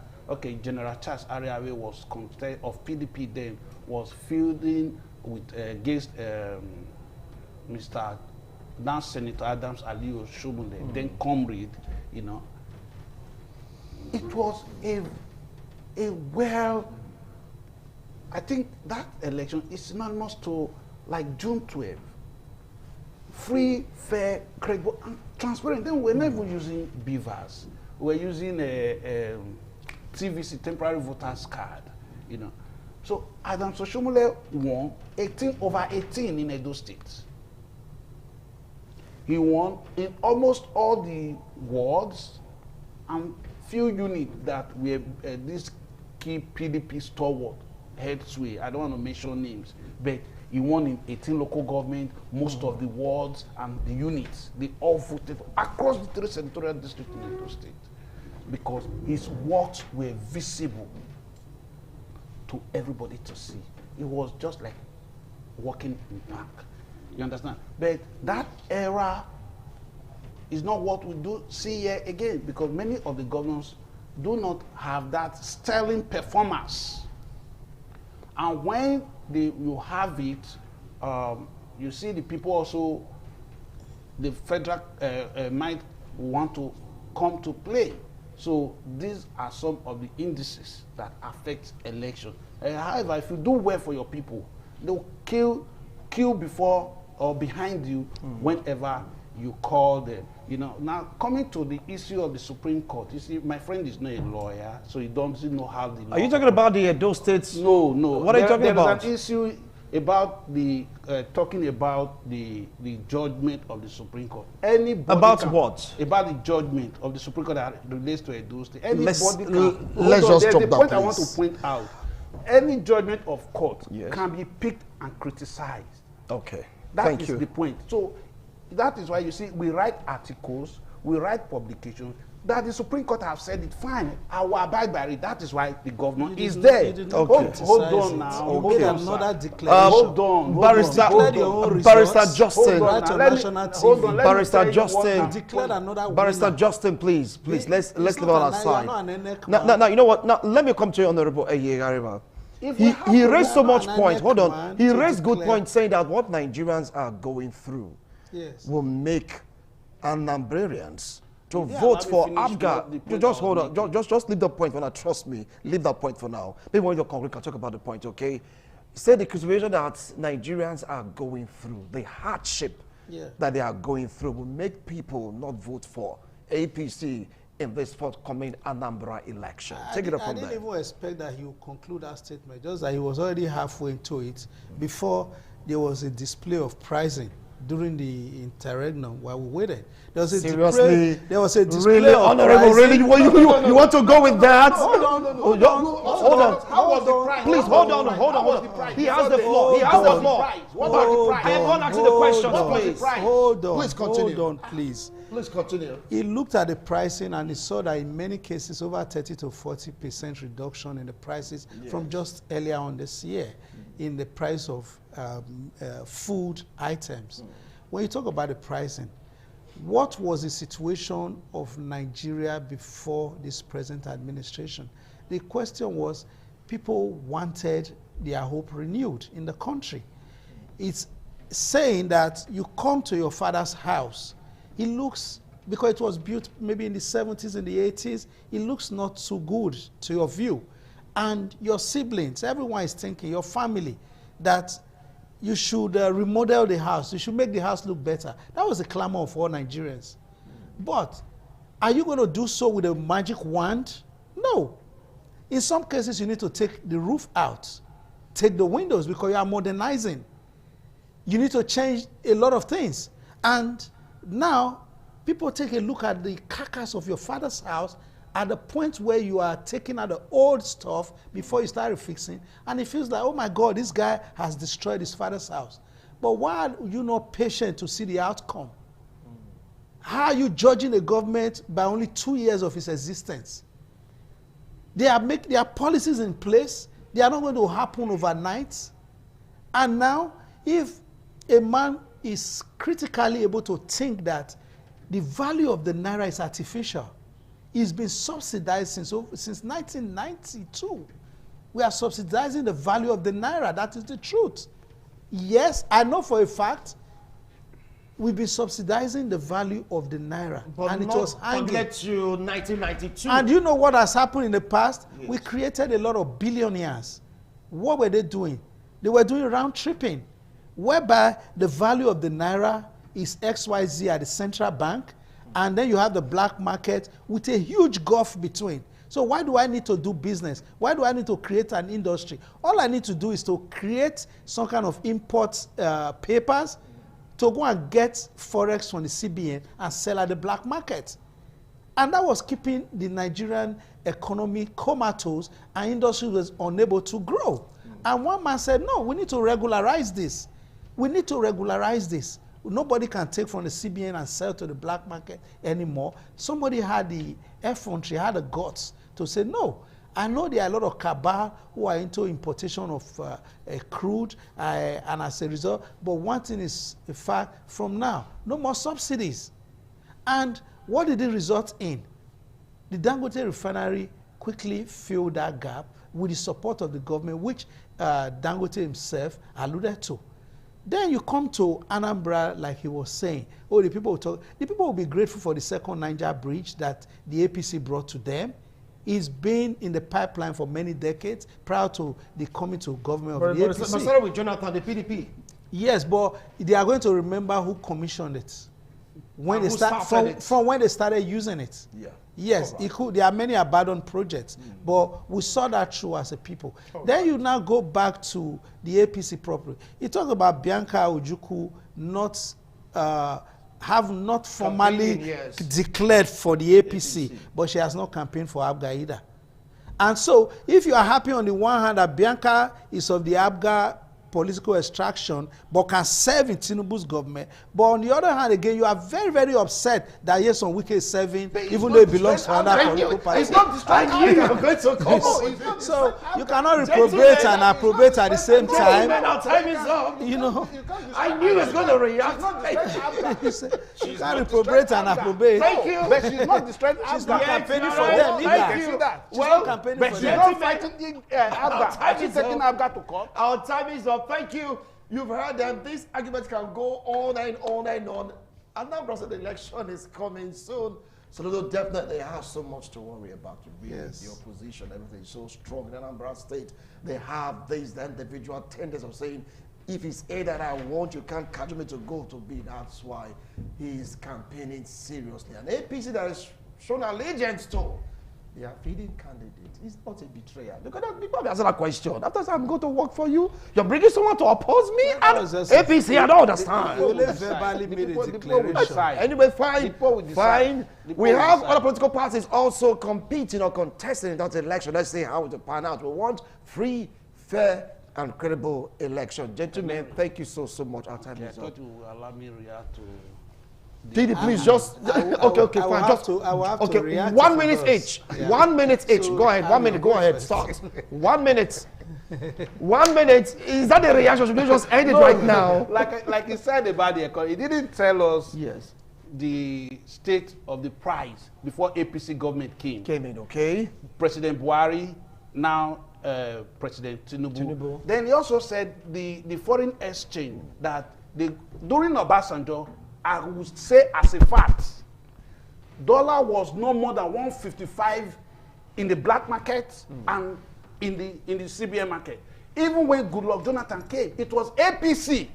Charles Ariawe was contested of PDP then, was fielding with against Mr. now Senator Adams Aliyu Shomole, then comrade, you know. It was a I think that election is synonymous to like June 12. Free, fair, credible, and transparent. Then we're not even using beavers. We're using a TVC, temporary voters card, you know. So Adams Oshomole won 18/18 in Edo State. He won in almost all the wards and few units that were this key PDP stalwart heads way. I don't want to mention names, but he won in 18 local government, most of the wards and the units. They all voted across the 3 senatorial districts in Edo State because his works were visible to everybody to see. It was just like walking in the park. You understand? But that era is not what we do see here again, because many of the governors do not have that sterling performance. And when you have it, you see the people also, the federal might want to come to play. So these are some of the indices that affect election. However, if you do well for your people, they'll kill before or behind you whenever you call them. You know, now coming to the issue of the Supreme Court, you see, my friend is not a lawyer, so he doesn't know how the law. Are you talking about the Edo States? No. What are you talking about? There is an issue about the talking about the judgment of the Supreme Court. Anybody about what? About the judgment of the Supreme Court that relates to Edo State. Let's just stop that, point please. I want to point out. Any judgment of court can be picked and criticized. Okay. That is the point. So that is why you see we write articles, we write publications, that the Supreme Court have said it, fine, I will abide by it. That is why the governor is there. Hold on now. Hold on, another declaration. Hold on. Barrister Justin. Barrister Justin, please, let's leave it on aside. Now, you know what? Now, let me come to you, Honorable Eyegariba. He raised so much point. Hold on. He raised good point saying that what Nigerians are going through will make Anambrarians to vote for ABGA. Just hold on. Just leave the point for now. Trust me. Leave that point for now. Maybe when you're concrete, can talk about the point, okay? Say the situation that Nigerians are going through, the hardship that they are going through will make people not vote for APC in this forthcoming Anambra election. Take it up from there. I didn't even expect that he would conclude that statement, just that he was already halfway into it before there was a display of pricing during the interregnum while we waited. There was a Seriously? There was a display really, of Honorable, really? You want to go with that? Hold on. Hold on. How was the price? Please, hold on. He has the floor. He has the floor. What about the price? I am going to ask you the questions, please. Hold on. Please continue. Hold on, please. Please continue. He looked at the pricing and he saw that in many cases over 30 to 40% reduction in the prices from just earlier on this year in the price of food items. When you talk about the pricing, what was the situation of Nigeria before this present administration? The question was, people wanted their hope renewed in the country. It's saying that you come to your father's house, it looks, because it was built maybe in the 70s and the 80s, it looks not so good to your view. And your siblings, everyone is thinking, your family, that you should remodel the house. You should make the house look better. That was the clamor of all Nigerians. But are you going to do so with a magic wand? No. In some cases, you need to take the roof out, take the windows, because you are modernizing. You need to change a lot of things. And now, people take a look at the carcass of your father's house at the point where you are taking out the old stuff before you start fixing, and it feels like, oh my God, this guy has destroyed his father's house. But why are you not patient to see the outcome? How are you judging a government by only 2 years of its existence? They are policies in place. They are not going to happen overnight. And now, if a man is critically able to think that the value of the naira is artificial, it's been subsidized since 1992. We are subsidizing the value of the naira. That is the truth. Yes, I know for a fact we've been subsidizing the value of the naira. But and it was hanging. Forget to 1992. And you know what has happened in the past? Yes. We created a lot of billionaires. What were they doing? They were doing round tripping, whereby the value of the naira is XYZ at the central bank, and then you have the black market with a huge gulf between. So why do I need to do business? Why do I need to create an industry? All I need to do is to create some kind of import papers to go and get forex from the CBN and sell at the black market. And that was keeping the Nigerian economy comatose, and industry was unable to grow. And one man said, no, we need to regularize this. We need to regularize this. Nobody can take from the CBN and sell to the black market anymore. Somebody had the effrontery, had the guts to say, no. I know there are a lot of cabal who are into importation of crude, and as a result, but one thing is a fact, from now, no more subsidies. And what did it result in? The Dangote refinery quickly filled that gap with the support of the government, which Dangote himself alluded to. Then you come to Anambra, like he was saying. Oh, the people will be grateful for the second Niger bridge that the APC brought to them. It's been in the pipeline for many decades prior to the coming to government of the APC. But started with Jonathan, the PDP. Yes, but they are going to remember who commissioned it. When they from when they started using it. Yeah. Yes, there are many abandoned projects, but we saw that through as a people. Then you now go back to the APC properly. You talk about Bianca Ojukwu have not formally declared for the APC, but she has not campaigned for ABGA either. And so, if you are happy on the one hand that Bianca is of the ABGA political extraction, but can serve in Tinubu's government. But on the other hand, again, you are very, very upset that Yeson Wike is serving, even though it belongs to another political party. It's not distracting. You're going to come. So you cannot reprobate and approbate at the same time. Our time is up. You know, I knew it's going to react. You can't reprobate and approbate. Thank you. But she's not destroying ABGA. She's not campaigning for them either. She's not campaigning for them. She's not fighting ABGA. She's taking ABGA to court. Our time is up. Thank you. You've heard them. This argument can go on and on and on. And now, brother, the election is coming soon. So they'll definitely have so much to worry about. Yes. The opposition, everything is so strong in Anambra State. They have these the individual tenders of saying, if it's A that I want, you can't catch me to go to B. That's why he is campaigning seriously. An APC that has shown allegiance to They are feeding candidates. It's not a betrayal. Because people have asked that question. After that, I'm going to work for you. You're bringing someone to oppose me? And APC, I don't understand. You only verbally made a declaration. Anyway, fine. Fine. We have other political parties also competing or contesting in that election. Let's see how it will pan out. We want free, fair, and credible election. Gentlemen, thank you so much. Our time is up. I thought you would allow me to react to... Didi, please just okay, fine. Just okay. 1 minute each. Yeah. 1 minute each. So go ahead. 1 minute. Go ahead. Start. 1 minute. 1 minute. Is that the reaction? Should we just end it right now? Like he said about the economy, he didn't tell us the state of the price before APC government came. Came in, okay. President Buhari, now President Tinubu. Then he also said the foreign exchange that during Obasanjo, I would say as a fact, dollar was no more than 155 in the black market and in the CBN market. Even when Goodluck Jonathan came, it was APC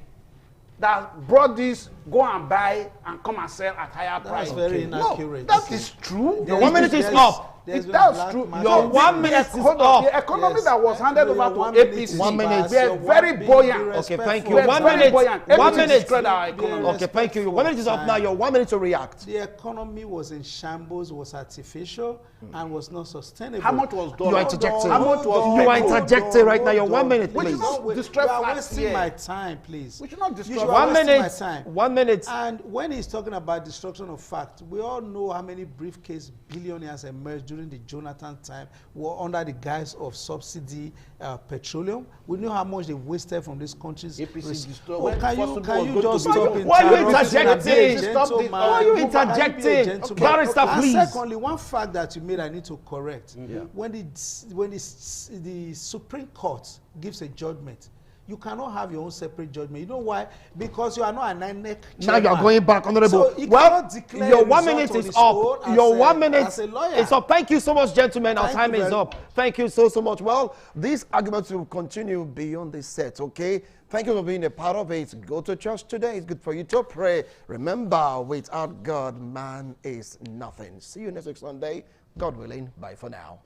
that brought this, go and buy and come and sell at higher price. That's very inaccurate. No, that is true. Your 1 minute is up. That's true. Your 1 minute is up. The economy that was handed over to APC, 1 minute. we are very buoyant. Okay, thank you. 1 minute. 1 minute. Okay, thank you. 1 minute is up now. Your 1 minute to react. The economy was in shambles, was artificial, and was not sustainable. How much was dollar? You are interjecting. How much was you are interjecting right now. Your 1 minute, please. You are wasting my time, please. We should not destroy 1 minute. 1 minute. And when he's talking about destruction of fact, we all know how many briefcase billionaires emerged during the Jonathan time were under the guise of subsidy petroleum. We know how much they wasted from these countries. Can you just stop why are you interjecting? Why are you interjecting? Barrister, please. And secondly, one fact that you made I need to correct. When the Supreme Court gives a judgment, you cannot have your own separate judgment. You know why? Because you are not an INEC chairman. Now you are going back, Honorable. So well, your 1 minute is up. Your 1 minute is up. Thank you so much, gentlemen. Our time is up. Thank you so much. Well, these arguments will continue beyond this set, okay? Thank you for being a part of it. Go to church today. It's good for you to pray. Remember, without God, man is nothing. See you next week Sunday. God willing. Bye for now.